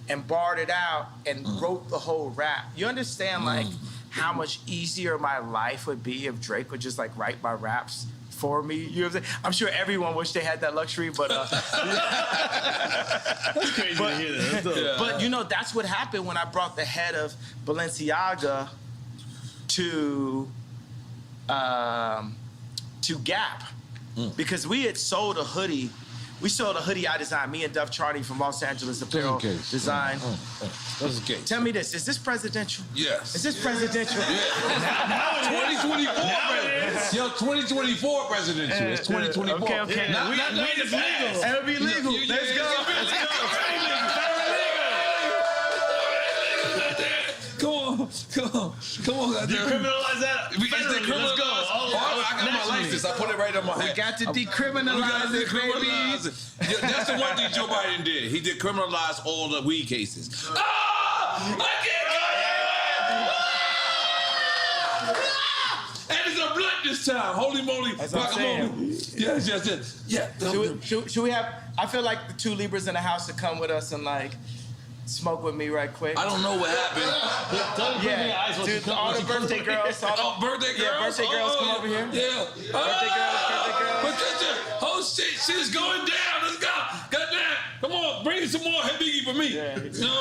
S5: and barred it out and wrote the whole rap. You understand like how much easier my life would be if Drake would just like write my raps for me? You know what I'm saying? I'm sure everyone wished they had that luxury, but
S4: that's crazy to hear that.
S5: But you know, that's what happened when I brought the head of Balenciaga to Gap, because we had sold a hoodie. We sold a hoodie I designed, me and Duff Charney from Los Angeles Apparel Design.
S3: That's okay.
S5: Tell me this, is this presidential?
S3: Yes.
S5: Is this presidential?
S3: Yeah. 2024. Yo, 2024 presidential. It's 2024.
S5: Okay.
S3: Not
S5: it's legal. It'll be legal. Let's go.
S3: Come on.
S4: Decriminalize that. Let's go.
S3: I got my license. I put it right on my head.
S5: We got to decriminalize it, baby.
S3: That's the one thing Joe Biden did. He decriminalized all the weed cases. I can't go. And it's a blunt this time. Holy moly. Guacamole. Yes. Yeah.
S5: Should we have, I feel like the two Libras in the house to come with us and like smoke with me right quick.
S3: I don't know what happened.
S5: Dude, all the birthday girls.
S3: Birthday girls?
S5: Yeah, birthday girls come over here.
S3: Yeah.
S5: Birthday girls.
S3: Patricia, oh shit, shit's going down. Let's go. Goddamn. Come on, bring some more Hey Biggie for me.
S5: Yeah.
S3: No.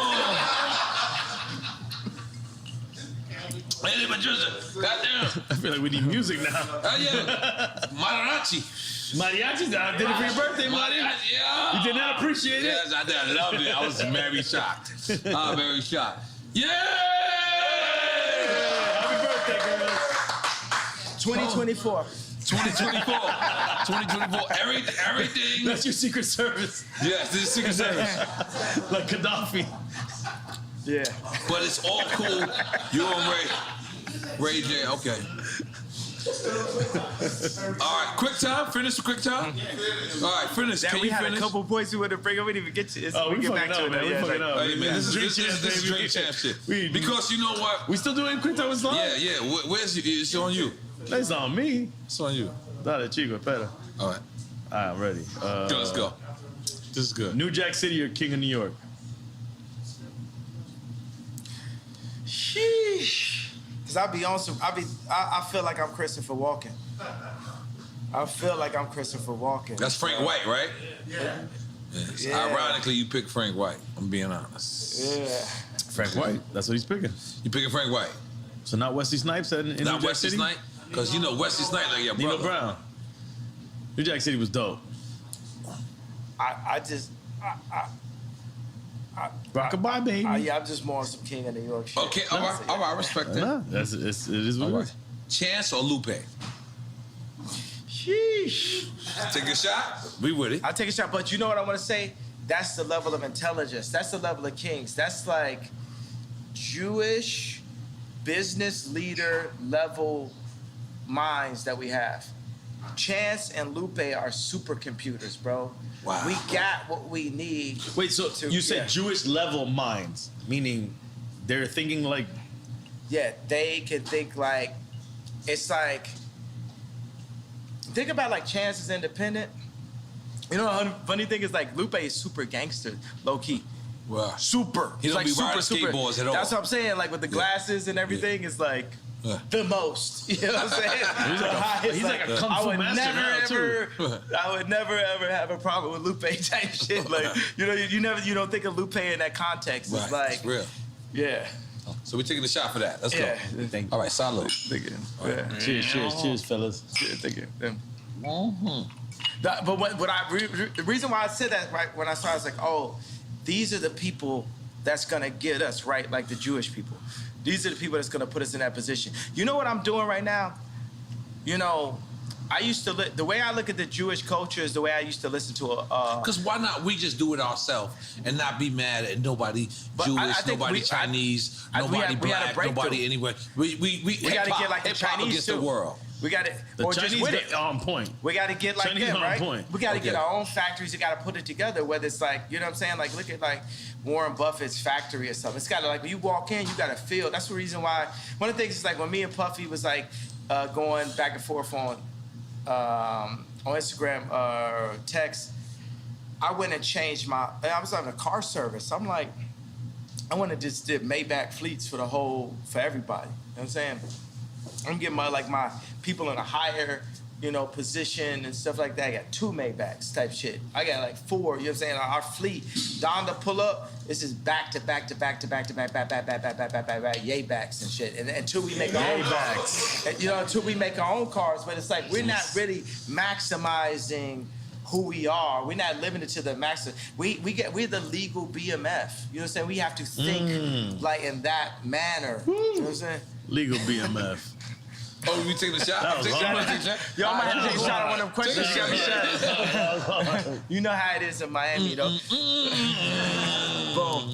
S3: Hey, Patricia, goddamn.
S4: I feel like we need music now.
S3: Yeah. Mariachi.
S4: Mariachi, I did it for your birthday, Mariachi.
S3: Yeah.
S4: You did not appreciate it?
S3: Yes, I did. I loved it. I was very shocked. Very shocked. Yeah!
S4: Happy birthday, girls.
S5: 2024.
S3: 2024. Everything.
S4: That's your Secret Service.
S3: Yes, this is Secret Service.
S4: Like Gaddafi.
S5: Yeah.
S3: But it's all cool. You and Ray J. Okay. All right, quick time. Finish the quick time. All right, finish. Can
S5: we
S3: you
S5: had
S3: finish?
S5: a couple points we wanted to bring up. We didn't even get to.
S4: We
S5: get back to it.
S4: We fucking up.
S3: Hey, man, this is Drink Champ shit. Because you know what?
S4: We still doing quick time with Islam?
S3: Yeah. Where's it's on you?
S4: It's on me.
S3: It's on you.
S4: Dale, chico, espera.
S3: All right.
S4: All right, I'm ready.
S3: Let's go.
S6: This is good.
S4: New Jack City or King of New York?
S5: Sheesh. Cause I feel like I'm Christopher Walken.
S3: That's Frank White, right?
S5: Yeah.
S3: Ironically, you picked Frank White. I'm being honest.
S5: Yeah.
S4: Frank White. That's what he's picking.
S3: You picking Frank White?
S4: So not Wesley Snipes in New Jack
S3: Wesley
S4: City?
S3: Snipes? Because you know Wesley Snipes like your brother.
S4: Nino Brown. New Jack City was dope. Rockabye, baby.
S5: I'm just more on some King of New York shit.
S3: Okay, all right, I respect that.
S4: It is what it is.
S3: Chance or Lupe?
S5: Sheesh.
S3: Take a shot. We with it.
S5: I'll take a shot, but you know what I want to say? That's the level of intelligence. That's the level of kings. That's like Jewish business leader level minds that we have. Chance and Lupe are supercomputers, bro.
S3: Wow.
S5: We got what we need.
S4: Wait, so you said Jewish level minds, meaning they're thinking like...
S5: Yeah, they can think like, it's like, think about like Chance is independent. You know, the funny thing is like Lupe is super gangster, low key.
S3: Wow.
S5: Super.
S3: He don't
S5: like
S3: be riding skateboards at all.
S5: That's what I'm saying. Like with the glasses and everything, it's like the most. You know what I'm saying?
S4: He's like a kung fu master now, too.
S5: I would never ever have a problem with Lupe type shit. Like you don't think of Lupe in that context. It's like
S3: it's real.
S5: Yeah.
S3: So we're taking a shot for that. Let's go.
S5: Thank you.
S3: All right, salute.
S5: Thank you.
S4: Right. Cheers, fellas.
S5: Cheers, thank you. But the reason why I said that right when I started, I was like, oh, these are the people that's gonna get us right, like the Jewish people. These are the people that's gonna put us in that position. You know what I'm doing right now? You know, I used to the way I look at the Jewish culture is the way I used to listen to a.
S3: Because why not we just do it ourselves and not be mad at nobody Jewish, nobody Chinese, nobody black, nobody anywhere. We
S5: gotta get like the Chinese
S3: against
S5: too.
S3: the world.
S5: We got it.
S4: The Chinese are on point.
S5: We got to get like
S4: Chinese
S5: them,
S4: on
S5: right?
S4: point.
S5: We got to get our own factories. We got to put it together. Whether it's like, you know what I'm saying? Like, look at like Warren Buffett's factory or something. It's got to like when you walk in, you got to feel. That's the reason why. One of the things is like when me and Puffy was like going back and forth on Instagram or text. I went and changed I was on a car service. I'm like, I went and just did Maybach fleets for everybody. You know what I'm saying? I'm getting my people in a higher, position and stuff like that. I got 2 Maybachs type shit. I got like 4, you know what I'm saying? Our fleet, Donda pull up, this is back to back, yay backs and shit. And until we make our own cars. Until we make our own cars, but it's like we're not really maximizing who we are. We're not living it to the maximum. We're the legal BMF. You know what I'm saying? We have to think like in that manner. You know what I'm saying?
S4: Legal BMF.
S3: Oh, we taking a shot?
S5: Y'all might have to take a shot on one of them questions. You know how it is in Miami, though. Boom.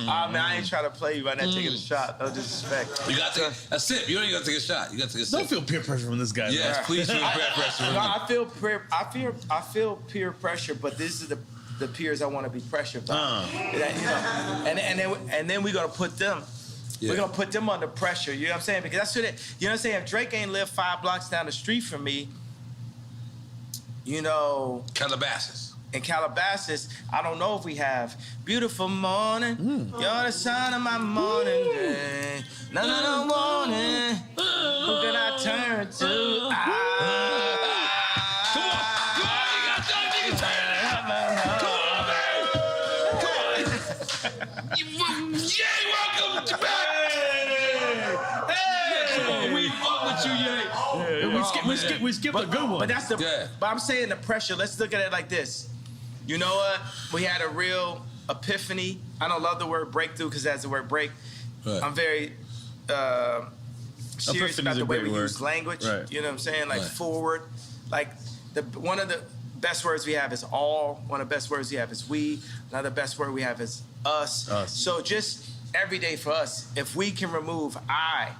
S5: Man, I ain't trying to play you right now taking a shot. No disrespect.
S3: You got to take a sip. You ain't got to take a shot. You got to take a sip.
S4: Don't feel peer pressure from this guy.
S3: Yes,
S4: man.
S3: please feel peer pressure.
S5: No, I feel peer pressure, but this is the peers I want to be pressured by. And then we're gonna put them. Yeah. We're gonna put them under pressure. You know what I'm saying? Because that's what you know what I'm saying. If Drake ain't lived 5 blocks down the street from me,
S3: Calabasas.
S5: In Calabasas, I don't know if we have beautiful morning. You're the sun of my morning day. No morning. Who can I turn to?
S3: Come on, you got that nigga turn. Come on, welcome back. We fuck with you, Ye.
S4: We skipped a good one.
S5: But that's But I'm saying the pressure. Let's look at it like this. You know what? We had a real epiphany. I don't love the word breakthrough because that's the word break. Right. I'm very serious about the way we use language. Right. You know what I'm saying? Like forward. Like one of the best words we have is all. One of the best words we have is we. Another best word we have is us. So just every day for us, if we can remove I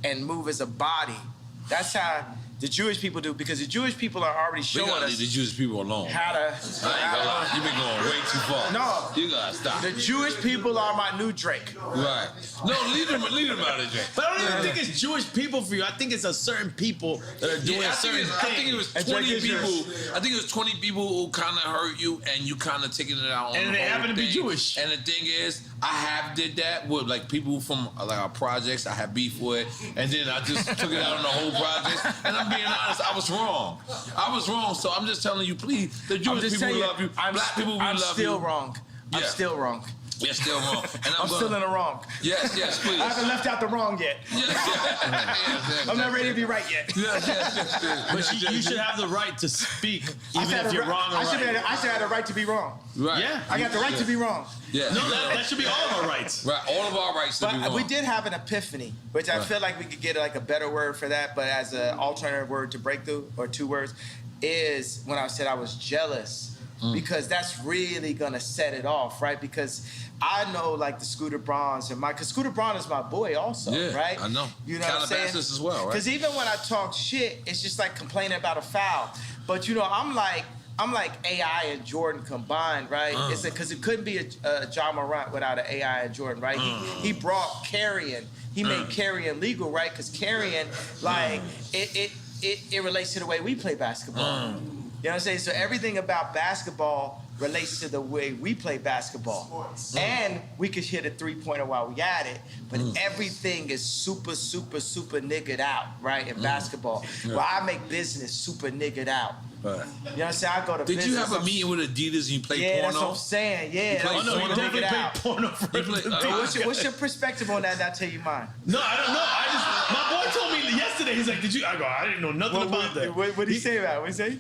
S5: and move as a body, that's how The Jewish people do, because the Jewish people are already showing us.
S3: Leave the Jewish people alone.
S5: How to.
S3: I ain't gonna lie. You've been going way too far.
S5: No.
S3: You gotta stop.
S5: The Jewish people are my new Drake.
S3: Right. No, leave them out of Drake.
S4: But I don't even think it's Jewish people for you. I think it's a certain people that are doing certain things.
S3: I think it was 20 people. I think it was 20 people who kind of hurt you, and you kind of taking it out on
S4: and
S3: the
S4: they
S3: whole
S4: happen to be
S3: thing.
S4: Jewish.
S3: And the thing is, I have did that with like people from like our projects. I have beef with, and then I just took it out on the whole project. And I'm being honest, I was wrong. So I'm just telling you, please, the Jewish people love you. Black people, we love you.
S5: I'm still wrong. I'm still wrong.
S3: You're still wrong. And
S5: I'm still in the wrong.
S3: Yes, please.
S5: I haven't left out the wrong yet.
S3: Yes.
S5: I'm not ready to be right yet.
S3: Yes.
S4: But you should have the right to speak, even if you're wrong or right.
S5: I should have the right to be wrong.
S3: Right.
S4: Yeah.
S5: I got the right to be wrong.
S3: Yeah.
S4: No, that should be all of our rights.
S3: Right. All of our rights to be
S5: But
S3: wrong.
S5: we did have an epiphany, which I feel like we could get like a better word for that, but as an alternative word to breakthrough, or 2 words, is when I said I was jealous. Because that's really gonna set it off, right? Because I know like the Scooter Brauns because Scooter Braun is my boy also, right?
S3: I know.
S5: You know what I'm saying?
S3: as well, right?
S5: Because even when I talk shit, it's just like complaining about a foul. But you know, I'm like AI and Jordan combined, right? It's because it couldn't be a John Morant without an AI and Jordan, right? He brought carrying. He made carrying legal, right? Because carrying, like, it relates to the way we play basketball. You know what I'm saying? So everything about basketball relates to the way we play basketball. And we could hit a 3-pointer while we at it, but everything is super niggered out, right, in basketball. Well, I make business super niggered out.
S3: Right.
S5: You know what I'm saying? I go to business.
S3: Did you have a meeting with Adidas and you played
S5: porno? Yeah,
S3: porno?
S5: that's what I'm saying. Yeah.
S3: Oh, no,
S4: you definitely played porno for
S5: What's your perspective on that? And I'll tell you mine.
S4: No, I don't know. My boy told me yesterday, he's like, did you? I didn't know nothing about that.
S5: What did he say about it? What did he say?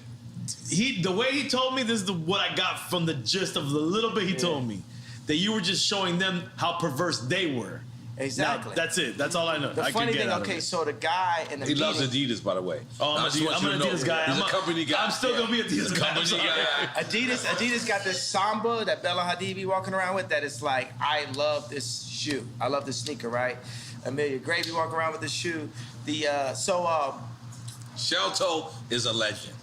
S4: The way he told me, this is what I got from the gist of the little bit he told me, that you were just showing them how perverse they were.
S5: Exactly.
S4: Now, that's it. That's all I know.
S5: The funny thing, okay, so the guy in the
S3: He loves Adidas, by the way.
S4: Oh, I'm an Adidas guy.
S3: He's a company guy.
S4: I'm still gonna be an Adidas guy.
S5: Adidas got this Samba that Bella Hadid be walking around with. That is like, I love this shoe. I love this sneaker, right? Amelia Gray be walking around with this shoe.
S3: Shelto is a legend.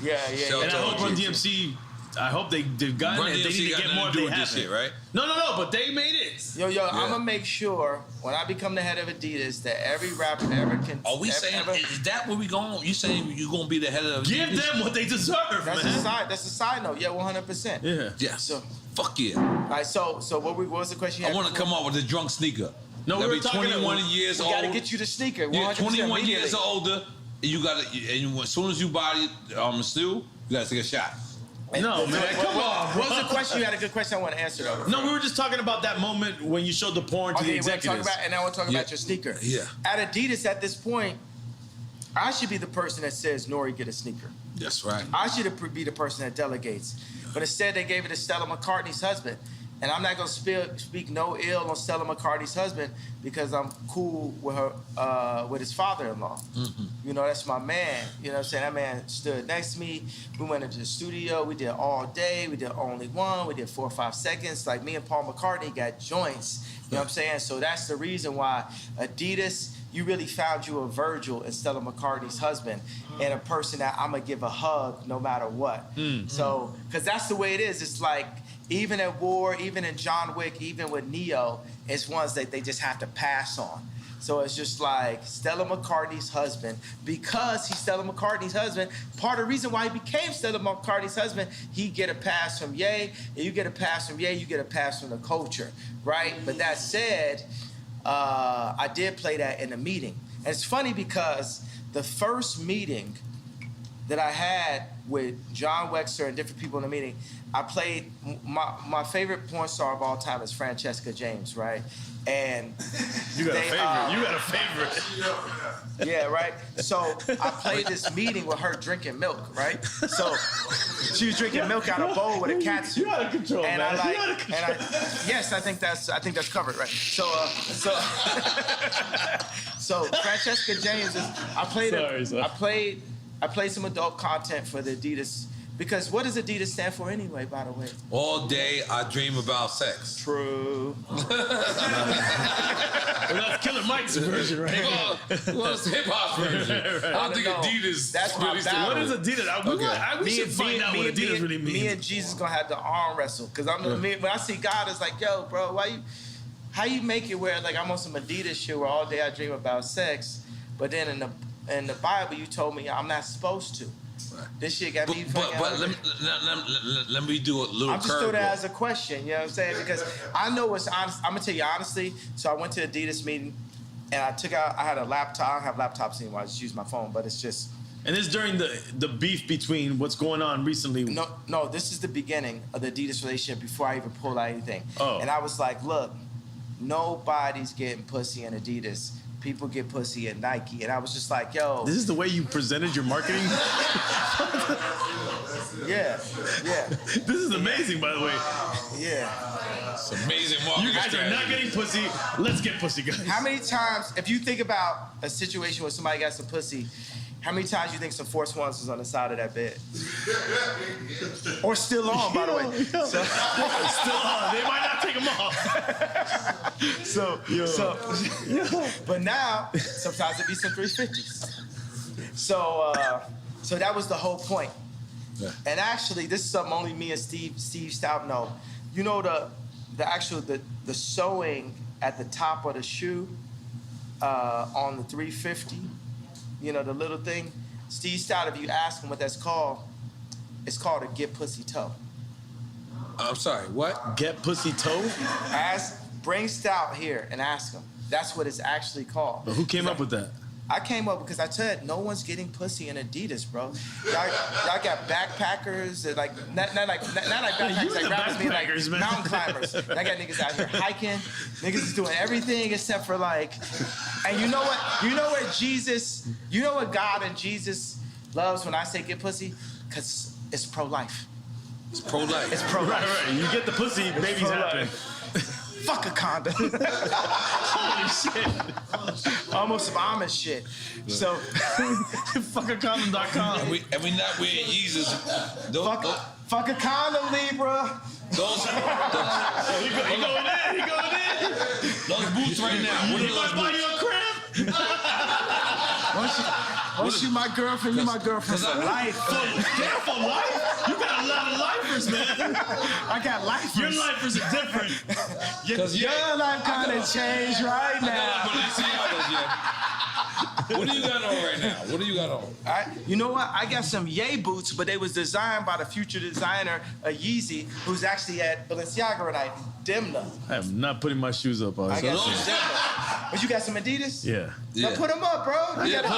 S5: Yeah.
S4: And I hope Run DMC. I hope they've gotten it. They need to get more if they haven't.
S3: Shit, right?
S4: No, but they made it.
S5: Yo, I'm gonna make sure when I become the head of Adidas that every rapper ever can.
S3: Are we saying, is that where we going? You saying you're gonna be the head of Adidas?
S4: Give them what they deserve,
S5: that's
S4: man.
S5: That's a side note. Yeah, 100%.
S4: Yeah.
S3: Yeah.
S5: So,
S3: fuck yeah.
S5: all right, so what was the question?
S3: I want to come up with a drunk sneaker.
S4: No, we were talking
S3: 21 years old.
S5: We gotta get you the sneaker. 100%
S3: Yeah, 21 years
S5: immediately.
S3: or older. You gotta, and as soon as you buy it, still, you gotta take a shot.
S4: No, man, come on.
S5: What was the question? You had a good question I want to answer, though.
S4: No, we were just talking about that moment when you showed the porn to the executives.
S5: And I want to talk about your sneaker.
S3: Yeah.
S5: At Adidas, at this point, I should be the person that says, N.O.R.E, get a sneaker.
S3: That's right.
S5: I should be the person that delegates. But instead, they gave it to Stella McCartney's husband. And I'm not going to speak no ill on Stella McCartney's husband because I'm cool with her, with his father-in-law. Mm-hmm. You know, that's my man. You know what I'm saying? That man stood next to me. We went into the studio. We did all day. We did only one. We did 4 or 5 seconds. Like me and Paul McCartney got joints. You know what I'm saying? So that's the reason why Adidas, you really found you a Virgil in Stella McCartney's husband and a person that I'm going to give a hug no matter what. Mm-hmm. So, because that's the way it is. It's like, even at War, even in John Wick, even with Neo, it's ones that they just have to pass on. So it's just like Stella McCartney's husband, because he's Stella McCartney's husband, part of the reason why he became Stella McCartney's husband, he get a pass from Ye, and you get a pass from Ye, you get a pass from the culture, right? But that said, I did play that in a meeting. And it's funny because the first meeting that I had with John Wexler and different people in the meeting, I played, my favorite porn star of all time is Francesca James, right? And
S4: you got a favorite.
S5: Yeah, right? So I played this meeting with her drinking milk, right? So she was drinking milk out of a bowl with a cat suit.
S4: You out of control,
S5: and
S4: man.
S5: Yes, I think that's covered, right? So Francesca James is, I played some adult content for the Adidas Because what does Adidas stand for anyway, by the way?
S3: All day I dream about sex.
S5: True.
S4: Well, that's Killer Mike's version, right?
S3: Well, it's hip hop's version. I don't think Adidas.
S5: That's my battle.
S4: What is Adidas? We should find out what Adidas really means.
S5: Me and Jesus gonna have to arm wrestle because when I see God, it's like, yo, bro, how you make it where like I'm on some Adidas shit where all day I dream about sex, but then in the Bible you told me I'm not supposed to. Right. This shit got me fucking.
S3: But let me do a little.
S5: I'm just throw that as a question. You know what I'm saying? Because I know what's honest. I'm gonna tell you honestly. So I went to Adidas meeting, and I had a laptop. I don't have laptops anymore. I just use my phone. But it's just.
S4: And this is during the beef between what's going on recently.
S5: No. This is the beginning of the Adidas relationship before I even pulled out anything.
S4: Oh.
S5: And I was like, look, nobody's getting pussy in Adidas. People get pussy at Nike. And I was just like, yo.
S4: This is the way you presented your marketing?
S5: Yeah.
S4: This is amazing, by the way.
S5: Yeah.
S3: It's amazing marketing.
S4: You guys are not getting pussy. Let's get pussy, guys.
S5: How many times, if you think about a situation where somebody got some pussy, how many times you think some Force Ones was on the side of that bed? Or still on, by the way. So,
S4: still on. They might not take them off.
S5: But now, sometimes it be some 350s. So that was the whole point. Yeah. And actually, this is something only me and Steve Stout know. You know the sewing at the top of the shoe on the 350. You know, the little thing. Steve Stout, if you ask him what that's called, it's called a get pussy toe.
S3: I'm sorry, what?
S4: Get pussy toe?
S5: Bring Stout here and ask him. That's what it's actually called.
S4: But who came up with that?
S5: I came up because I said no one's getting pussy in Adidas, bro. Y'all got backpackers that like not like backpackers like rappers being like man. Mountain climbers. I got niggas out here hiking. Niggas is doing everything except for like. And you know what Jesus? You know what God and Jesus loves when I say get pussy? Cause it's pro-life.
S3: It's pro-life.
S5: It's pro-life.
S4: Right. You get the pussy, babies happen.
S5: Fuck a condom.
S4: Holy shit.
S5: Almost some Amish shit. So,
S4: fuckacondom.com.
S3: And we not wearing Yeezys.
S5: Fuck a condom, Libra.
S4: He going in.
S3: Those boots right now.
S4: You might buy you a crib.
S5: Once you my girlfriend, you my girlfriend for life.
S4: For life? You got a lot of lifers, man.
S5: I got lifers.
S4: Your lifers are different.
S5: Your life kind of changed right now.
S3: What do you got on right now? What do you got on?
S5: You know what? I got some Ye boots, but they was designed by the future designer, Yeezy, who's actually at Balenciaga tonight. Demna.
S4: I am not putting my shoes up.
S5: I got some Demna. But you got some Adidas?
S4: Yeah.
S5: Now put them up, bro.
S3: Put them up.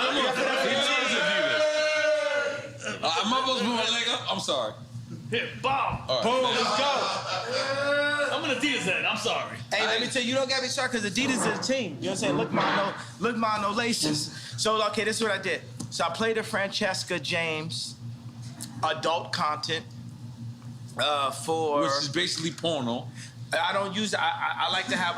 S3: Am I supposed to put my leg up? I'm sorry.
S4: Here, bomb.
S3: Right.
S5: Boom, let's go.
S4: I'm an Adidas head. I'm sorry.
S5: Hey, let me tell you, you don't got me started because Adidas is a team. You know what I'm saying? Look my no laces. So, okay, this is what I did. So I played a Francesca James adult content for...
S3: Which is basically porno.
S5: I don't use. I like to have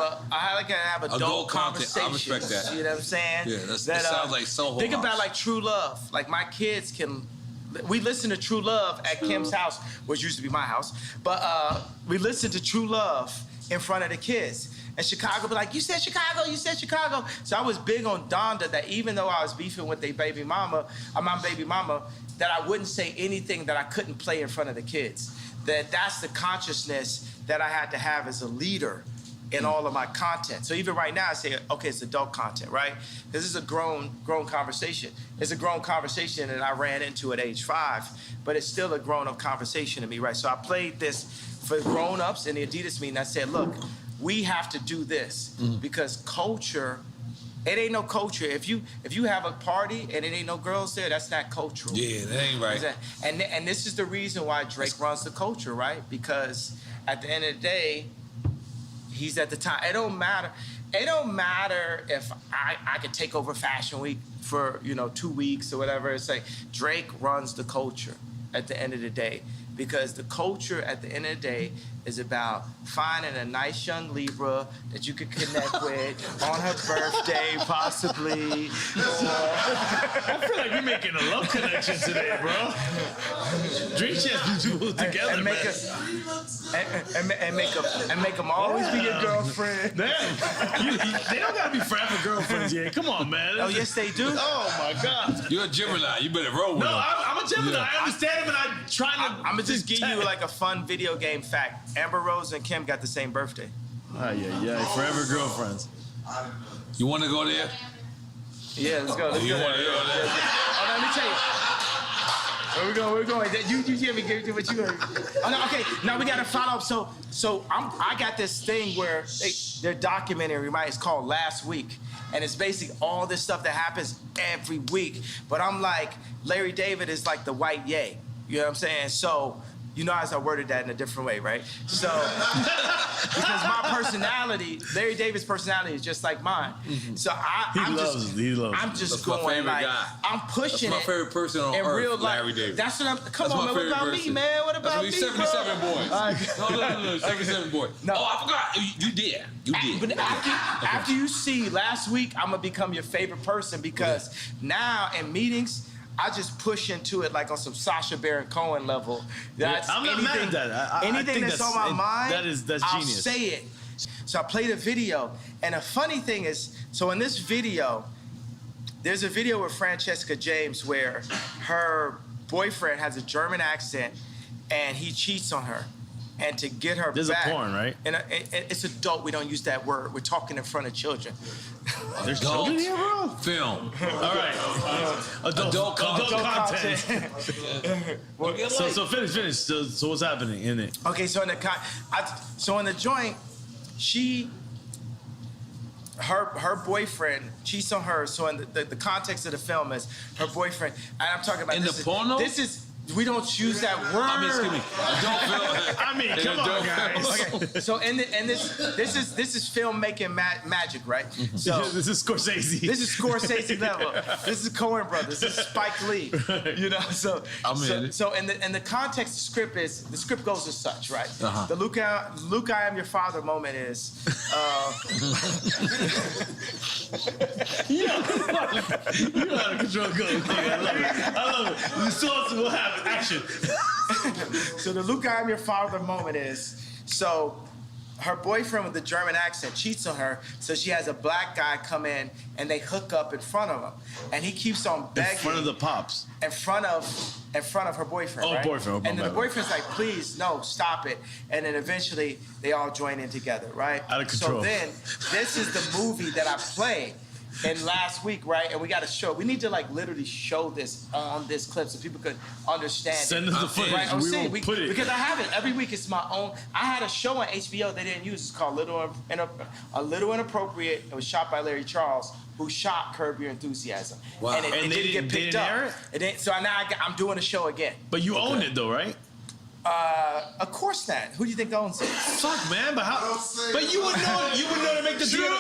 S5: adult conversation.
S3: I respect that.
S5: You know what I'm saying?
S3: Yeah, that sounds like Soho.
S5: Think about like True Love. Like my kids can. We listen to True Love at Kim's house, which used to be my house. But we listen to True Love in front of the kids. And Chicago be like, you said Chicago, you said Chicago. So I was big on Donda that even though I was beefing with my baby mama, that I wouldn't say anything that I couldn't play in front of the kids. That's the consciousness that I had to have as a leader in all of my content. So even right now I say, okay, it's adult content, right? Because this is a grown conversation. It's a grown conversation that I ran into at age 5, but it's still a grown-up conversation to me, right? So I played this for grown-ups in the Adidas meeting. I said, look, we have to do this because culture, it ain't no culture. If you have a party and it ain't no girls there, that's not cultural.
S3: Yeah, that ain't right.
S5: And this is the reason why Drake runs the culture, right? Because at the end of the day, he's at the top. It don't matter. It don't matter if I could take over Fashion Week for 2 weeks or whatever. It's like Drake runs the culture at the end of the day. because the culture at the end of the day is about finding a nice young Libra that you could connect with on her birthday, possibly.
S4: I feel like we're making a love connection today, bro. Dream Chance people together,
S5: and make and make them always be your girlfriend.
S4: Damn, they don't gotta be forever girlfriends, yeah. Come on, man.
S5: Oh yes, they do.
S4: Oh my God.
S3: You're a Gemini. You better roll with them.
S4: No, I'm a Gemini. Yeah. I understand him, and I'm trying to.
S5: I'm gonna just give you like a fun video game fact. Amber Rose and Kim got the same birthday.
S4: Oh yeah, forever girlfriends.
S3: You want to go there?
S5: Yeah, let's go. Let's go.
S3: Want to go there?
S5: Oh, let me tell you. Where we going? Where we going? You give me what you heard. Oh, no, okay. Now we got to follow up. So I got this thing where their documentary, right? It's called Last Week, and it's basically all this stuff that happens every week. But I'm like, Larry David is like the white Ye. You know what I'm saying? So. You know, as I worded that in a different way, right? So, because my personality, Larry David's personality is just like mine. Mm-hmm. So I'm just going like, guy. I'm pushing it.
S3: That's my favorite person on earth,
S5: real life.
S3: Larry David.
S5: Come on, man. What about me, man? What about me,
S3: 77
S5: bro?
S3: boys. No, 77 boys.
S5: No.
S3: Oh, I forgot. You did.
S5: But after you see Last Week, I'm going to become your favorite person because now in meetings, I just push into it like on some Sacha Baron Cohen level. That's
S4: I'm not mad at that.
S5: Anything that's on my mind,
S4: that's
S5: I'll
S4: genius.
S5: say it. So I played a video, and the funny thing is, so in this video, there's a video with Francesca James where her boyfriend has a German accent, and he cheats on her. And to get her
S4: There's
S5: back.
S4: There's a porn, right?
S5: And it's adult. We don't use that word. We're talking in front of children.
S4: There's children here, bro?
S3: Film.
S4: All right. Adult content. So finish. So what's happening in it?
S5: Okay, so in the joint, her boyfriend cheats on her. So in the context of the film is her boyfriend, and I'm talking about
S3: in the porno.
S5: This is. We don't use that word.
S3: I mean, excuse me.
S4: Come on, guys.
S5: Okay. So this is filmmaking magic, right?
S3: Mm-hmm.
S5: So
S4: this is Scorsese.
S5: This is Scorsese level. This is Coen Brothers. This is Spike Lee. You know, so in the context, the script goes as such, right?
S3: Uh-huh.
S5: The Luke, I am your father moment is.
S4: You know how to control go. I love it. The source will happen. Action.
S5: So the Luke, I am your father moment is, so her boyfriend with the German accent cheats on her, so she has a black guy come in and they hook up in front of him, and he keeps on begging.
S4: In front of the pops.
S5: In front of her boyfriend.
S4: Oh,
S5: right?
S4: boyfriend.
S5: And then the boyfriend's like, please, no, stop it. And then eventually they all join in together, right?
S4: Out of control.
S5: So then this is the movie that I played. And Last Week, right? And we got to show. We need to like literally show this on this clip so people could understand.
S4: Send us the footage.
S5: Right?
S4: We will put it.
S5: Because I have it every week. It's my own. I had a show on HBO they didn't use. It's called A Little Inappropriate. It was shot by Larry Charles, who shot Curb Your Enthusiasm.
S3: Wow.
S5: And it didn't get picked up. So now I'm doing a show again.
S4: But you own it though, right?
S5: Of course not. Who do you think owns it?
S4: Fuck, man. But how? But you would know. You would know to make the deal.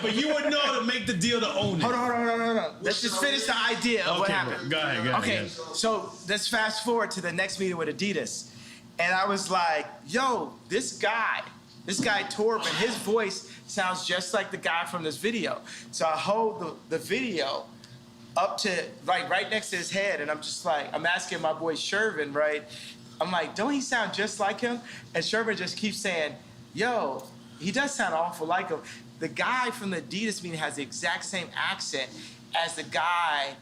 S4: But you would know to make the deal to own it.
S5: Hold on. Let's just finish the idea of what happened.
S4: Go ahead.
S5: Okay, so let's fast forward to the next meeting with Adidas. And I was like, yo, this guy Torben, his voice sounds just like the guy from this video. So I hold the video up to, like, right next to his head, and I'm just like, I'm asking my boy Shervin, right? I'm like, don't he sound just like him? And Shervin just keeps saying, yo, he does sound awful like him. The guy from the Adidas meeting has the exact same accent as the guy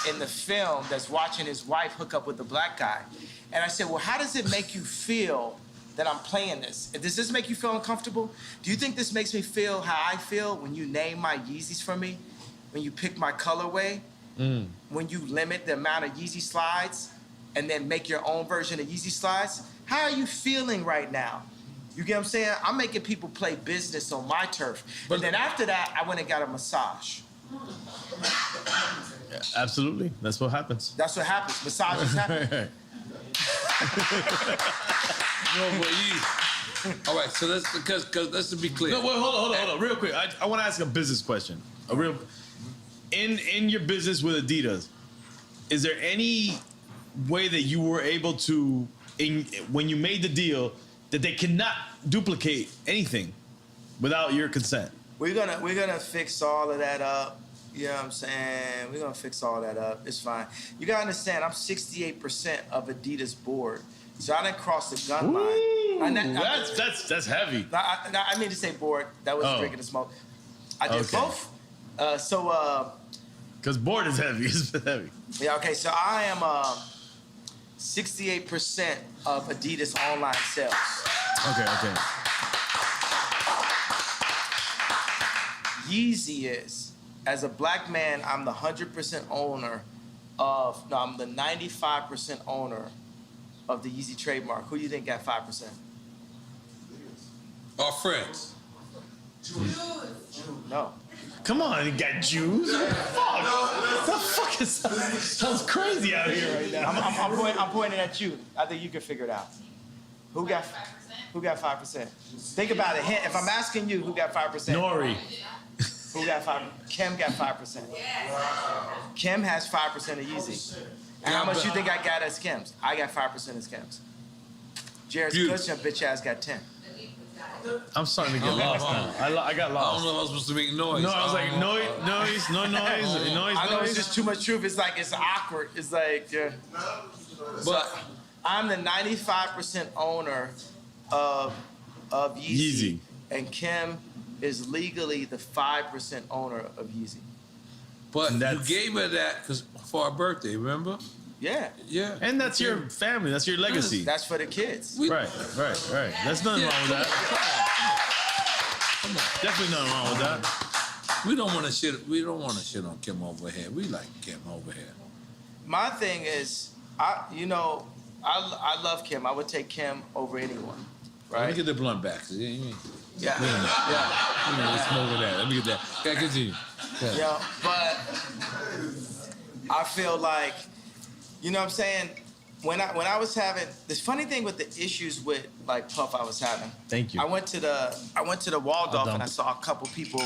S5: in the film that's watching his wife hook up with the black guy. And I said, well, how does it make you feel that I'm playing this? Does this make you feel uncomfortable? Do you think this makes me feel how I feel when you name my Yeezys for me? When you pick my colorway? When you limit the amount of Yeezy slides and then make your own version of Yeezy slides? How are you feeling right now? You get what I'm saying? I'm making people play business on my turf. But then after that, I went and got a massage.
S4: Yeah, absolutely. That's what happens.
S5: That's what happens. Massages happen.
S3: All right, so let's because let's be clear.
S4: No, wait, hold on, real quick. I want to ask a business question. In your business with Adidas, is there any way that you were able to, when you made the deal, that they cannot duplicate anything without your consent?
S5: We're gonna fix all of that up. You know what I'm saying? We're gonna fix all that up. It's fine. You gotta understand, I'm 68% of Adidas board. So I didn't cross the gun line.
S4: That's heavy.
S5: I mean to say board. That was drinking the smoke. I did both.
S4: Because board is heavy. It's heavy.
S5: Yeah, okay. So I am 68% of Adidas online sales.
S4: Okay.
S5: Yeezy is. As a black man, I'm the 100% owner of, no, I'm the 95% owner of the Yeezy trademark. Who do you think got 5%?
S6: Our friends.
S5: No.
S4: Come on, you got Jews. Fuck. The fuck is sounds crazy out here right now.
S5: I'm pointing at you. I think you can figure it out. Who got 5%? Think about it. If I'm asking you, who got 5%?
S4: N.O.R.E.
S5: Who got 5%? Kim got 5%. Kim has 5% of Yeezy. And how much you think I got as Kim's? I got 5% as Kim's. Jared's Kushner bitch ass got 10.
S4: I'm starting to get lost now. I got lost.
S6: I don't know if I was supposed to make noise.
S4: No, I was like, noise.
S5: I know it's just too much truth. It's like, it's awkward. It's like, yeah. But I'm the 95% owner of Yeezy. And Kim is legally the 5% owner of Yeezy.
S6: But you gave her that for her birthday, remember?
S5: Yeah.
S6: Yeah.
S4: And that's your family. That's your legacy.
S5: That's for the kids.
S4: Right. There's nothing wrong with that. Come on. Definitely nothing wrong with that.
S6: We don't want to shit on Kim over here. We like Kim over here.
S5: My thing is, I love Kim. I would take Kim over anyone. Right?
S6: Let me get the blunt back.
S5: Yeah.
S6: Let's smoke with that. Let me get that. Okay, continue.
S5: Yeah, but I feel like, you know what I'm saying? When I was having this funny thing with the issues with like Puff I was having.
S4: Thank you.
S5: I went to the Waldorf and I saw a couple people.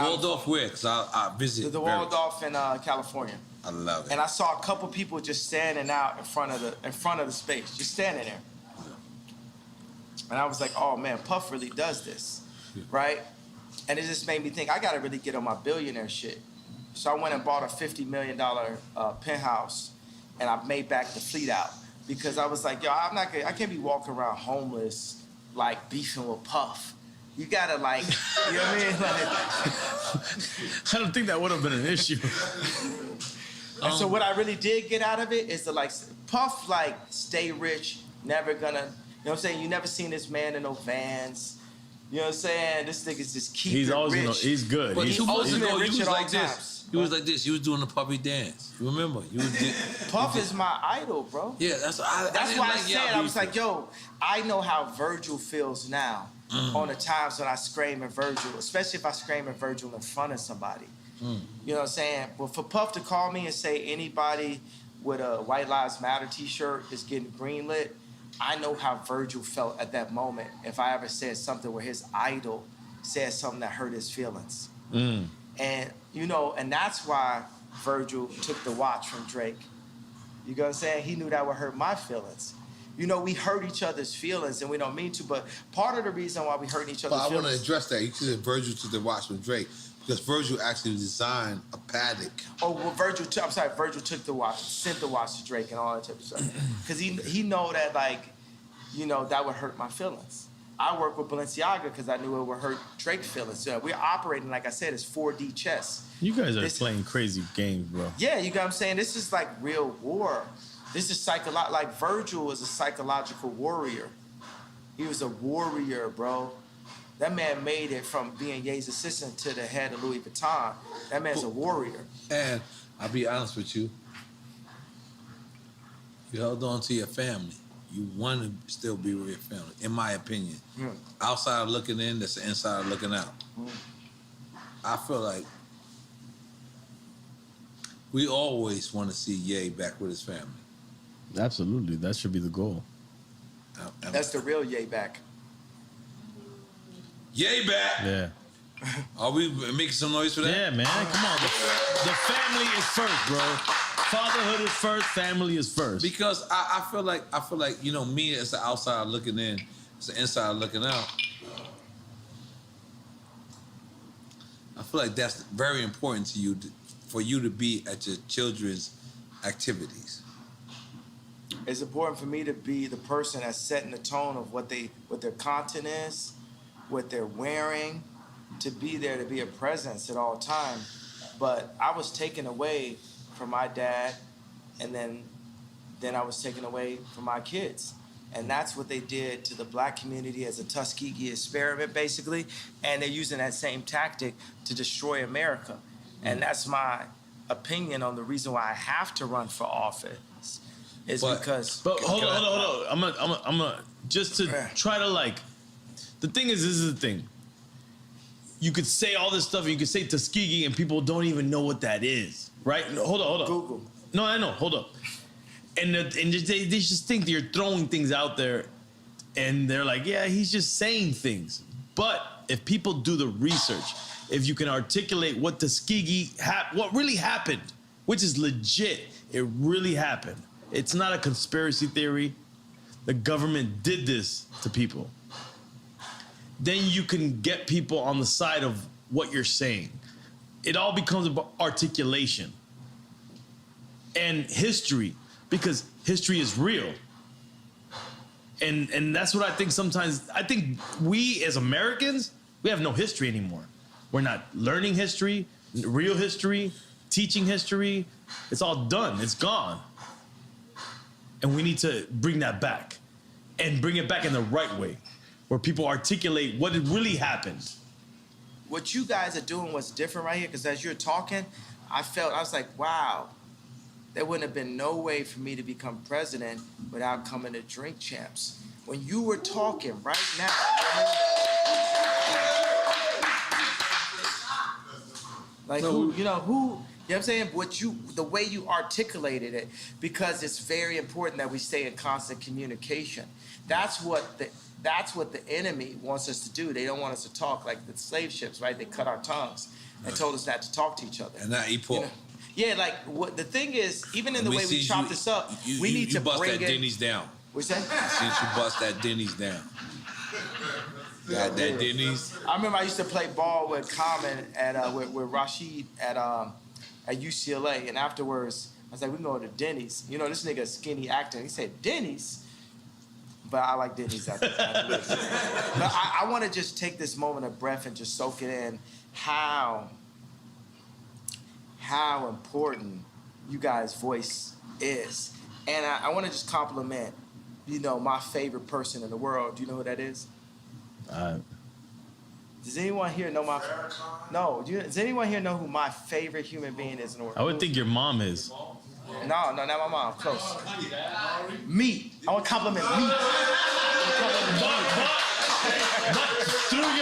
S6: Waldorf where? Because I visit.
S5: The Waldorf in California.
S6: I love it.
S5: And I saw a couple people just standing out in front of the space, just standing there. And I was like, oh man, Puff really does this, right? And it just made me think, I gotta really get on my billionaire shit. So I went and bought a $50 million penthouse, and I made back the fleet out because I was like, yo, I can't be walking around homeless, like beefing with Puff. You gotta like, you know what I mean? Like,
S4: I don't think that would have been an issue.
S5: And so what I really did get out of it is to like, Puff like stay rich, never gonna. You know what I'm saying? You never seen this man in no Vans. You know what I'm saying? This nigga's just keep
S4: He's
S5: it
S4: always
S5: rich.
S4: He's good.
S6: But
S4: He's
S6: 2 months ago,
S5: rich
S6: you was
S5: at all
S6: like this.
S5: times.
S6: You was like this. You was doing the puppy dance. You remember?
S5: Puff is my idol, bro.
S6: Yeah, that's why
S5: I said, I was like, yo, I know how Virgil feels now on the times when I scream at Virgil, especially if I scream at Virgil in front of somebody. You know what I'm saying? But for Puff to call me and say anybody with a White Lives Matter t-shirt is getting greenlit, I know how Virgil felt at that moment if I ever said something where his idol said something that hurt his feelings. And, you know, and that's why Virgil took the watch from Drake. You know what I'm saying? He knew that would hurt my feelings. You know, we hurt each other's feelings and we don't mean to, but part of the reason why we hurt each other's feelings.
S6: But I want to address that. You said Virgil took the watch from Drake because Virgil actually designed a paddock.
S5: Oh, well, Virgil took the watch, sent the watch to Drake and all that type of stuff. Because he know that, like, you know, that would hurt my feelings. I work with Balenciaga because I knew it would hurt Drake's feelings. So we're operating, like I said, it's 4D chess.
S4: You guys are playing crazy games, bro.
S5: Yeah, you know what I'm saying? This is like real war. This is like Virgil was a psychological warrior. He was a warrior, bro. That man made it from being Ye's assistant to the head of Louis Vuitton. That man's a warrior.
S6: And I'll be honest with you. You held on to your family. You want to still be with your family, in my opinion. Outside looking in, that's the inside looking out. I feel like we always want to see Ye back with his family.
S4: Absolutely. That should be the goal.
S5: That's the real Ye back.
S6: Ye back!
S4: Yeah.
S6: Are we making some noise for that?
S4: Yeah, man. Come on. The family is first, bro. Fatherhood is first, family is first.
S6: Because I feel like me as the outsider looking in, as the insider looking out. I feel like that's very important to you, for you to be at your children's activities.
S5: It's important for me to be the person that's setting the tone of what their content is, what they're wearing, to be there, to be a presence at all time. But I was taken away from my dad, and then I was taken away from my kids. And that's what they did to the black community as a Tuskegee experiment, basically. And they're using that same tactic to destroy America. And that's my opinion on the reason why I have to run for office. But
S4: hold on. I'm gonna just to try to the thing is, this is the thing. You could say all this stuff, and you could say Tuskegee, and people don't even know what that is, right? Hold on.
S5: Google.
S4: No, I know. Hold up. And they just think that you're throwing things out there, and they're like, yeah, he's just saying things. But if people do the research, if you can articulate what Tuskegee, what really happened, which is legit, it really happened. It's not a conspiracy theory. The government did this to people. Then you can get people on the side of what you're saying. It all becomes about articulation and history, because history is real. And that's what I think sometimes. I think we as Americans, we have no history anymore. We're not learning history, real history, teaching history. It's all done. It's gone. And we need to bring that back, and bring it back in the right way, where people articulate what really happened.
S5: What you guys are doing was different right here, because as you're talking, I was like, wow, there wouldn't have been no way for me to become president without coming to Drink Champs. When you were talking right now, you know what I'm saying? The way you articulated it, because it's very important that we stay in constant communication. That's what the enemy wants us to do. They don't want us to talk like the slave ships, right? They cut our tongues and told us not to talk to each other.
S6: And not eat pork.
S5: Yeah, the thing is, even in the way we chop this up, we need to
S6: bust
S5: bring
S6: that Denny's down.
S5: What's that?
S6: Since you bust that Denny's down. Got that Denny's.
S5: I remember I used to play ball with Common with Rashid at UCLA, and afterwards I was like, we can go to Denny's. You know, this nigga skinny acting. He said Denny's, but I like Denny's after this. But I want to just take this moment of breath and just soak it in how important you guys' voice is. And I want to just compliment, my favorite person in the world. Do you know who that is? Does anyone here know does anyone here know who my favorite human being is in the world?
S4: I would think your mom is.
S5: No, not my mom. Close. Me. I want to compliment me.
S4: But through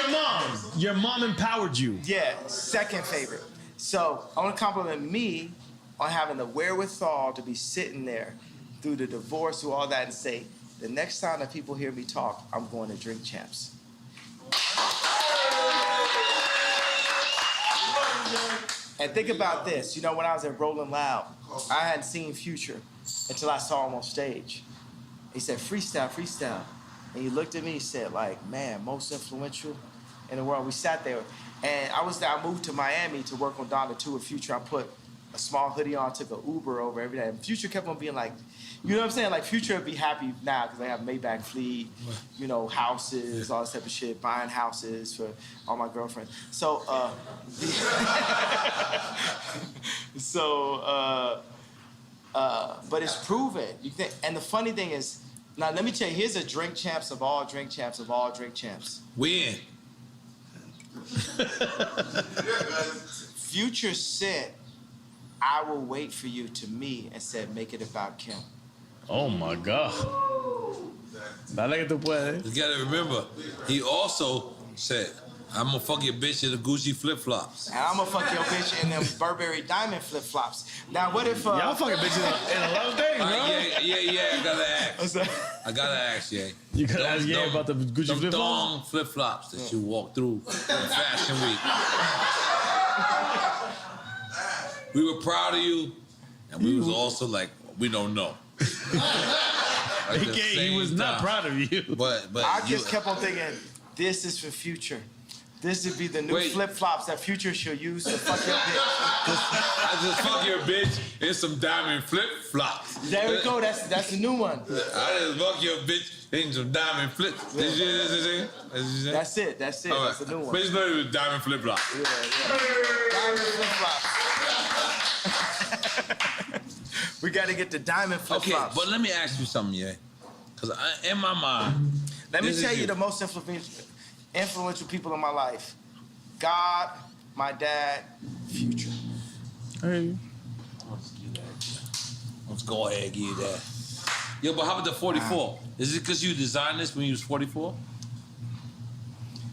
S4: your mom empowered you.
S5: Yeah, second favorite. So I want to compliment me on having the wherewithal to be sitting there through the divorce, through all that, and say, the next time that people hear me talk, I'm going to Drink Champs. And think about this. When I was at Rolling Loud, I hadn't seen Future until I saw him on stage. He said, freestyle, freestyle. And he looked at me, he said, man, most influential in the world. We sat there. And I moved to Miami to work on Donna 2 with Future. I put a small hoodie on, took an Uber over every day. And Future kept on being like, you know what I'm saying? Like, Future would be happy now because they have Maybach fleet, houses, all this type of shit, buying houses for all my girlfriends. So, but it's proven. And the funny thing is, now let me tell you, here's a Drink Champs of all Drink Champs of all Drink Champs.
S6: Win.
S5: Future said, I will wait for you to me, and said, make it about Kim.
S4: Oh my God. Dale que tú puedes.
S6: You gotta remember, he also said, I'm gonna fuck your bitch in the Gucci flip-flops.
S5: And I'm gonna fuck your bitch in them Burberry diamond flip-flops. Now, what if...
S4: Y'all fucking bitches in a love thing, bro.
S6: Yeah, I gotta ask. I gotta ask, yeah.
S4: You gotta ask, about the Gucci flip-flops?
S6: Thong flip-flops that you walk through in Fashion Week. We were proud of you. And we was also like, we don't know.
S4: He was not proud of you.
S6: But
S5: I just kept on thinking, this is for Future. This would be the new flip-flops that Future should use to fuck your bitch.
S6: I just fuck your bitch in some diamond flip-flops.
S5: There we go. That's the new one.
S6: I just fuck your bitch in some diamond flip. That's
S5: it. That's it. Right. That's the new one.
S6: Bitch, know it was diamond flip-flops.
S5: Yeah. Diamond flip-flops. We got to get the diamond flip-flops.
S6: Okay, but let me ask you something, yeah. Because in my mind...
S5: Let me tell you the most influential people in my life. God, my dad, Future.
S4: Hey.
S6: Let's go ahead and give you that. Yo, but how about the 44? Is it because you designed this when you was 44?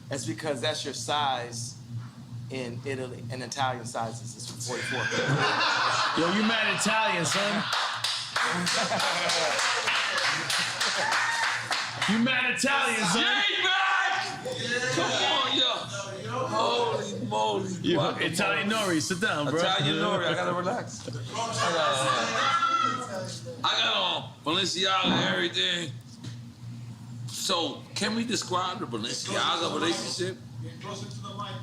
S5: That's because that's your size in Italy, and Italian sizes is 44.
S4: Yo, you mad Italian, son? You mad Italian, son?
S6: Jay back! Come on, yo. Holy moly.
S4: Italian N.O.R.E, sit down, bro.
S6: Italian N.O.R.E, I gotta relax. I got on Balenciaga and everything. So, can we describe the Balenciaga relationship?
S8: Get closer to the mic,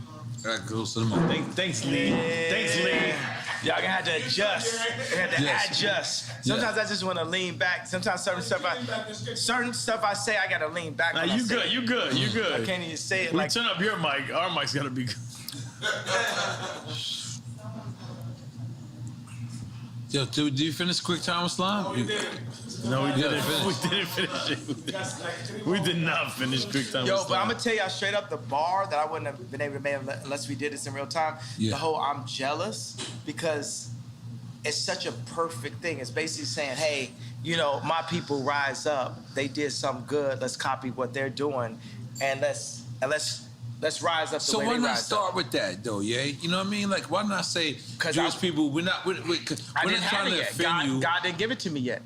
S6: I got close to the mic.
S4: Thanks, Lee. Thanks, Lee.
S5: Y'all gonna have to adjust. Adjust. Sometimes I just want to lean back. Sometimes certain stuff I say, I gotta lean back.
S4: Nah, you good. You good.
S5: I can't even say it.
S4: We turn up your mic. Our mic's gotta be good.
S6: Yo, did you finish Quick Time with Slime?
S4: No, we didn't. We didn't finish it. We did not finish Quick Time.
S5: Yo, but I'm gonna tell y'all straight up, the bar that I wouldn't have been able to make unless we did this in real time. Yeah. The whole I'm jealous because it's such a perfect thing. It's basically saying, hey, you know, my people rise up. They did something good. Let's copy what they're doing, and let's rise up.
S6: So why not start with that though, yeah? You know what I mean? Like, why not say Jewish people? We're not trying to offend you.
S5: God didn't give it to me yet.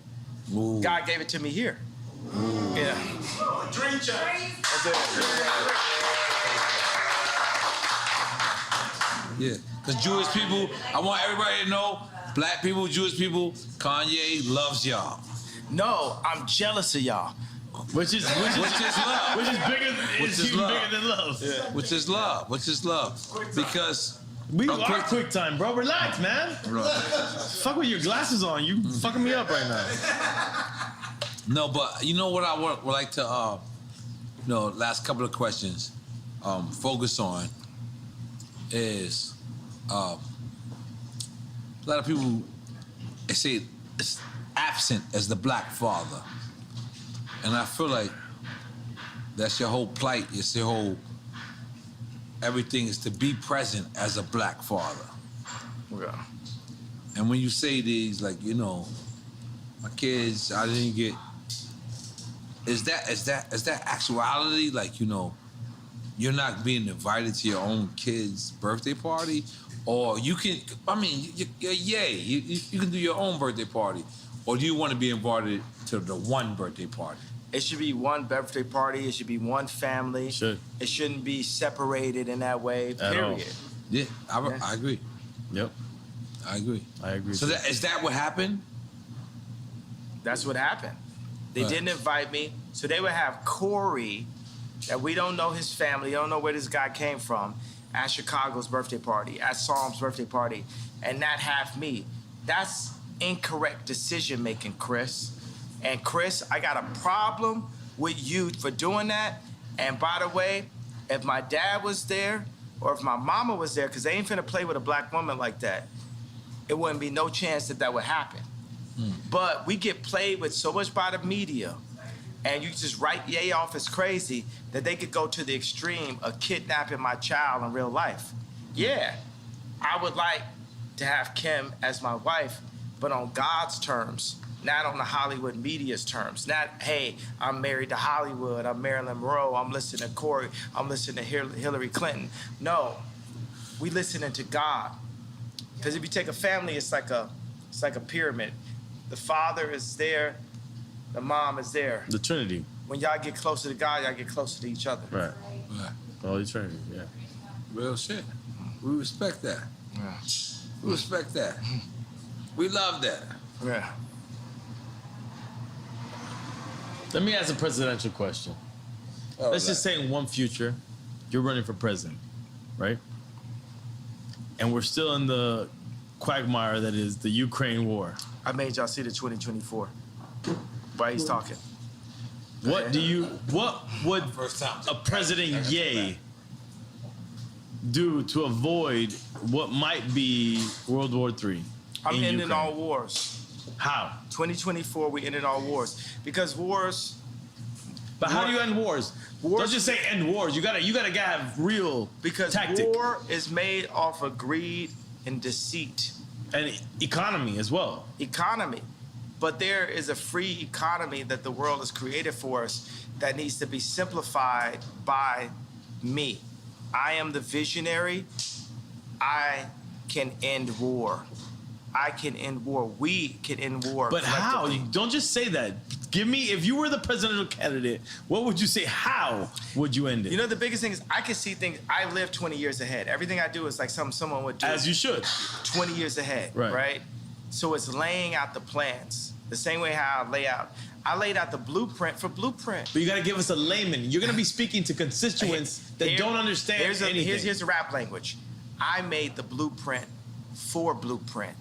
S6: Ooh.
S5: God gave it to me here. Ooh. Yeah.
S8: Dream check.
S6: Yeah, because Jewish people, I want everybody to know, black people, Jewish people, Kanye loves y'all.
S5: No, I'm jealous of y'all.
S4: Which is love. Which is bigger. Bigger than love.
S6: Yeah. Which is love. Because
S4: we are Quick Time, bro. Relax, man.
S6: Right.
S4: Fuck with your glasses on. You fucking me up right now.
S6: No, but you know what I would like to, last couple of questions, focus on is a lot of people say it's absent as the black father. And I feel like that's your whole plight. It's your whole, everything is to be present as a black father.
S5: Yeah.
S6: And when you say these, like, you know, my kids, I didn't get, is that actuality? Like, you know, you're not being invited to your own kid's birthday party? Or you can, I mean, you can do your own birthday party. Or do you want to be invited to the one birthday party?
S5: It should be one birthday party. It should be one family.
S4: Should.
S5: It shouldn't be separated in that way, period.
S6: Yeah, I agree.
S4: Yep.
S6: I agree. So is that what happened?
S5: That's what happened. They didn't invite me. So they would have Corey, that we don't know his family, don't know where this guy came from, at Chicago's birthday party, at Psalm's birthday party, and not have me. That's incorrect decision making, Chris. And Chris, I got a problem with you for doing that. And by the way, if my dad was there or if my mama was there, because they ain't finna play with a black woman like that, it wouldn't be no chance that would happen. But we get played with so much by the media, and you just write Ye off as crazy that they could go to the extreme of kidnapping my child in real life. Yeah, I would like to have Kim as my wife, but on God's terms, not on the Hollywood media's terms. Not, hey, I'm married to Hollywood, I'm Marilyn Monroe, I'm listening to Corey, I'm listening to Hillary Clinton. No, we listening to God. Because if you take a family, it's like a pyramid. The father is there, the mom is there.
S4: The Trinity.
S5: When y'all get closer to God, y'all get closer to each other.
S4: Right. Holy Trinity, yeah.
S6: Real shit. We respect that.
S5: Yeah.
S6: We respect that. We love that.
S5: Yeah.
S4: Let me ask a presidential question. Let's just say in one future, you're running for president, right? And we're still in the quagmire that is the Ukraine war.
S5: I made y'all see the 2024. While he's talking.
S4: What would a President Ye do to avoid what might be World War III?
S5: I'm ending all wars.
S4: How?
S5: 2024, we ended all wars. Because wars...
S4: But how do you end wars? Don't just say end wars. You gotta have real tactic.
S5: War is made off of greed and deceit.
S4: And economy as well.
S5: Economy. But there is a free economy that the world has created for us that needs to be simplified by me. I am the visionary. I can end war. I can end war. We can end war.
S4: But how? Don't just say that. Give me, if you were the presidential candidate, what would you say? How would you end it?
S5: You know, the biggest thing is I can see things. I live 20 years ahead. Everything I do is like someone would do.
S4: As you should.
S5: 20 years ahead, right? So it's laying out the plans. The same way how I laid out the blueprint for Blueprint.
S4: But you got to give us a layman. You're going to be speaking to constituents that don't understand anything.
S5: Here's the rap language. I made the blueprint for Blueprint.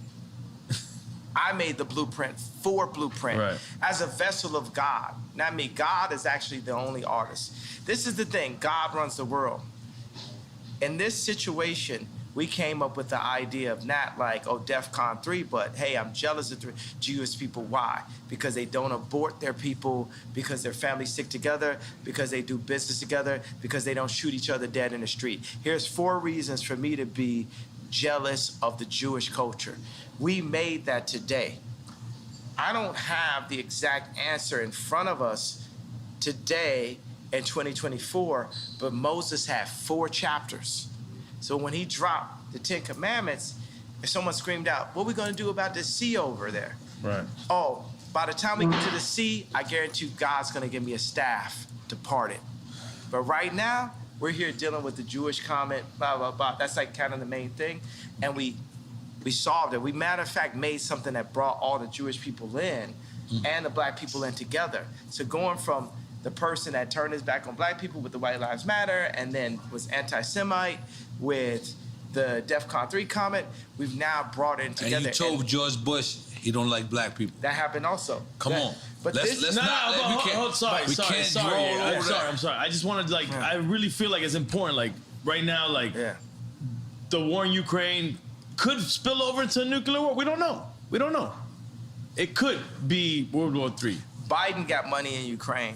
S5: I made the blueprint for Blueprint as a vessel of God. Not me. God is actually the only artist. This is the thing. God runs the world. In this situation, we came up with the idea of not like, oh, DEFCON 3, but hey, I'm jealous of the Jewish people. Why? Because they don't abort their people, because their families stick together, because they do business together, because they don't shoot each other dead in the street. Here's 4 reasons for me to be jealous of the Jewish culture. We made that today. I don't have the exact answer in front of us today in 2024, but Moses had 4 chapters. So when he dropped the 10 Commandments, if someone screamed out, what are we going to do about this sea over there?
S4: Right.
S5: Oh, by the time we get to the sea, I guarantee God's going to give me a staff to part it. But right now, we're here dealing with the Jewish comment, blah, blah, blah. That's like kind of the main thing. And we solved it. We, matter of fact, made something that brought all the Jewish people in and the black people in together. So going from the person that turned his back on black people with the White Lives Matter and then was anti-Semite with the DEFCON 3 comment, we've now brought it together.
S6: And you told George Bush he don't like black people.
S5: That happened also.
S6: Come on.
S5: But
S6: I'm
S4: sorry. I just wanted to I really feel like it's important. Like right now, the war in Ukraine could spill over into a nuclear war. We don't know. It could be World War III.
S5: Biden got money in Ukraine.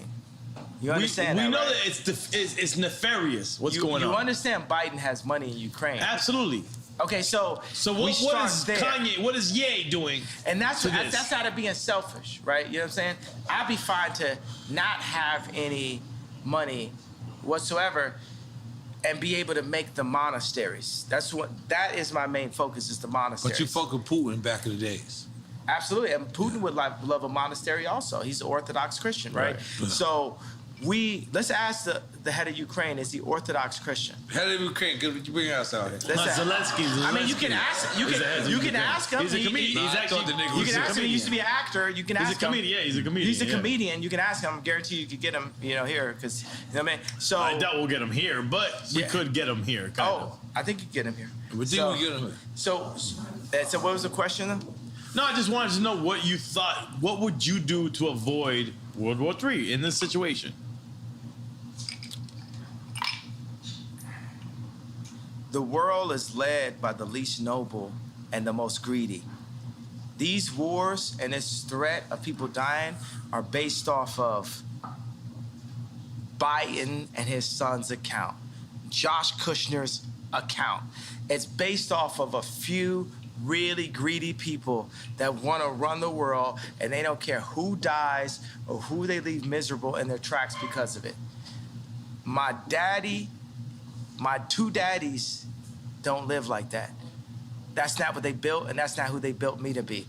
S5: You understand
S4: we
S5: that,
S4: know
S5: right?
S4: that it's nefarious what's going on.
S5: You understand Biden has money in Ukraine.
S4: Absolutely.
S5: Okay, so
S4: what is Kanye, what is Ye doing?
S5: And that's out of being selfish, right? You know what I'm saying? I'd be fine to not have any money whatsoever and be able to make the monasteries. That is my main focus, is the monasteries.
S6: But you fuck with Putin back in the days.
S5: Absolutely, and Putin would love a monastery also. He's an Orthodox Christian, right? So let's ask the head of Ukraine, is he Orthodox Christian?
S6: Head of Ukraine, you bring us out here.
S4: Zelensky.
S5: I mean, you can ask him.
S4: He's a comedian.
S5: You can ask him. He used to be an actor. You can ask him.
S4: Yeah, he's a comedian.
S5: He's a comedian. You can ask him. I guarantee you could get him, here, because, you know what I mean? So
S4: I doubt we'll get him here, but we could get him here.
S5: I think you get him here.
S6: We think we get him here.
S5: So what was the question then?
S4: No, I just wanted to know what you thought. What would you do to avoid World War III in this situation?
S5: The world is led by the least noble and the most greedy. These wars and this threat of people dying are based off of Biden and his son's account, Josh Kushner's account. It's based off of a few really greedy people that want to run the world, and they don't care who dies or who they leave miserable in their tracks because of it. My 2 daddies don't live like that. That's not what they built, and that's not who they built me to be.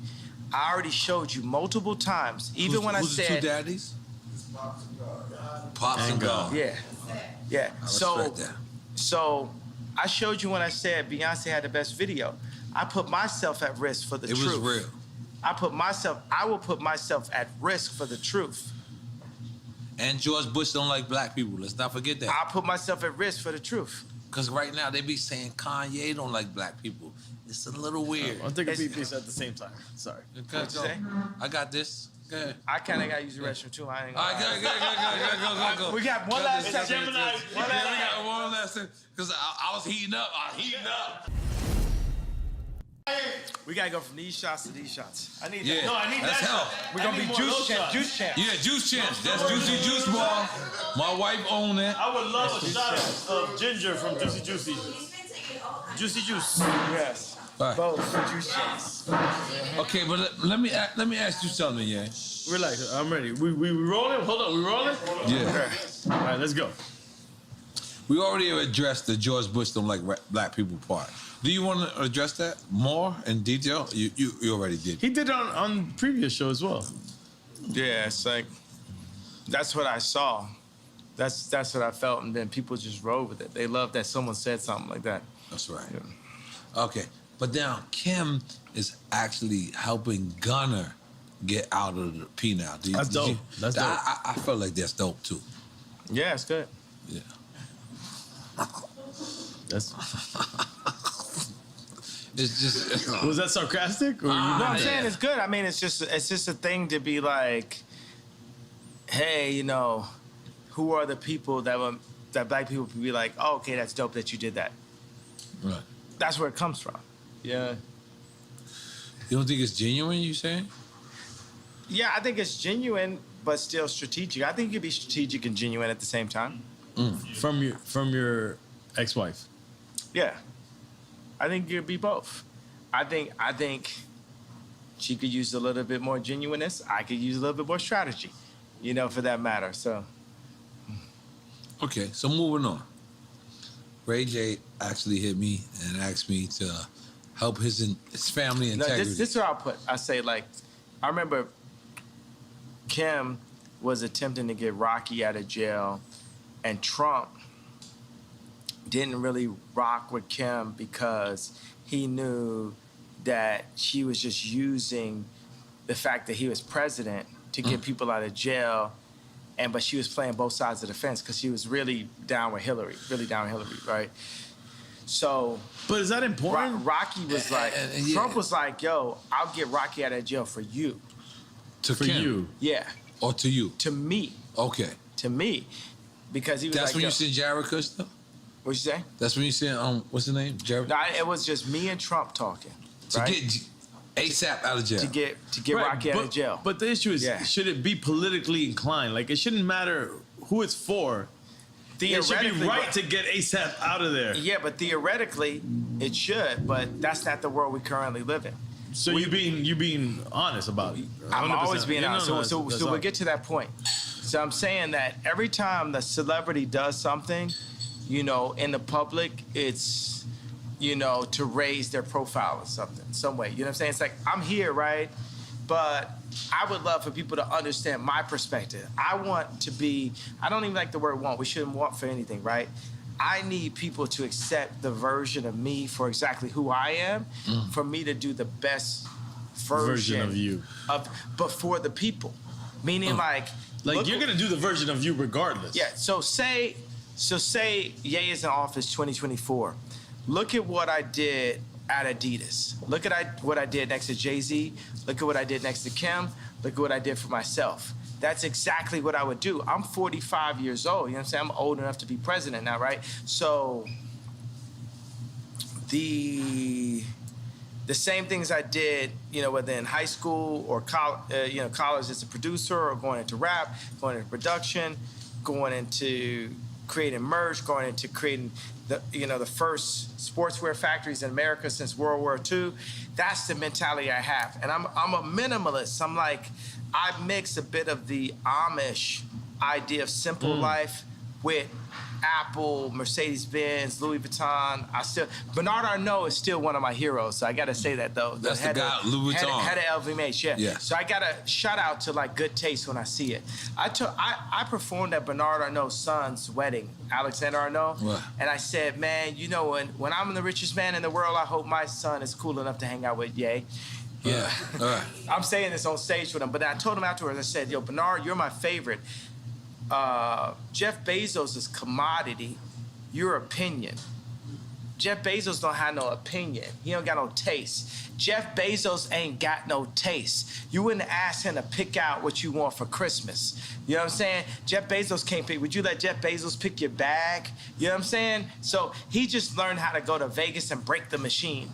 S5: I already showed you multiple times, even when I said...
S6: Who's the 2 daddies? Pops and God.
S5: Yeah.
S6: So
S5: I showed you when I said Beyonce had the best video. I put myself at risk for the truth.
S6: It was real.
S5: I will put myself at risk for the truth.
S6: And George Bush don't like black people. Let's not forget that.
S5: I put myself at risk for the truth.
S6: Because right now they be saying Kanye don't like black people. It's a little weird.
S4: I'm taking PPs at the same time. Sorry.
S5: What'd you say?
S6: I got this. Go ahead.
S5: I kind of got to use the restroom too. I ain't
S6: All right, go.
S5: We got one last time.
S6: Gemini. We got one last thing. Because I was heating up.
S5: We gotta go from these shots to these shots. I need
S6: that.
S4: No, I need
S6: That's
S4: that.
S6: help.
S5: We're gonna be juice champs.
S6: Yeah, juice champs. That's Juicy Juice Bar. My wife owned it.
S4: I would love a shot of ginger from Juicy Juicy. Juicy Juice.
S5: Yes.
S6: Right.
S5: Both juice champs.
S6: Okay, but let me ask you something, yeah.
S4: Relax, I'm ready. We rolling? Hold on, we rolling?
S6: Yeah.
S4: All right, let's go.
S6: We already addressed the George Bush don't like black people part. Do you want to address that more in detail? You already did.
S4: He did it on previous show as well.
S5: Yeah, it's like that's what I saw. That's what I felt, and then people just rode with it. They loved that someone said something like that.
S6: That's right. Yeah. Okay, but now Kim is actually helping Gunner get out of the P now.
S4: That's dope. That's dope.
S6: I felt like that's dope too.
S5: Yeah, it's good.
S6: Yeah.
S4: That's.
S6: It's just.
S4: Was that sarcastic? Or
S5: No, I'm saying it's good. I mean, it's just a thing to be like, hey, you know, who are the people that black people can be like, oh, okay, that's dope that you did that.
S6: Right.
S5: That's where it comes from. Yeah.
S6: You don't think it's genuine? You saying?
S5: Yeah, I think it's genuine, but still strategic. I think you can be strategic and genuine at the same time.
S4: From your ex-wife.
S5: Yeah. I think you could be both. I think she could use a little bit more genuineness. I could use a little bit more strategy, you know, for that matter. So.
S6: Okay, so moving on. Ray J actually hit me and asked me to help his family integrity.
S5: No, this is what I'll put. I say, like, I remember Kim was attempting to get Rocky out of jail, and Trump didn't really rock with Kim because he knew that she was just using the fact that he was president to get people out of jail, but she was playing both sides of the fence because she was really down with Hillary, right? So,
S4: but is that important?
S5: Rocky was like, Trump was like, yo, I'll get Rocky out of jail for you.
S6: For you?
S5: Yeah.
S6: Or to you?
S5: To me.
S6: Okay.
S5: To me. Because he was
S6: That's
S5: like,
S6: when you seen Jared Kushner?
S5: What'd you say?
S6: That's when you seen, what's the name? Jared?
S5: No, it was just me and Trump talking.
S6: To get ASAP out of jail.
S5: To get Rocky out of jail.
S4: But the issue is, should it be politically inclined? Like, it shouldn't matter who it's for. It should be right to get ASAP out of there.
S5: Yeah, but theoretically, it should. But that's not the world we currently live in.
S4: So you being honest about it. 100%.
S5: I'm always being honest. So
S4: that's
S5: we'll get to that point. So I'm saying that every time the celebrity does something, you know, in the public, it's, you know, to raise their profile or something, some way. You know what I'm saying? It's like, I'm here, right? But I would love for people to understand my perspective. I want to be, I don't even like the word want. We shouldn't want for anything, right? I need people to accept the version of me for exactly who I am, for me to do the best version
S4: of you.
S5: But for the people. Meaning like
S4: you're gonna do the version of you regardless.
S5: Yeah, so say Ye is in office 2024. Look at what I did at Adidas. Look at what I did next to Jay-Z. Look at what I did next to Kim. Look at what I did for myself. That's exactly what I would do. I'm 45 years old. You know what I'm saying? I'm old enough to be president now, right? So the same things I did, you know, whether in high school or college as a producer, or going into rap, going into production, going into creating merch, going into creating the first sportswear factories in America since World War II. That's the mentality I have. And I'm a minimalist. I'm like, I mix a bit of the Amish idea of simple life with Apple, Mercedes-Benz, Louis Vuitton. Bernard Arnault is still one of my heroes, so I gotta say that though.
S6: That's the guy, Louis Vuitton.
S5: Head of LVMH, yeah. So I gotta shout out to like good taste when I see it. I performed at Bernard Arnault's son's wedding, Alexander Arnault, and I said, man, you know, when I'm the richest man in the world, I hope my son is cool enough to hang out with Ye.
S6: Yeah.
S5: I'm saying this on stage with him, but I told him afterwards, I said, yo, Bernard, you're my favorite. Jeff Bezos is commodity. Your opinion. Jeff Bezos don't have no opinion. He don't got no taste. Jeff Bezos ain't got no taste. You wouldn't ask him to pick out what you want for Christmas. You know what I'm saying? Jeff Bezos can't pick. Would you let Jeff Bezos pick your bag? You know what I'm saying? So he just learned how to go to Vegas and break the machine.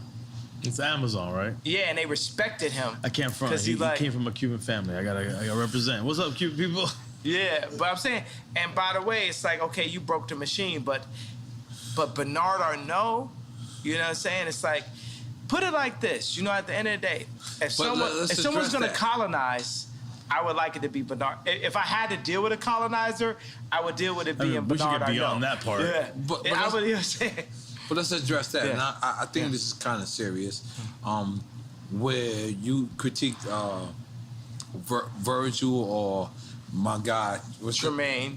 S4: It's Amazon, right?
S5: Yeah, and they respected him.
S4: I can't front. He came from a Cuban family. I gotta represent. What's up, Cuban people?
S5: Yeah, but I'm saying, and by the way, it's like, okay, you broke the machine, but Bernard Arnault, you know what I'm saying? It's like, put it like this, you know, at the end of the day, if someone's gonna colonize, I would like it to be Bernard. If I had to deal with a colonizer, I would deal with it being Bernard Arnault.
S4: We should get beyond that part.
S5: Yeah,
S6: but
S5: I would, you know what I'm saying?
S6: But let's address that.
S5: Yeah.
S6: And I think this is kind of serious, where you critiqued Virgil or my guy, Tremaine,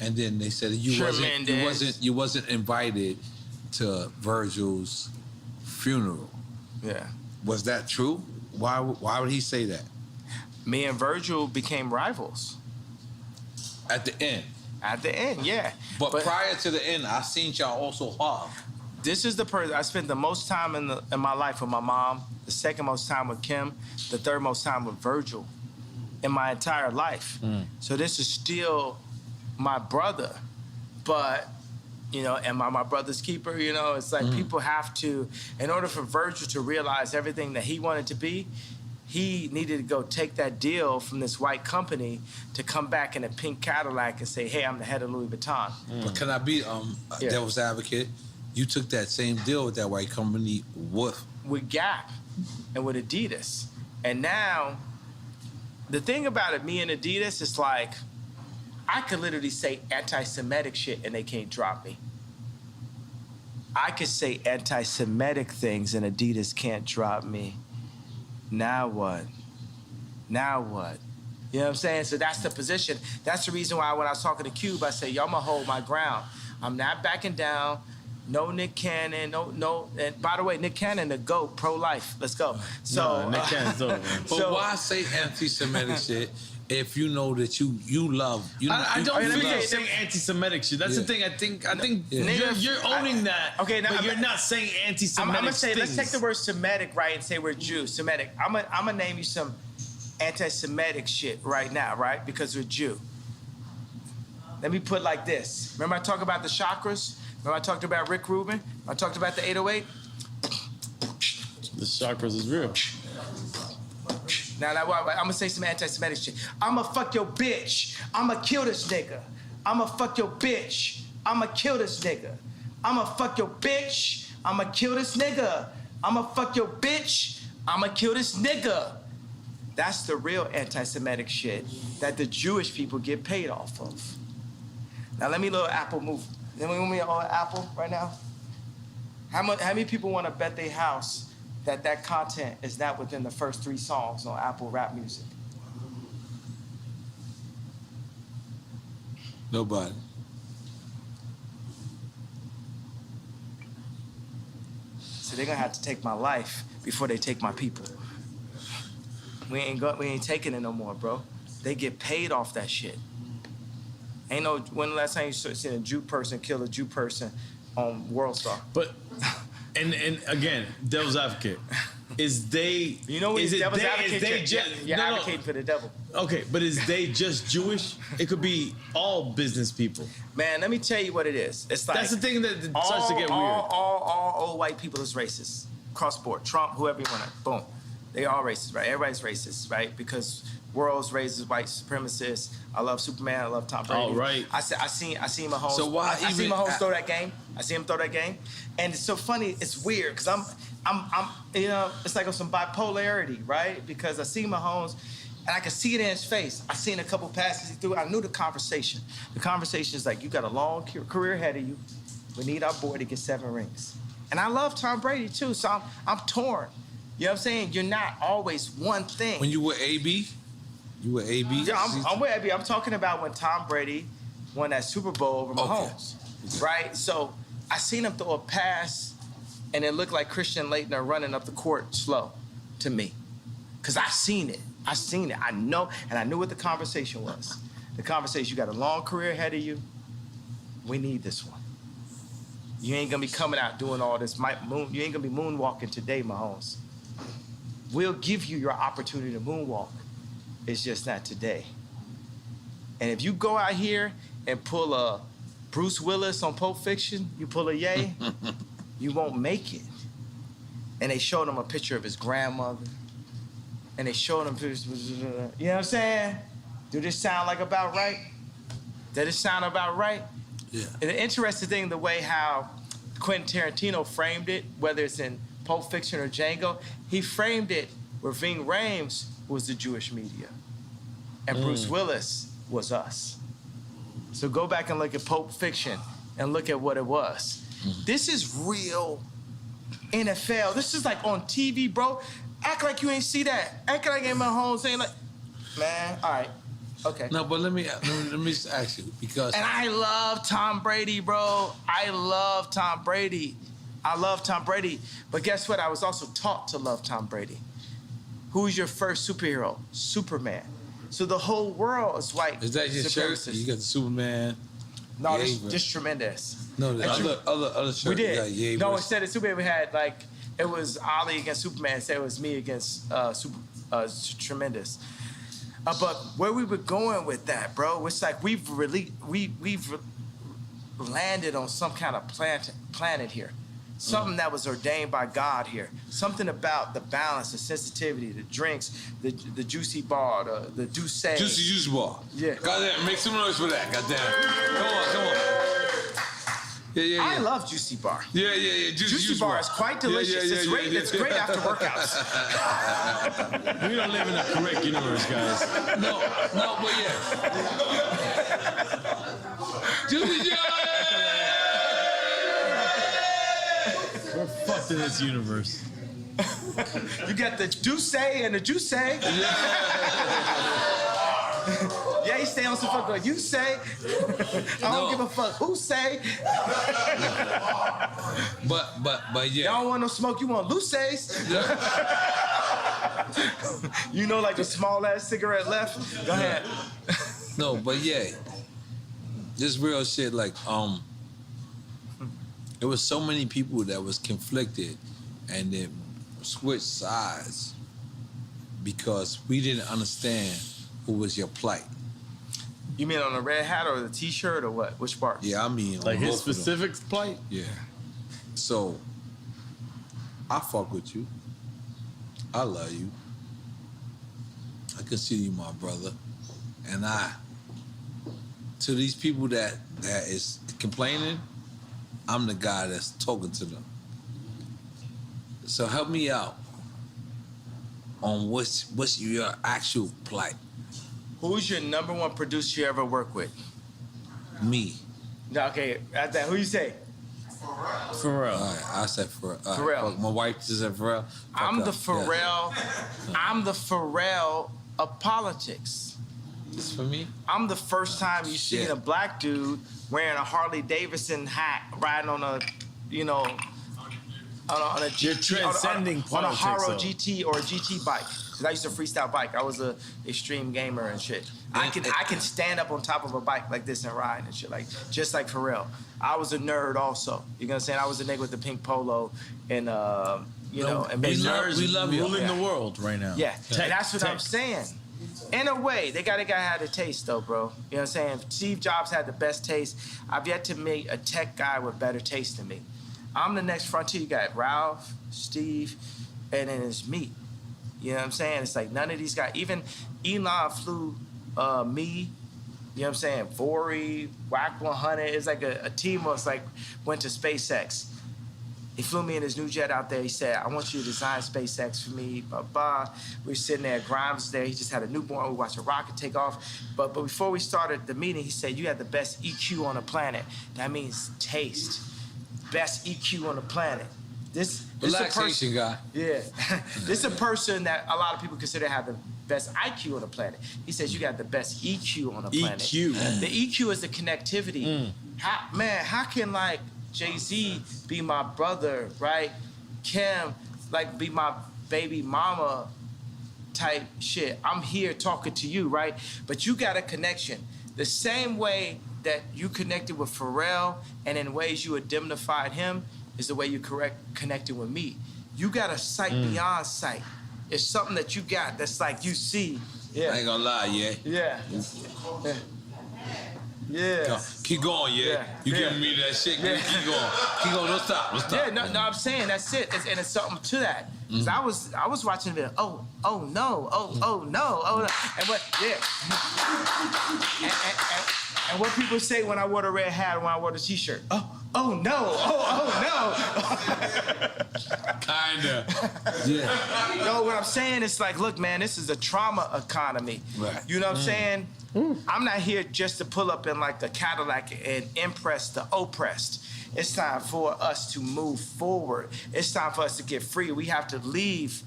S6: and then they said you wasn't invited to Virgil's funeral.
S5: Yeah.
S6: Was that true? Why would he say that?
S5: Me and Virgil became rivals.
S6: At the end.
S5: At the end, yeah.
S6: But prior to the end, I seen y'all also hug.
S5: This is the person I spent the most time in my life with my mom, the second most time with Kim, the third most time with Virgil in my entire life. So this is still my brother, but, you know, am I my brother's keeper? You know, it's like people have to, in order for Virgil to realize everything that he wanted to be, he needed to go take that deal from this white company to come back in a pink Cadillac and say, hey, I'm the head of Louis Vuitton.
S6: But can I be devil's advocate? You took that same deal with that white company with
S5: Gap and with Adidas. And now, the thing about it, me and Adidas, is like, I could literally say anti-Semitic shit and they can't drop me. I could say anti-Semitic things and Adidas can't drop me. Now what? Now what? You know what I'm saying? So that's the position. That's the reason why when I was talking to Cube, I said, yo, I'm gonna hold my ground. I'm not backing down. No Nick Cannon, no. And by the way, Nick Cannon, the GOAT, pro-life. Let's go. So
S4: Nick Cannon's over.
S6: But why say anti-Semitic shit if you know that you love?
S4: I don't feel you're saying anti-Semitic shit. That's the thing. I think you're owning that. Okay, now, but you're not saying anti-Semitic.
S5: I'm gonna say,
S4: things.
S5: let's take the word Semitic, right, and say we're Jew. Semitic. I'm gonna name you some anti-Semitic shit right now, right? Because we're Jew. Let me put it like this. Remember I talked about the chakras? Remember I talked about Rick Rubin? I talked about the 808?
S4: The chakras is real.
S5: Now, I'm gonna say some anti-Semitic shit. I'ma fuck your bitch. I'ma kill this nigga. I'ma fuck your bitch. I'ma kill this nigga. I'ma fuck your bitch. I'ma kill this nigga. I'ma fuck your bitch. I'ma kill this nigga. That's the real anti-Semitic shit that the Jewish people get paid off of. Now let me little Apple move. Let me on Apple right now. How many people want to bet their house that content is not within the first 3 songs on Apple Rap Music?
S6: Nobody.
S5: So they're gonna have to take my life before they take my people. We ain't taking it no more, bro. They get paid off that shit. Ain't no, when the last time you seen a Jew person kill a Jew person on World Star?
S4: But, and again, devil's advocate. Is they,
S5: you know, is devil's advocate? You're advocating for the devil.
S4: Okay, but is they just Jewish? It could be all business people.
S5: Man, let me tell you what it is. It's like,
S4: that's the thing that starts to get weird.
S5: All old white people is racist. Cross board. Trump, whoever you want to, boom. They all racist, right? Everybody's racist, right? Because world's racist, white supremacists. I love Superman. I love Tom Brady.
S4: All right.
S5: I seen Mahomes.
S6: So why
S5: I seen Mahomes throw that game. I see him throw that game, and it's so funny. It's weird because I'm you know, it's like on some bipolarity, right? Because I see Mahomes, and I can see it in his face. I seen a couple passes he threw. I knew the conversation. The conversation is like, you got a long career ahead of you. We need our boy to get 7 rings. And I love Tom Brady too, so I'm torn. You know what I'm saying? You're not always one thing.
S6: When you were AB? You were AB?
S5: Yeah, I'm with AB. I'm talking about when Tom Brady won that Super Bowl over Mahomes, right? So I seen him throw a pass, and it looked like Christian Laettner running up the court slow. to me. Because I seen it. I know, and I knew what the conversation was. The conversation, you got a long career ahead of you. We need this one. You ain't gonna be coming out doing all this. You ain't gonna be moonwalking today, Mahomes. We'll give you your opportunity to moonwalk. It's just not today. And if you go out here and pull a Bruce Willis on Pulp Fiction, you pull a Ye, you won't make it. And they showed him a picture of his grandmother. And they showed him pictures, you know what I'm saying? Do this sound like about right? Does this sound about right?
S6: Yeah.
S5: And the interesting thing, the way how Quentin Tarantino framed it, whether it's in Pulp Fiction or Django, he framed it where Ving Rhames was the Jewish media. And Bruce Willis was us. So go back and look at Pulp Fiction and look at what it was. This is real NFL. This is like on TV, bro. Act like you ain't see that. Act like ain't my home saying like, man, all right, okay.
S6: No, but let me just ask you because.
S5: And I love Tom Brady, bro. I love Tom Brady. But guess what? I was also taught to love Tom Brady. Who's your first superhero? Superman. So the whole world is white.
S6: Is that your shirt? You got the Superman.
S5: No, just tremendous.
S6: No, the other shirt.
S5: We did.
S6: You got
S5: no, instead of Superman, we had like it was Ali against Superman. Instead, it was me against Tremendous. But where we were going with that, bro, it's like we've landed on some kind of planet here. Something that was ordained by God here. Something about the balance, the sensitivity, the drinks, the juicy bar, the douce.
S6: Juicy bar.
S5: Yeah.
S6: Goddamn, make some noise for that. Goddamn. Come on. Yeah.
S5: I love juicy bar.
S6: Yeah.
S5: Juicy bar is quite delicious. It's great after workouts.
S4: We don't live in the correct universe, guys.
S6: No, but yeah. Juicy jar.
S4: We're fucked in this universe.
S5: You got the douce and the juice. Yeah, you stay on some fuck like you say. I don't give a fuck who say.
S6: But yeah.
S5: Y'all don't want no smoke, you want Luces. You know, like the small ass cigarette left. Go ahead.
S6: No, but yeah. This real shit, like, there was so many people that was conflicted and then switched sides because we didn't understand what was your plight.
S5: You mean on the red hat or the t-shirt or what? Which part?
S6: Yeah, I mean
S4: like his specific plight?
S6: Yeah. So I fuck with you. I love you. I consider you my brother. And to these people that is complaining, I'm the guy that's talking to them. So help me out on what's your actual plight.
S5: Who's your number one producer you ever worked with?
S6: Me.
S5: No, okay, at that, who you say?
S4: Pharrell.
S6: All right, I said Pharrell.
S5: Pharrell.
S6: My wife just said Pharrell.
S5: I'm the Pharrell of politics.
S6: This for me?
S5: I'm the first time you seen a black dude wearing a Harley Davidson hat, riding on a, on a GT,
S4: You're transcending
S5: on a
S4: politics,
S5: Haro
S4: though.
S5: GT or a GT bike. Cause I used to freestyle bike. I was a extreme gamer and shit. I can stand up on top of a bike like this and ride and shit, like just like Pharrell. I was a nerd also. You know what I'm saying? I was a nigga with the pink polo and and
S4: we love you. Ruling the world right now.
S5: Yeah, and that's what I'm saying. In a way, they got a guy had a taste though, bro. You know what I'm saying? Steve Jobs had the best taste. I've yet to meet a tech guy with better taste than me. I'm the next frontier. You got Ralph, Steve, and then it's me. You know what I'm saying? It's like none of these guys, even Elon flew me, you know what I'm saying? Vori, Wack 100. It's like a team of like went to SpaceX. He flew me in his new jet out there. He said, I want you to design SpaceX for me, blah, blah. We were sitting there, Grimes was there. He just had a newborn. We watched a rocket take off. But before we started the meeting, he said, you have the best EQ on the planet. That means taste. Best EQ on the planet. This
S6: relaxation guy.
S5: Yeah. This is a person that a lot of people consider have the best IQ on the planet. He says you got the best EQ on the planet.
S4: EQ.
S5: The EQ is the connectivity. How can like Jay-Z be my brother, right? Kim, like be my baby mama type shit. I'm here talking to you, right? But you got a connection. The same way that you connected with Pharrell and in ways you indemnified him is the way you connected with me. You got a sight beyond sight. It's something that you got that's like you see. Yeah.
S6: I ain't gonna lie, yeah.
S5: Yeah. Yeah.
S6: Keep going, yeah. You giving me that shit, keep going. Keep going, don't stop.
S5: Yeah, no, I'm saying that's it. And it's something to that. Cause I was watching the video, oh no. And what, and what people say when I wore the red hat, when I wore the t-shirt, oh no.
S6: Kinda. Yeah.
S5: No, what I'm saying is like, look, man, this is a trauma economy.
S6: Right.
S5: You know what I'm saying? I'm not here just to pull up in like the Cadillac and impress the oppressed. It's time for us to move forward. It's time for us to get free. We have to leave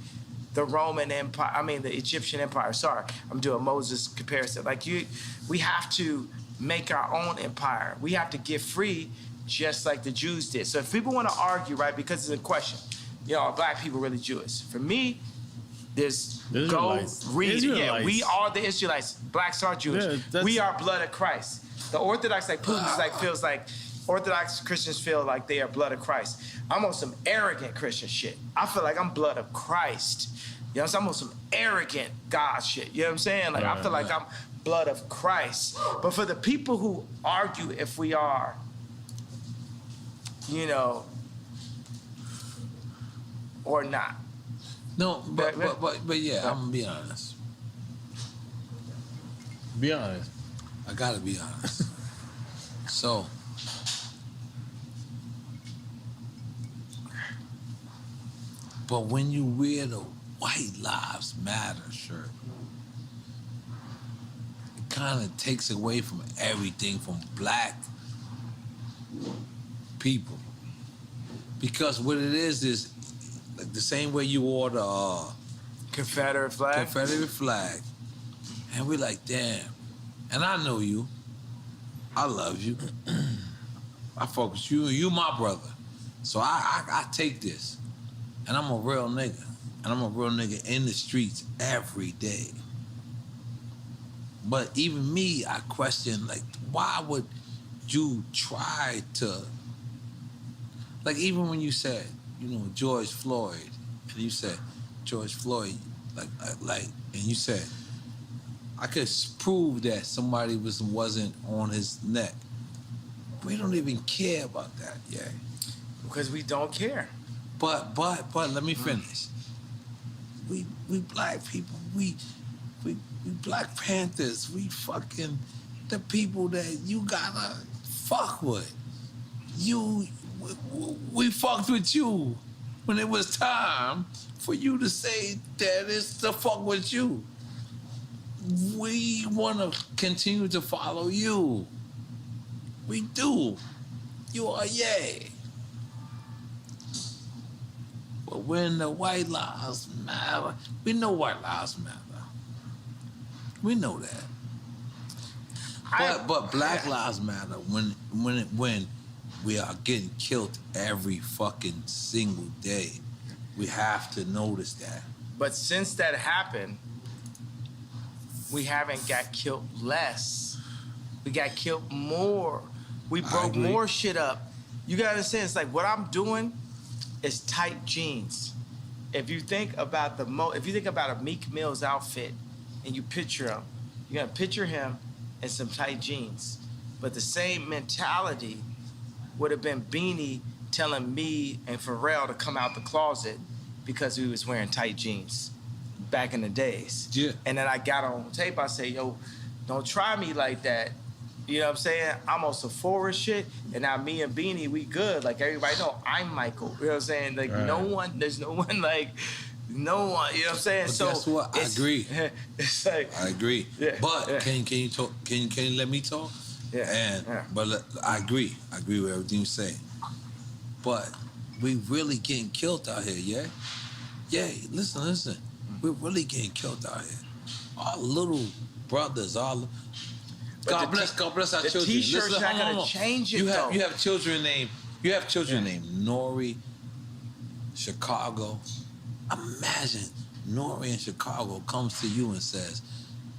S5: the Roman Empire, the Egyptian Empire. Sorry, I'm doing Moses comparison. We have to make our own empire. We have to get free just like the Jews did. So if people want to argue, right, because it's a question, are black people really Jewish? For me, go read. Yeah, we are the Israelites. Blacks are Jewish. Yeah, we are blood of Christ. The Orthodox, like Putin's, feels like Orthodox Christians feel like they are blood of Christ. I'm on some arrogant Christian shit. I feel like I'm blood of Christ. You know what I'm saying? I'm on some arrogant God shit. You know what I'm saying? I feel like I'm blood of Christ. But for the people who argue if we are, or not.
S6: No, but yeah, I'm gonna be honest.
S4: Be honest.
S6: I gotta be honest. So, but when you wear the White Lives Matter shirt, it kind of takes away from everything from black people. Because what it is like the same way you wore the
S5: Confederate
S6: flag. And we're like, damn. And I know you. I love you. I fuck with you. You my brother. So I take this. And I'm a real nigga. And I'm a real nigga in the streets every day. But even me, I question, why would you try to... even when you said, George Floyd, and you said, George Floyd, and you said, I could prove that somebody wasn't on his neck. We don't even care about that, yeah.
S5: Because we don't care.
S6: But let me finish. We black people, we Black Panthers, we fucking the people that you gotta fuck with. We fucked with you when it was time for you to say that it's to fuck with you. We want to continue to follow you. We do. You are yay. But when the White Lives Matter, we know White Lives Matter. We know that. But Black Lives Matter when we are getting killed every fucking single day. We have to notice that.
S5: But since that happened, we haven't got killed less. We got killed more. We broke more shit up. You gotta understand, it's like what I'm doing is tight jeans. If you think about a Meek Mill's outfit and you picture him, you're gonna picture him in some tight jeans. But the same mentality would have been Beanie telling me and Pharrell to come out the closet because we was wearing tight jeans back in the days.
S6: Yeah.
S5: And then I got on tape, I say, yo, don't try me like that. You know what I'm saying? I'm on some forward shit, and now me and Beanie, we good. Like everybody know, I'm Michael. You know what I'm saying? Like there's no one, you know what I'm saying?
S6: But so guess what? I agree.
S5: It's like
S6: I agree.
S5: Yeah,
S6: but can you talk? Can you let me talk?
S5: Yeah.
S6: But I agree. I agree with everything you're saying. But we really getting killed out here, yeah? Yeah, listen. We're really getting killed out here. Our little brothers, God bless our children.
S5: The T-shirt's not gonna change it, though.
S6: You have children named N.O.R.E, Chicago, Imagine N.O.R.E. in Chicago comes to you and says,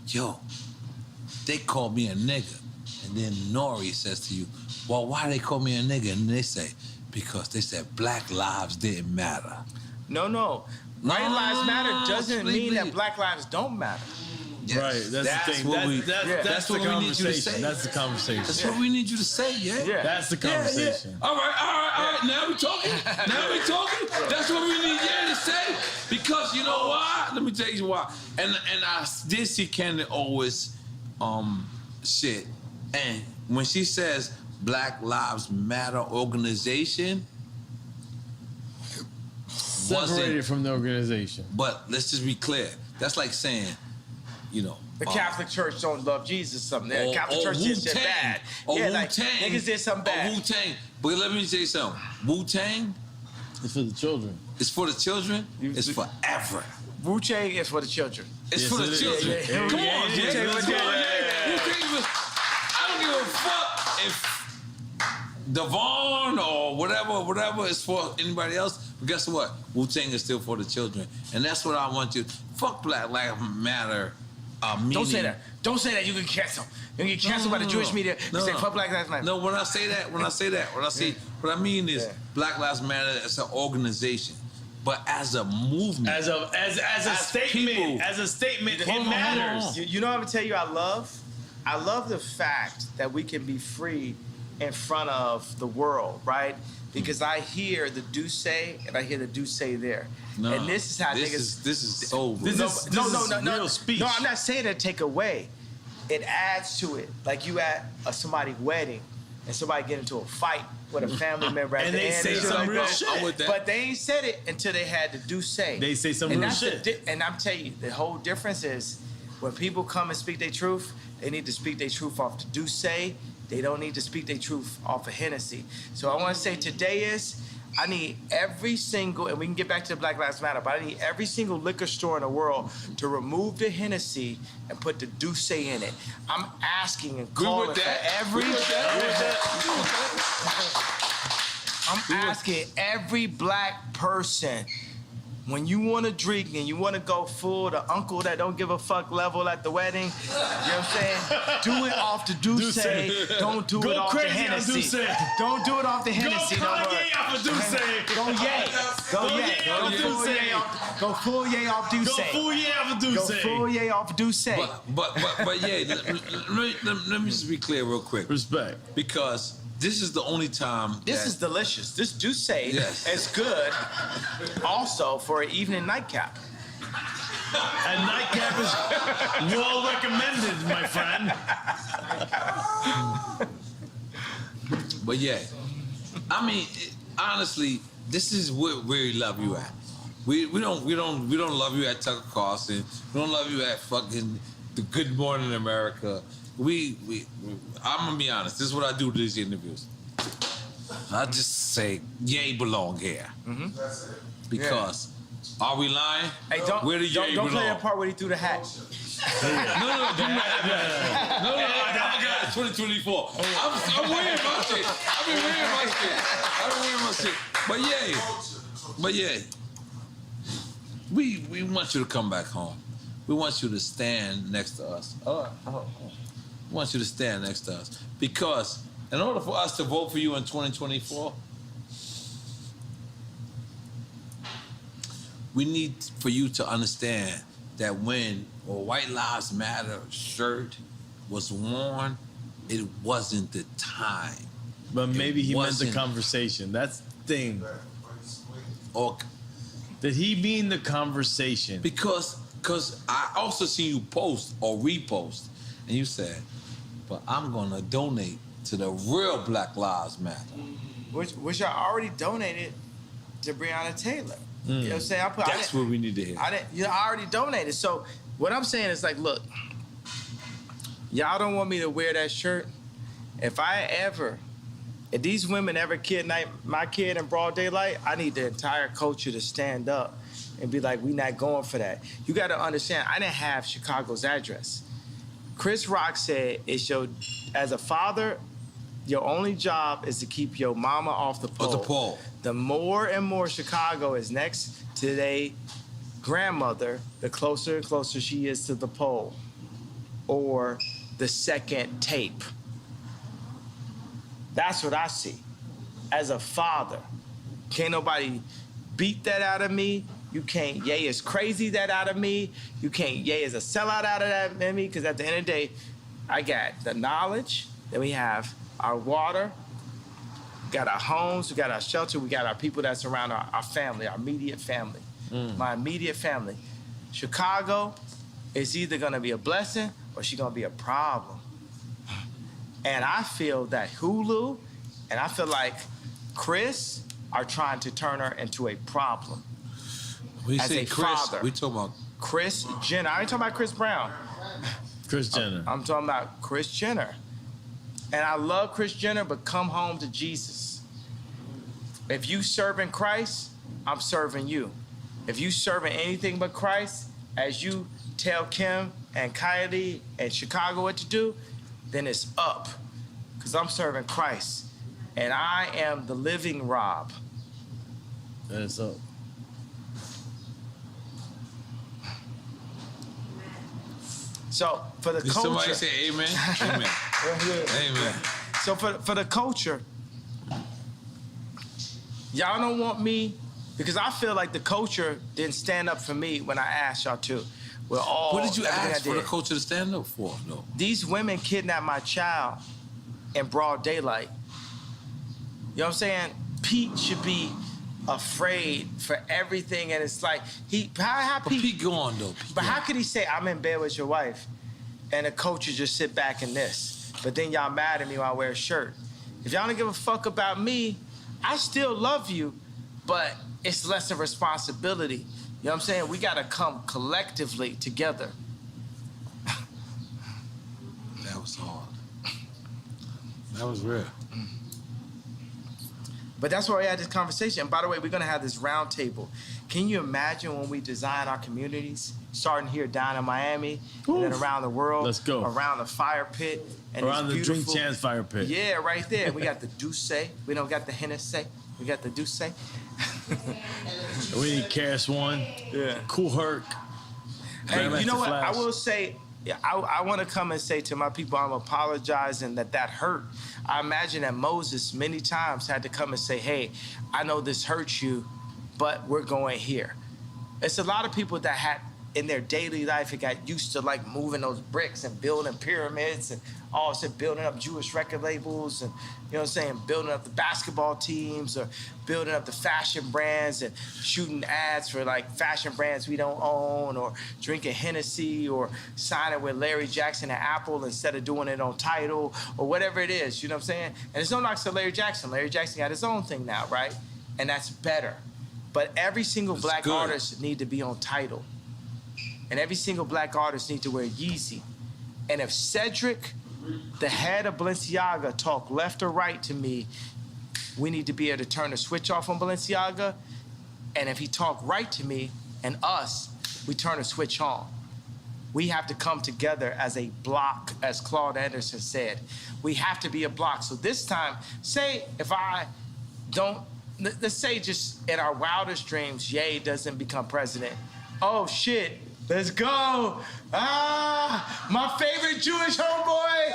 S6: yo, they call me a nigga. And then N.O.R.E. says to you, well, why they call me a nigga? And they say, because they said black lives didn't matter.
S5: No. White lives matter doesn't mean that black lives don't matter.
S4: Yes. Right, that's the thing. That's the conversation. That's the conversation.
S6: That's what we need you to say, yeah?
S4: That's the conversation.
S6: All right. Now we talking. That's what we need to say. Because you know why? Let me tell you why. And I did see Candy always shit. And when she says Black Lives Matter organization,
S4: separated from the organization.
S6: But let's just be clear. That's like saying, you know,
S5: the Catholic Church don't love Jesus. Something. The Catholic Church did shit bad. Like niggas did something bad.
S6: Wu-Tang. But let me tell you something. Wu-Tang.
S4: It's for the children.
S6: It's for the children. It's forever.
S5: Wu-Tang is for the children.
S6: It's for the children. Come on, Wu-Tang. I don't give a fuck if Devon or whatever is for anybody else. But guess what? Wu-Tang is still for the children. And that's what I want you. Fuck Black Lives Matter.
S5: Don't say that. Don't say that. You can cancel. You can get canceled by the Jewish media. You say fuck Black Lives Matter.
S6: No, what I mean is Black Lives Matter as an organization. But as a movement.
S4: As a statement. People, as a statement, it matters.
S5: You know what I'm gonna tell you I love? I love the fact that we can be free in front of the world, right? Because I hear the do say and I hear the do say there.
S6: No,
S5: and this is how
S6: niggas. This is so real.
S4: This is real speech.
S5: No, I'm not saying that to take away. It adds to it. Like you at somebody's wedding and somebody get into a fight with a family member at
S4: and
S5: the
S4: they
S5: end.
S4: say some real shit.
S5: But they ain't said it until they had the do say.
S4: They say some real shit.
S5: And I'm telling you, the whole difference is when people come and speak their truth, they need to speak their truth off the do say. They don't need to speak their truth off of Hennessy. So I want to say today is, I need every single, and we can get back to the Black Lives Matter, but I need every single liquor store in the world to remove the Hennessy and put the Douce in it. I'm asking and calling for every... I'm asking every black person, when you want to drink and you want to go full, the uncle that don't give a fuck level at the wedding, you know what I'm saying? Do it off the Douce. Don't do it off the Hennessy. Don't do it off the Hennessy.
S4: Go Kanye off of Douce.
S5: Go yay. Go full yay off Douce.
S4: Go full yay off of Douce.
S5: Go full yay off Douce.
S6: But yeah, let me just be clear real quick.
S4: Respect.
S6: Because this is the only time.
S5: This is delicious. This Douce is good also for an evening nightcap.
S4: A nightcap is well recommended, my friend.
S6: But yeah, I mean, honestly, this is where we love you at. We don't love you at Tucker Carlson. We don't love you at fucking the Good Morning America. I'm gonna be honest. This is what I do to these interviews. I just say, Ye belong here. Mm-hmm. Because, are we lying?
S5: Hey, don't play the part where he threw the hat.
S6: No, I got it. 2024. I'm wearing my shit. I've been wearing my shit. But yeah, we want you to come back home. We want you to stand next to us. We want you to stand next to us. Because in order for us to vote for you in 2024, we need for you to understand that when a White Lives Matter shirt was worn, it wasn't the time.
S4: But maybe he meant the conversation. That's the thing.
S6: Or
S4: did he mean the conversation?
S6: Because I also see you post or repost, and you said, but I'm gonna donate to the real Black Lives Matter.
S5: Which I already donated to Breonna Taylor. You know what I'm saying?
S6: That's what we need to hear.
S5: I already donated. So what I'm saying is like, look, y'all don't want me to wear that shirt. If these women ever kidnap my kid in broad daylight, I need the entire culture to stand up and be like, we not going for that. You got to understand, I didn't have Chicago's address. Chris Rock said, as a father, your only job is to keep your mama off the pole.
S6: The more
S5: and more Chicago is next to their grandmother, the closer and closer she is to the pole, or the second tape. That's what I see. As a father, can't nobody beat that out of me. You can't Ye is crazy that out of me. You can't Ye is a sellout out of that in me, because at the end of the day, I got the knowledge, then we have our water, we got our homes, we got our shelter, we got our people that surround our family, our immediate family. My immediate family. Chicago is either gonna be a blessing or she's gonna be a problem. And I feel that Hulu and I feel like Chris are trying to turn her into a problem.
S6: When you
S5: as
S6: say
S5: a
S6: Chris,
S5: father.
S6: we talking about
S5: Kris Jenner. I ain't talking about Chris Brown.
S4: Kris Jenner.
S5: I'm talking about Kris Jenner. And I love Kris Jenner, but come home to Jesus. If you serving Christ, I'm serving you. If you serving anything but Christ, as you tell Kim and Kylie and Chicago what to do, then it's up. Because I'm serving Christ. And I am the living Rob.
S4: Then it's up.
S5: So for the
S6: Did
S5: culture.
S6: somebody say amen? Amen. Amen.
S5: So for the culture, y'all don't want me, because I feel like the culture didn't stand up for me when I asked y'all to. We're all.
S6: What did you
S5: everything
S6: ask
S5: I
S6: for the
S5: did.
S6: culture to stand up for? No.
S5: These women kidnapped my child in broad daylight. You know what I'm saying? Pete should be afraid for everything, and it's like how
S6: But Pete go on though.
S5: But how could he say I'm in bed with your wife, and the coaches just sit back in this? But then y'all mad at me when I wear a shirt. If y'all don't give a fuck about me, I still love you, but it's less of responsibility. You know what I'm saying? We gotta come collectively together.
S6: That was hard. That was real.
S5: But that's why we had this conversation. And by the way, we're gonna have this round table. Can you imagine when we design our communities, starting here down in Miami, and then around the world,
S4: Let's go.
S5: around the fire pit, and
S4: Around the
S5: these
S4: Drink
S5: beautiful-
S4: Chance fire pit.
S5: Yeah, right there. We got the Douce. We don't got the Hennessy. We got the Douce.
S4: We need Karis One.
S5: Yeah.
S4: Cool Herc.
S5: Hey, you know
S4: Grandmaster
S5: what?
S4: Flash.
S5: I will say, I want to come and say to my people, I'm apologizing that hurt. I imagine that Moses many times had to come and say, hey, I know this hurts you, but we're going here. It's a lot of people that had in their daily life, it got used to like moving those bricks and building pyramids and also building up Jewish record labels and, you know what I'm saying, building up the basketball teams or building up the fashion brands and shooting ads for like fashion brands we don't own or drinking Hennessy or signing with Larry Jackson and Apple instead of doing it on Tidal or whatever it is, you know what I'm saying? And it's no knocks to Larry Jackson. Larry Jackson got his own thing now, right? And that's better. But every single black
S6: good.
S5: artist need to be on Tidal. And every single black artist need to wear Yeezy. And if Cedric, the head of Balenciaga, talk left or right to me, we need to be able to turn the switch off on Balenciaga. And if he talk right to me and us, we turn the switch on. We have to come together as a block, as Claude Anderson said. We have to be a block. So this time, say if I don't, let's say just in our wildest dreams, Ye doesn't become president. Oh shit, let's go. My favorite Jewish homeboy.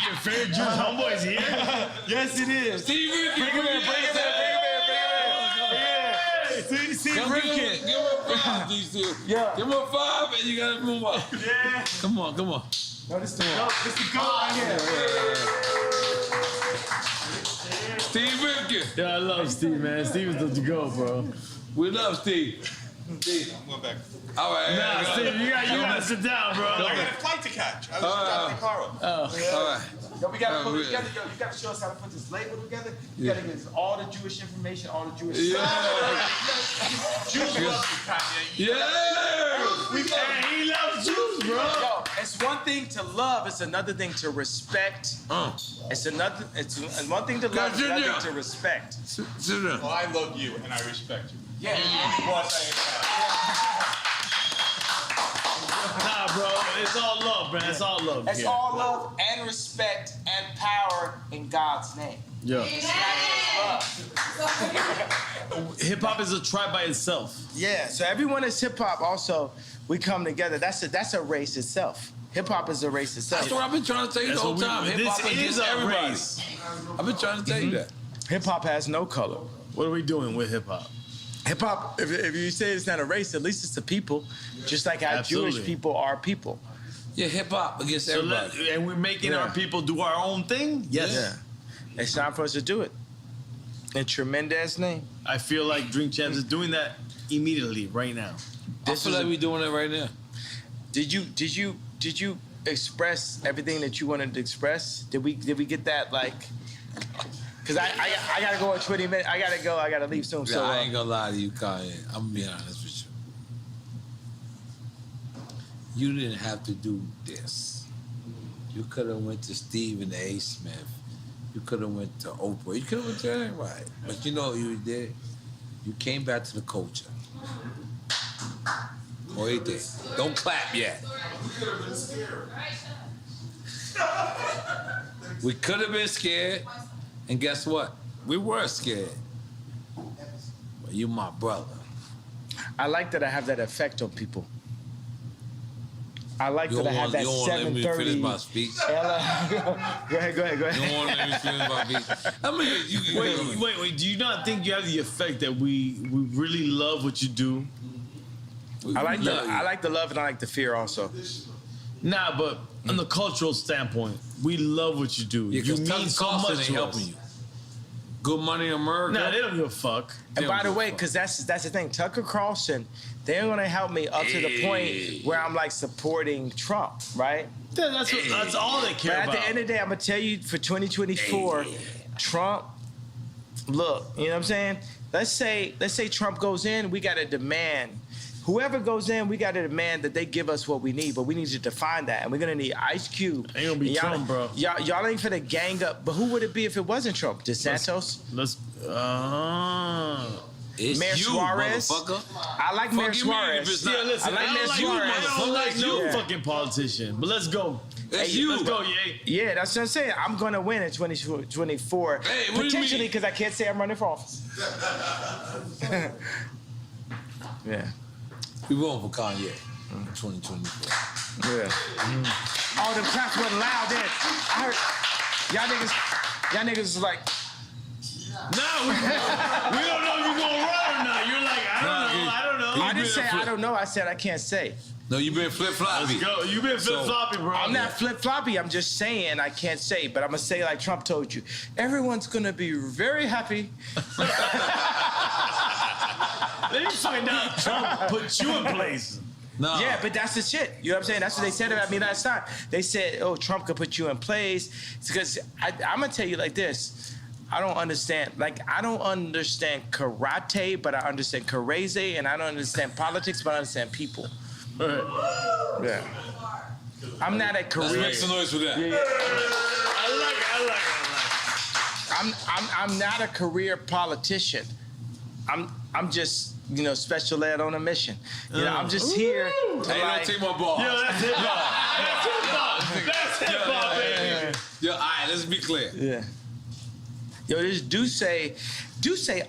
S4: Your favorite Jewish homeboy is here?
S5: Yes, it is.
S6: Steve Rifkin,
S5: Bring him in. Steve Rifkin.
S6: Give him a 5, these two.
S5: Yeah.
S6: Give him a 5 and you gotta move up.
S5: Yeah.
S6: Come on.
S5: No, this is the goat. This is the goat right here.
S6: Steve Rifkin.
S4: Yeah, I love Steve, man. Steve is the go, bro.
S6: We love Steve. Steve.
S8: I'm going back.
S6: All right.
S4: Nah, Steve, you gotta sit down, bro.
S8: I got a flight to catch. I was dropping the car off.
S6: All right.
S5: Yo, we gotta put
S6: really?
S5: together. Yo, you gotta show us how to put this label together. You gotta give us all the Jewish information, all the Jewish
S6: Yeah.
S8: Jews love you, Kanye.
S6: Yeah.
S4: Man, he loves Jews, bro.
S5: Yo, it's one thing to love, it's another thing to respect. It's one thing to love, it's another thing to respect.
S6: Sit down.
S8: Well, I love you and I respect you.
S5: Yeah.
S4: Nah, bro, it's all love, man. It's all love.
S5: It's
S4: Yeah.
S5: all love and respect and power in God's name.
S4: Yeah. Hip hop is a tribe by itself.
S5: Yeah, so everyone is hip hop. Also, we come together. That's a race itself. Hip hop is a race itself.
S6: That's what I've been trying to tell you the whole time. Hip hop against everybody.
S4: Race.
S6: I've been trying to tell you that.
S5: Hip hop has no color.
S4: What are we doing with hip hop?
S5: Hip hop, if you say it's not a race, at least it's a people. Just like how
S4: Absolutely.
S5: Jewish people are people.
S6: Yeah, hip hop against everybody.
S4: And we're making our people do our own thing? Yes.
S5: Yeah. It's time for us to do it. In Tremendous name.
S4: I feel like Drink Champs is doing that immediately, right now.
S6: I feel like we're doing it right now.
S5: Did you express everything that you wanted to express? Did we get that, like? Because I gotta go in 20 minutes. I gotta leave soon.
S6: Yeah,
S5: So
S6: I ain't gonna lie to you, Kanye. I'm gonna be honest with you. You didn't have to do this. You could have went to Stephen A. Smith. You could have went to Oprah. You could have went to anybody. But you know what you did? You came back to the culture. Oíste. Don't clap yet. We could have been scared. And guess what? We were scared. But you my brother.
S5: I like that I have that effect on people. I like that I have that 7:30.
S6: Let me finish my speech.
S5: Go ahead.
S6: You don't want to let me finish my speech. I mean,
S4: Wait. Do you not think you have the effect that we really love what you do?
S5: I like the love and I like the fear also.
S4: Nah, but on the cultural standpoint, we love what you do.
S6: Yeah,
S4: you
S6: mean so much to
S4: helping
S6: us. You. Good Money America.
S4: Nah, they don't give a fuck.
S5: And by the way, because that's the thing, Tucker Carlson, they're gonna help me up to the point where I'm like supporting Trump, right?
S4: Yeah, that's all they care
S5: but
S4: about.
S5: At the end of the day, I'm gonna tell you for 2024, Trump. Look, you know what I'm saying? Let's say Trump goes in, we gotta demand. Whoever goes in, we got to demand that they give us what we need, but we need to define that. And we're going to need Ice Cube.
S4: Ain't going to be Trump, bro.
S5: Y'all ain't finna gang up. But who would it be if it wasn't Trump? DeSantos?
S6: It's
S5: Mayor
S6: you,
S5: Suarez?
S6: motherfucker.
S5: I like Mayor Suarez.
S4: Yeah, listen,
S5: I like Mayor Suarez.
S4: I don't like no fucking politician, but let's go.
S6: It's you.
S4: Let's go, Ye.
S5: Yeah, that's what I'm saying. I'm going to win in 2024.
S6: Hey, what do you
S5: potentially,
S6: mean?
S5: because I can't say I'm running for office. Yeah.
S6: We voting for Kanye in 2024.
S5: Yeah. Oh, the claps wasn't loud then. I heard y'all niggas was like,
S4: No, we don't know if you're gonna run or not. You're like, I don't know.
S5: I didn't say I don't know. I said I can't say.
S6: No, you been flip-floppy.
S4: Let's go. You been flip-floppy, bro.
S5: I'm not flip-floppy. I'm just saying I can't say, but I'm gonna say like Trump told you. Everyone's gonna be very happy.
S4: Then you find out Trump put you in place.
S6: No.
S5: Yeah, but that's the shit. You know what I'm saying? That's what they said about me last time. They said, oh, Trump could put you in place. It's because I'm going to tell you like this. I don't understand karate, but I understand karate, and I don't understand politics, but I understand people. Yeah. I'm not a career.
S6: Let's make some noise for that.
S5: Yeah.
S4: I like it.
S5: I'm not a career politician. I'm just, special ed on a mission. I'm just here to
S6: Hey, don't take my ball.
S4: Yo, that's hip hop. That's hip hop, baby.
S6: Yo, all right, let's be clear.
S5: Yeah. Yo, this Duce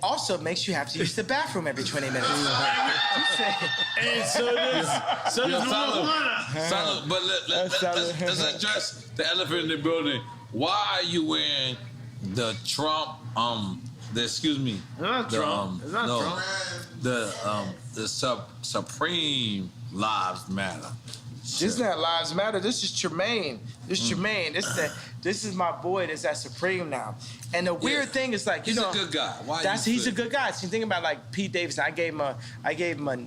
S5: also makes you have to use the bathroom every 20 minutes.
S4: And so does marijuana.
S6: Salud, but let's address the elephant in the building. Why are you wearing the Trump, excuse me.
S4: Not Trump. It's not Trump.
S6: The Supreme Lives Matter.
S5: This is not Lives Matter. This is Tremaine. This is Tremaine. This is my boy that's at Supreme now. And the weird thing is like,
S6: he's a good guy.
S5: He's a good guy. So you think about like Pete Davidson. I gave him a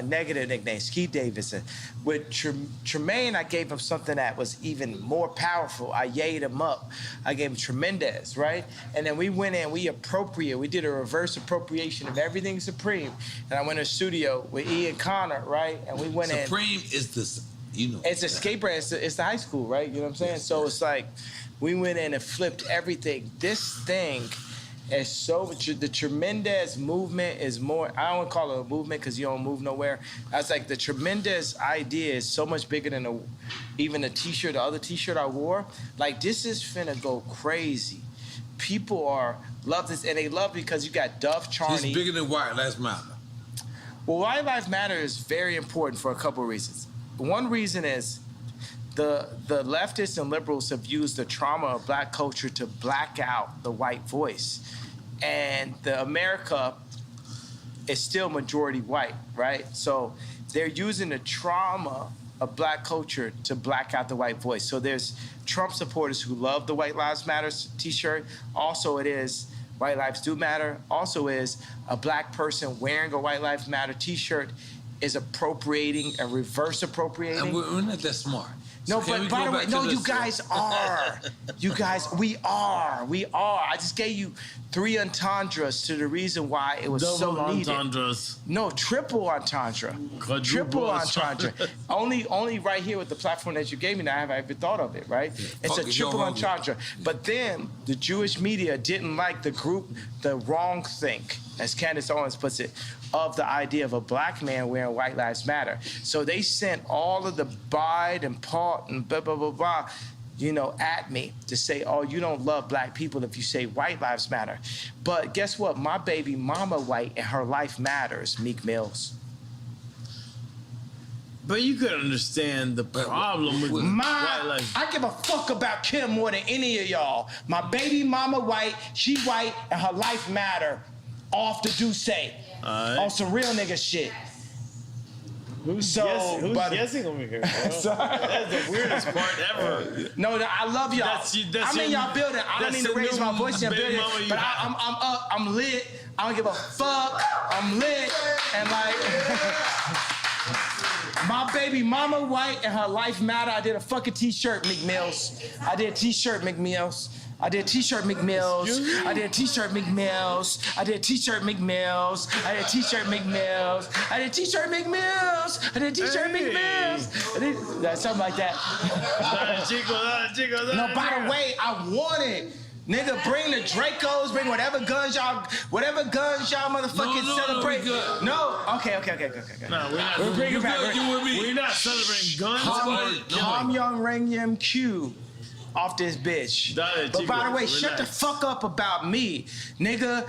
S5: negative nickname, Skeet Davidson. With Tremaine, I gave him something that was even more powerful. I yayed him up. I gave him Tremendous, right? And then we went in, we did a reverse appropriation of everything Supreme. And I went in the studio with Ian Connor, right? And we went in.
S6: Supreme is this,
S5: It's a skateboard. It's the high school, right? You know what I'm saying? So it's like we went in and flipped everything. This thing is the Tremendous movement is more. I don't want to call it a movement because you don't move nowhere. I was like, the Tremendous idea is so much bigger than even the other T-shirt I wore. Like, this is finna go crazy. people love this, and they love it because you got Dove Charney.
S6: It's bigger than White Lives Matter.
S5: Well, White Lives Matter is very important for a couple of reasons. One reason is the leftists and liberals have used the trauma of black culture to black out the white voice. And the America is still majority white, right? So they're using the trauma of black culture to black out the white voice. So there's Trump supporters who love the White Lives Matter t-shirt. Also it is White Lives Do Matter. Also is a black person wearing a White Lives Matter t-shirt is appropriating and reverse appropriating.
S6: And we're not that smart.
S5: No,
S6: So
S5: but by the way, no, you guys are. You guys, we are. I just gave you 3 entendres to the reason why it was so needed.
S4: Double entendres.
S5: No, triple entendre. Triple entendre. only right here with the platform that you gave me now have I ever thought of it, right? It's a triple entendre. But then the Jewish media didn't like the group, the wrong think, as Candace Owens puts it, of the idea of a black man wearing White Lives Matter. So they sent all of the Bide and Paul and blah, blah, blah, blah, at me to say, oh, you don't love black people if you say White Lives Matter. But guess what? My baby mama white and her life matters, Meek Mills.
S4: But you could understand the problem with white life.
S5: I give a fuck about Kim more than any of y'all. My baby mama white, she white, and her life matter. Off the Duce. On some real nigga shit.
S4: Who's guessing over here, bro? That's the weirdest part ever.
S5: No, I love y'all. I'm in y'all building. I don't mean to raise my voice in your building, but I'm up. I'm lit. I don't give a fuck. I'm lit. And like, my baby mama white and her life matter. I did a fucking t-shirt, Meek Mills. I did t-shirt, Meek Mills. I did t-shirt McMills. I did t-shirt McMills. I did t-shirt McMills. I did t-shirt McMills. I did t-shirt McMills. I did t-shirt McMills. Something like that. No, by the way, I want it. Nigga, bring the Dracos, bring whatever guns y'all motherfucking celebrate. No, okay.
S4: No, we're not.
S5: We're bringing back.
S4: We're not celebrating guns.
S5: Tom Young Ring Yim Q. Off this bitch. But by the way, shut the fuck up about me. Nigga,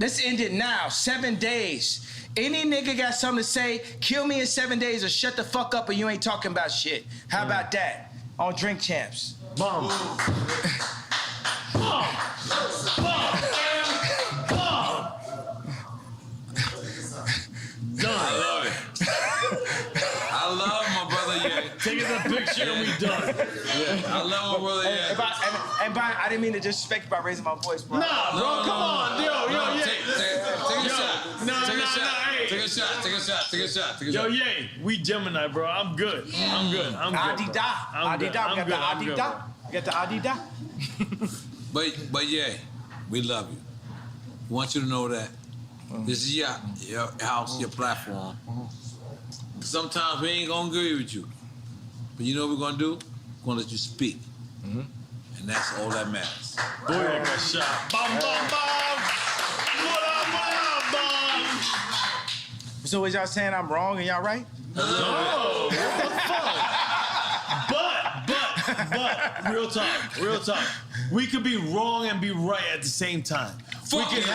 S5: let's end it now. 7 days. Any nigga got something to say, kill me in 7 days or shut the fuck up or you ain't talking about shit. How about that? On Drink Champs.
S4: Bomb. Bomb. Done. I love it.
S6: I love my brother,
S4: Taking the picture and we done.
S6: I love my brother,
S5: And I didn't mean to disrespect you by raising my voice, bro.
S4: Nah, bro, come on. Yo.
S6: Take a shot.
S4: Yo, we Gemini, bro. I'm good.
S5: Adida. We got the Adida.
S6: But we love you. We want you to know that this is your house, your platform. Sometimes we ain't gonna agree with you. But you know what we're gonna do? We're gonna let you speak. And that's all that matters.
S4: Boy, I got shot. Bum.
S5: So was y'all saying I'm wrong and y'all right?
S4: No, what the fuck? But, real talk. We could be wrong and be right at the same time.
S6: Fuck
S4: we can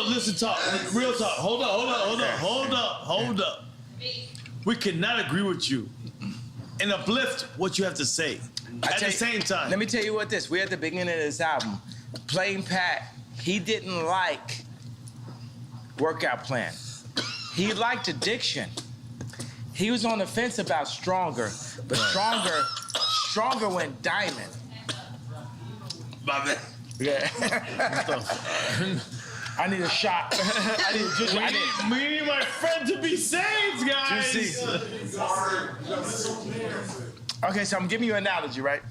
S4: listen, talk. Real talk. Hold up. We cannot agree with you and uplift what you have to say at the same time.
S5: Let me tell you what this. We're at the beginning of this album. Plain Pat, he didn't like workout plan. He liked addiction. He was on the fence about Stronger, but Stronger went diamond.
S4: My bad.
S5: Yeah. I need a shot.
S4: We need my friend to be saved, guys.
S5: Okay, so I'm giving you an analogy, right?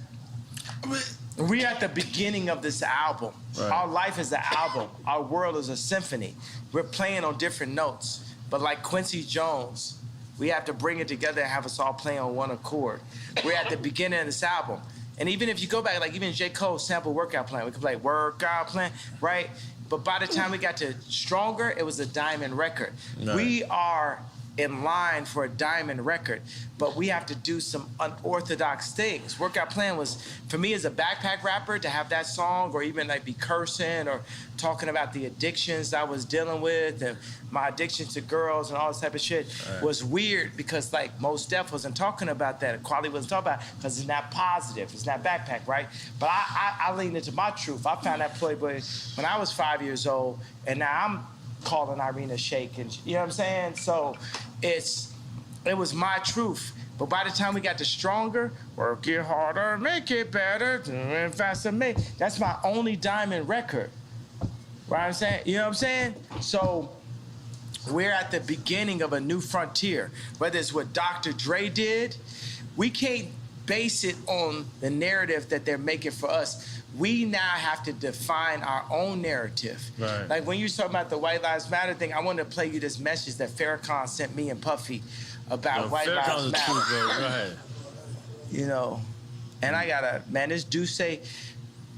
S5: We're at the beginning of this album. Right. Our life is an album. Our world is a symphony. We're playing on different notes. But like Quincy Jones, we have to bring it together and have us all play on one accord. We're at the beginning of this album. And even if you go back, like even J. Cole sample Workout Plan, we could play Workout Plan, right? But by the time we got to Stronger, it was a diamond record. Right. We are
S2: in line for a diamond record, but we have to do some unorthodox things. Workout Plan was, for me as a backpack rapper, to have that song or even like be cursing or talking about the addictions I was dealing with and my addiction to girls and all this type of shit was weird because like Mos Def wasn't talking about that. Quality wasn't talking about it because it's not positive. It's not backpack, right? But I leaned into my truth. I found that Playboy when I was 5 years old, and now I'm calling Irina Shayk, and you know what I'm saying? So it was my truth. But by the time we got to Stronger, work it harder, make it better, faster, that's my only diamond record. Right? I'm saying, you know what I'm saying? So we're at the beginning of a new frontier. Whether it's what Dr. Dre did, we can't base it on the narrative that they're making for us. We now have to define our own narrative.
S4: Right.
S2: Like when you talk about the White Lives Matter thing, I wanted to play you this message that Farrakhan sent me and Puffy about White Lives Matter.
S4: Truth, bro. Go ahead.
S2: You know, and I gotta, man, this Duce,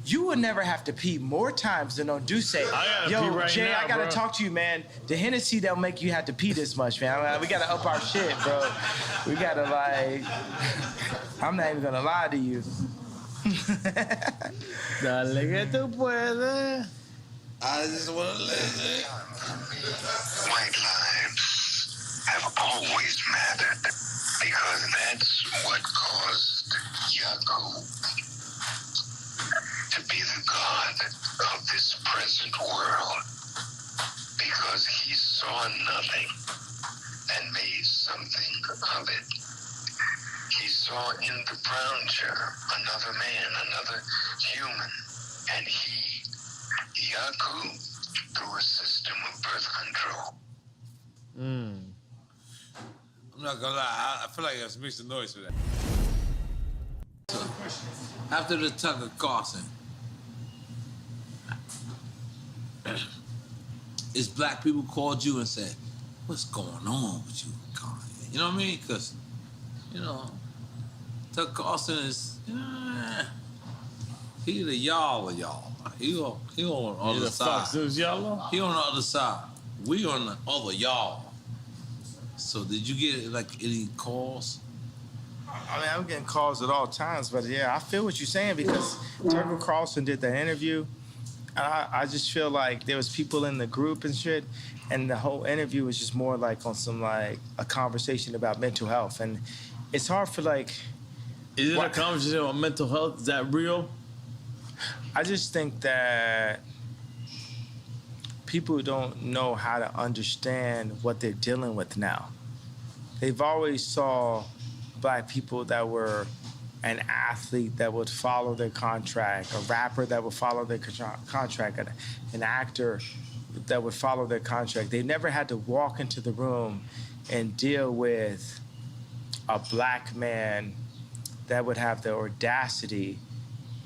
S2: you would never have to pee more times than on Duce.
S4: Yo,
S2: Yo, Jay,
S4: now,
S2: I gotta
S4: bro.
S2: talk to you, man. The Hennessy don't make you have to pee this much, man. We gotta up our shit, bro. We gotta like, I'm not even gonna lie to you.
S4: Dale que tú puedes.
S3: I just want to listen.
S9: White lives have always mattered because that's what caused Yaakov to be the god of this present world, because he saw nothing and made something of it. He saw in the brown chair another man, another human, and he, Yaakov, through a system of birth control.
S6: I'm not gonna lie, I feel like I mixed the noise for that. So, after the Tucker Carlson, is black people called you and said, "What's going on with you, Kanye?" You know what I mean? Because, you know, Tucker Carlson is, he the y'all of y'all. He on the other side.
S4: Y'all?
S6: He on the other side. We on the other y'all. So did you get like any calls?
S2: I mean, I'm getting calls at all times, but yeah, I feel what you're saying because Tucker Carlson did that interview. And I just feel like there was people in the group and shit, and the whole interview was just more like on some like a conversation about mental health. And it's hard for like...
S4: Is it a conversation about mental health? Is that real?
S2: I just think that people don't know how to understand what they're dealing with now. They've always saw black people that were an athlete that would follow their contract, a rapper that would follow their contract, an actor that would follow their contract. They never had to walk into the room and deal with a black man that would have the audacity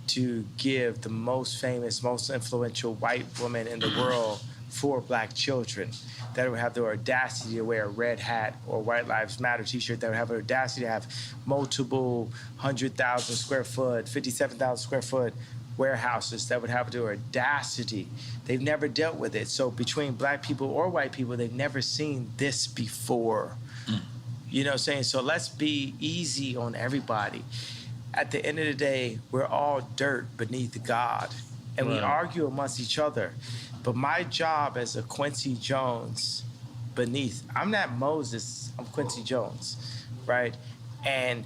S2: to give the most famous, most influential white woman in the world 4 black children, that would have the audacity to wear a red hat or White Lives Matter t-shirt, that would have the audacity to have multiple 100,000 square foot, 57,000 square foot warehouses, that would have the audacity. They've never dealt with it. So between black people or white people, they've never seen this before. You know what I'm saying? So let's be easy on everybody. At the end of the day, we're all dirt beneath God, and we argue amongst each other. But my job as a Quincy Jones beneath, I'm not Moses, I'm Quincy Jones, right? And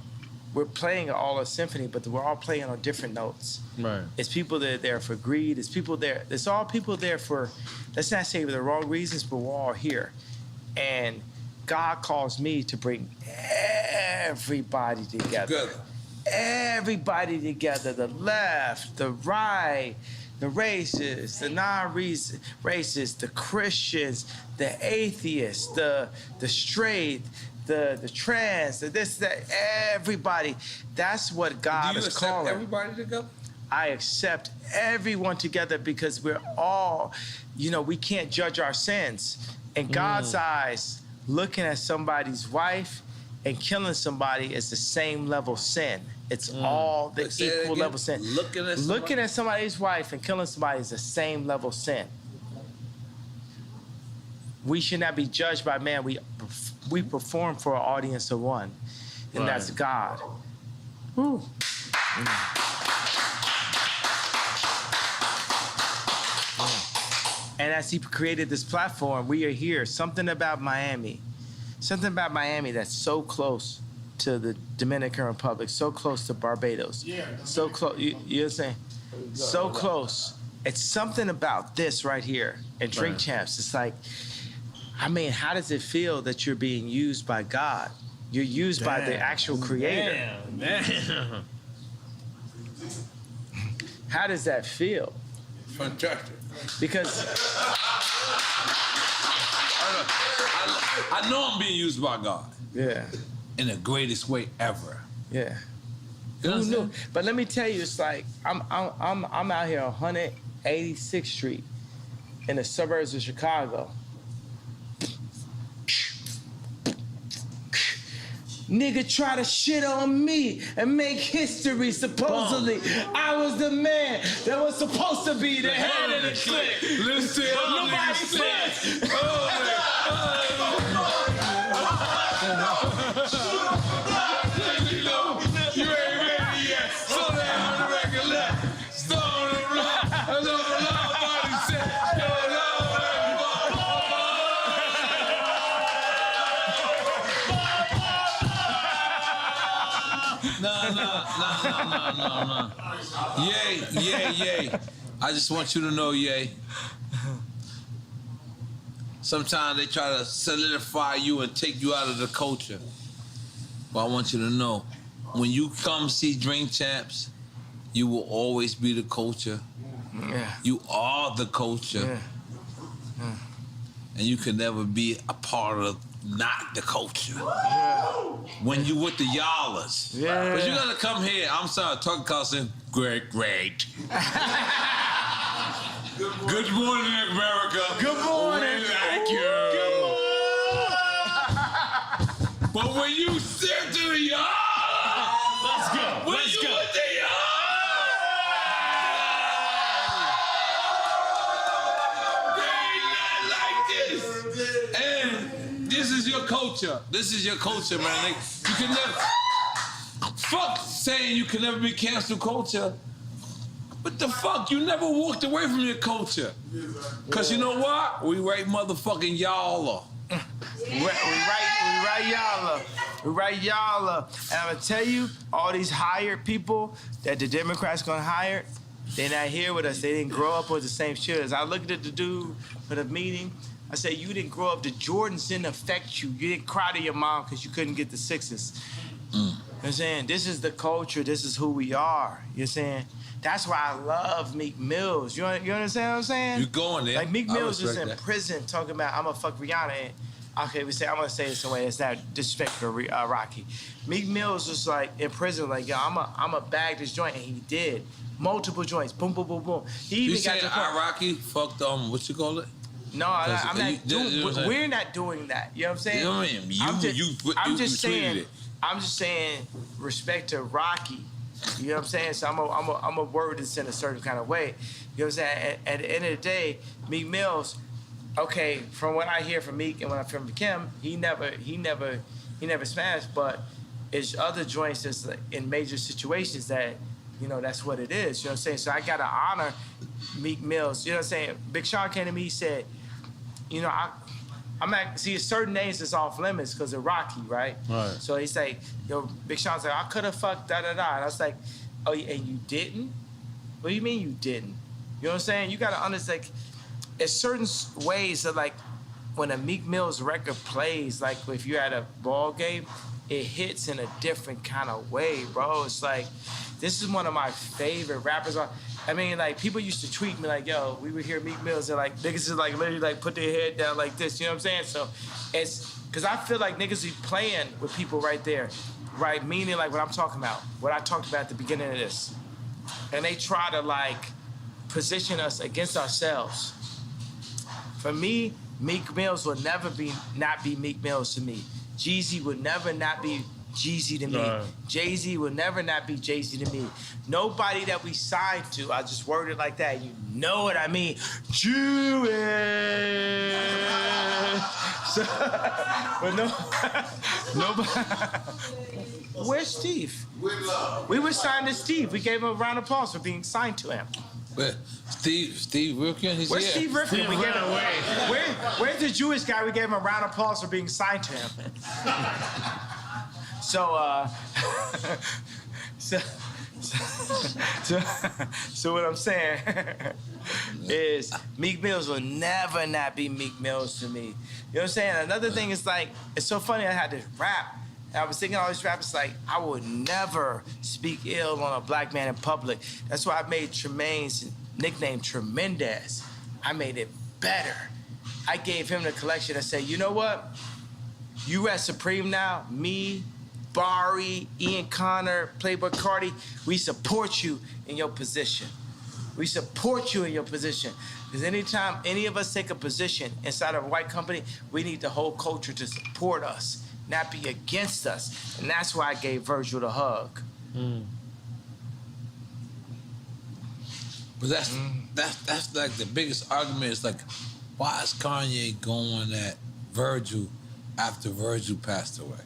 S2: we're playing all a symphony, but we're all playing on different notes.
S4: Right.
S2: It's people that are there for greed. It's people there. It's all people there for, let's not say for the wrong reasons, but we're all here. And God calls me to bring everybody together. Everybody together, the left, the right, the racists, the non-racists, the Christians, the atheists, the straight, the trans, the this, that, everybody. That's what God is calling.
S6: Do you accept everybody together?
S2: I accept everyone together because we're all, we can't judge our sins. In God's eyes, looking at somebody's wife and killing somebody is the same level sin. It's all the equal level sin. Looking at somebody's wife and killing somebody is the same level sin. We should not be judged by man.
S5: we perform for an audience of one, and that's God. Woo. And as he created this platform, we are here. Something about Miami that's so close to the Dominican Republic, so close to Barbados, so close. You know what I'm saying? So close. It's something about this right here and Drink Champs. It's like, I mean, how does it feel that you're being used by God? You're used by the actual creator.
S4: Damn.
S5: How does that feel?
S6: Fantastic.
S5: Because
S6: I know I'm being used by God.
S5: Yeah.
S6: In the greatest way ever.
S5: Yeah.
S6: You know what I'm saying?
S5: But let me tell you, it's like I'm out here on 186th Street in the suburbs of Chicago. Nigga try to shit on me and make history, supposedly. I was the man that was supposed to be the head of the clique.
S6: Listen,
S5: nobody says.
S6: You ain't ready yet. So that on the record left. Stone on the block. That's on the loud body set. Yo, No. Yay. I just want you to know, Yay. Sometimes they try to solidify you and take you out of the culture. But I want you to know, when you come see Drink Champs, you will always be the culture.
S5: Yeah.
S6: You are the culture.
S5: Yeah.
S6: And you can never be a part of not the culture.
S5: Yeah.
S6: When you with the y'allers.
S5: Yeah.
S6: But you gotta come here. I'm sorry, talking cousin. Great. Good morning, America.
S5: Good morning.
S6: Thank you.
S5: Good morning.
S6: But when you sit to the y'all,
S4: Let's go.
S6: With the y'all, they ain't nothing like this. And this is your culture. This is your culture, man. You can never. Fuck saying you can never be cancel culture. What the fuck? You never walked away from your culture. Cause you know what? We right motherfucking y'all.
S5: We right y'all. And I'm gonna tell you, all these hired people that the Democrats gonna hire, they're not here with us. They didn't grow up with the same shit. As I looked at the dude for the meeting, I said, you didn't grow up, the Jordans didn't affect you. You didn't cry to your mom because you couldn't get the sixes. You know what I'm saying? This is the culture, this is who we are. You know what I'm saying? That's why I love Meek Mills. You understand what I'm saying?
S6: You going there.
S5: Like Meek Mills is in
S6: that.
S5: prison talking about, I'm gonna fuck Rihanna. And, okay, I'm gonna say this in a way that's not disrespectful to Rocky. Meek Mills was like in prison, like, yo, I'm a bag this joint, and he did. Multiple joints, boom. He even
S6: You
S5: got
S6: saying
S5: to the
S6: Rocky fucked what you call it?
S5: No, I'm not doing. We're not doing that. You know what I'm saying?
S6: You know what I mean?
S5: I'm just saying respect to Rocky. You know what I'm saying? So I'm a word this in a certain kind of way. You know what I'm saying? At the end of the day, Meek Mills, okay, from what I hear from Meek and when I from Kim, he never smashed, but it's other joints that's like in major situations that, you know, that's what it is. You know what I'm saying? So I gotta honor Meek Mills. You know what I'm saying? Big Sean came to me, he said, you know, see, certain names is off limits because of Rocky, right?
S6: Right.
S5: So he say, yo, Big Sean's like, I could have fucked da. And I was like, oh, and you didn't? What do you mean you didn't? You know what I'm saying? You gotta understand, like, there's certain ways that, like, when a Meek Mill's record plays, like if you're at a ball game, it hits in a different kind of way, bro. It's like, this is one of my favorite rappers. I mean, like, people used to tweet me like, yo, we would hear Meek Mills and like, niggas is like literally like put their head down like this, you know what I'm saying? So it's, cause I feel like niggas be playing with people right there, right? Meaning like what I'm talking about, what I talked about at the beginning of this. And they try to like position us against ourselves. For me, Meek Mills will never not be Meek Mills to me. Jeezy would never not be Jeezy to me. Jay-Z will never not be Jay-Z to me. Nobody that we signed to, I just word it like that, you know what I mean. Jewish. So, but nobody. Where's Steve? We were signed to Steve. We gave him a round of applause for being signed to him.
S6: Where? Steve Rifkin?
S5: Where's Steve Rifkin? Where's the Jewish guy? We gave him a round of applause for being signed to him. So what I'm saying is Meek Mills will never not be Meek Mills to me. You know what I'm saying? Another thing is like, it's so funny I had to rap. And I was thinking all these rappers like, I would never speak ill on a black man in public. That's why I made Tremaine's nickname Tremendous. I made it better. I gave him the collection and said, you know what? You at Supreme now, me, Barry, Ian Connor, Playboy Cardi, we support you in your position. We support you in your position. Because anytime any of us take a position inside of a white company, we need the whole culture to support us, not be against us. And that's why I gave Virgil the hug.
S6: But that's like the biggest argument is like, why is Kanye going at Virgil after Virgil passed away?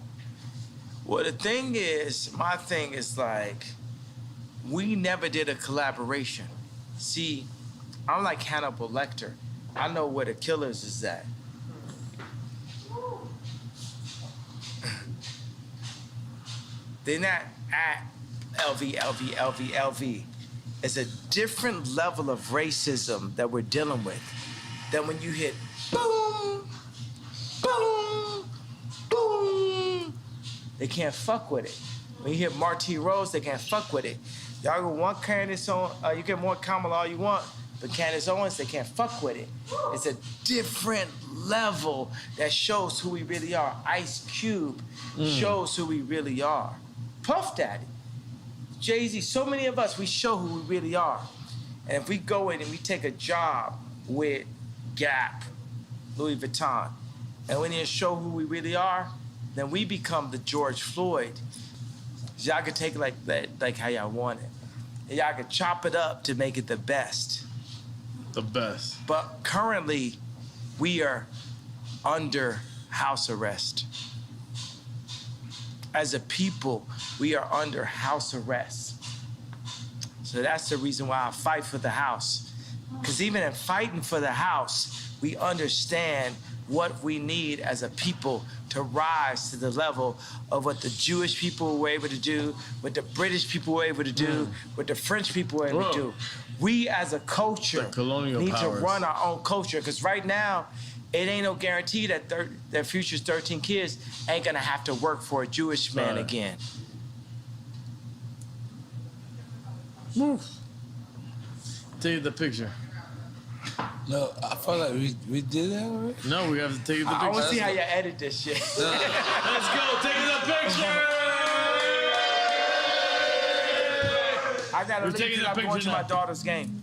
S5: Well, the thing is, my thing is like, we never did a collaboration. See, I'm like Hannibal Lecter. I know where the killers is at. They're not at LV. It's a different level of racism that we're dealing with than when you hit boom, boom, boom. They can't fuck with it. When you hit Marty Rose, they can't fuck with it. Y'all go want Candace Owens, you can want Kamala all you want, but Candace Owens, they can't fuck with it. It's a different level that shows who we really are. Ice Cube shows who we really are. Puff Daddy, Jay-Z, so many of us, we show who we really are. And if we go in and we take a job with Gap, Louis Vuitton, and we need to show who we really are, then we become the George Floyd. Y'all can take it like that, like how y'all want it. And y'all can chop it up to make it the best.
S4: The best.
S5: But currently, we are under house arrest. As a people, we are under house arrest. So that's the reason why I fight for the house. Because even in fighting for the house, we understand what we need as a people to rise to the level of what the Jewish people were able to do, what the British people were able to do, what the French people were able to do. We as a culture need to run our own culture, because right now, it ain't no guarantee that that Future's 13 kids ain't gonna have to work for a Jewish man again.
S4: Take the picture.
S6: No, I feel like we did that already.
S4: No, we have to take the picture.
S5: I want to see how you edit this shit.
S4: Let's go, take the picture!
S5: I gotta leave because I'm going to my daughter's game.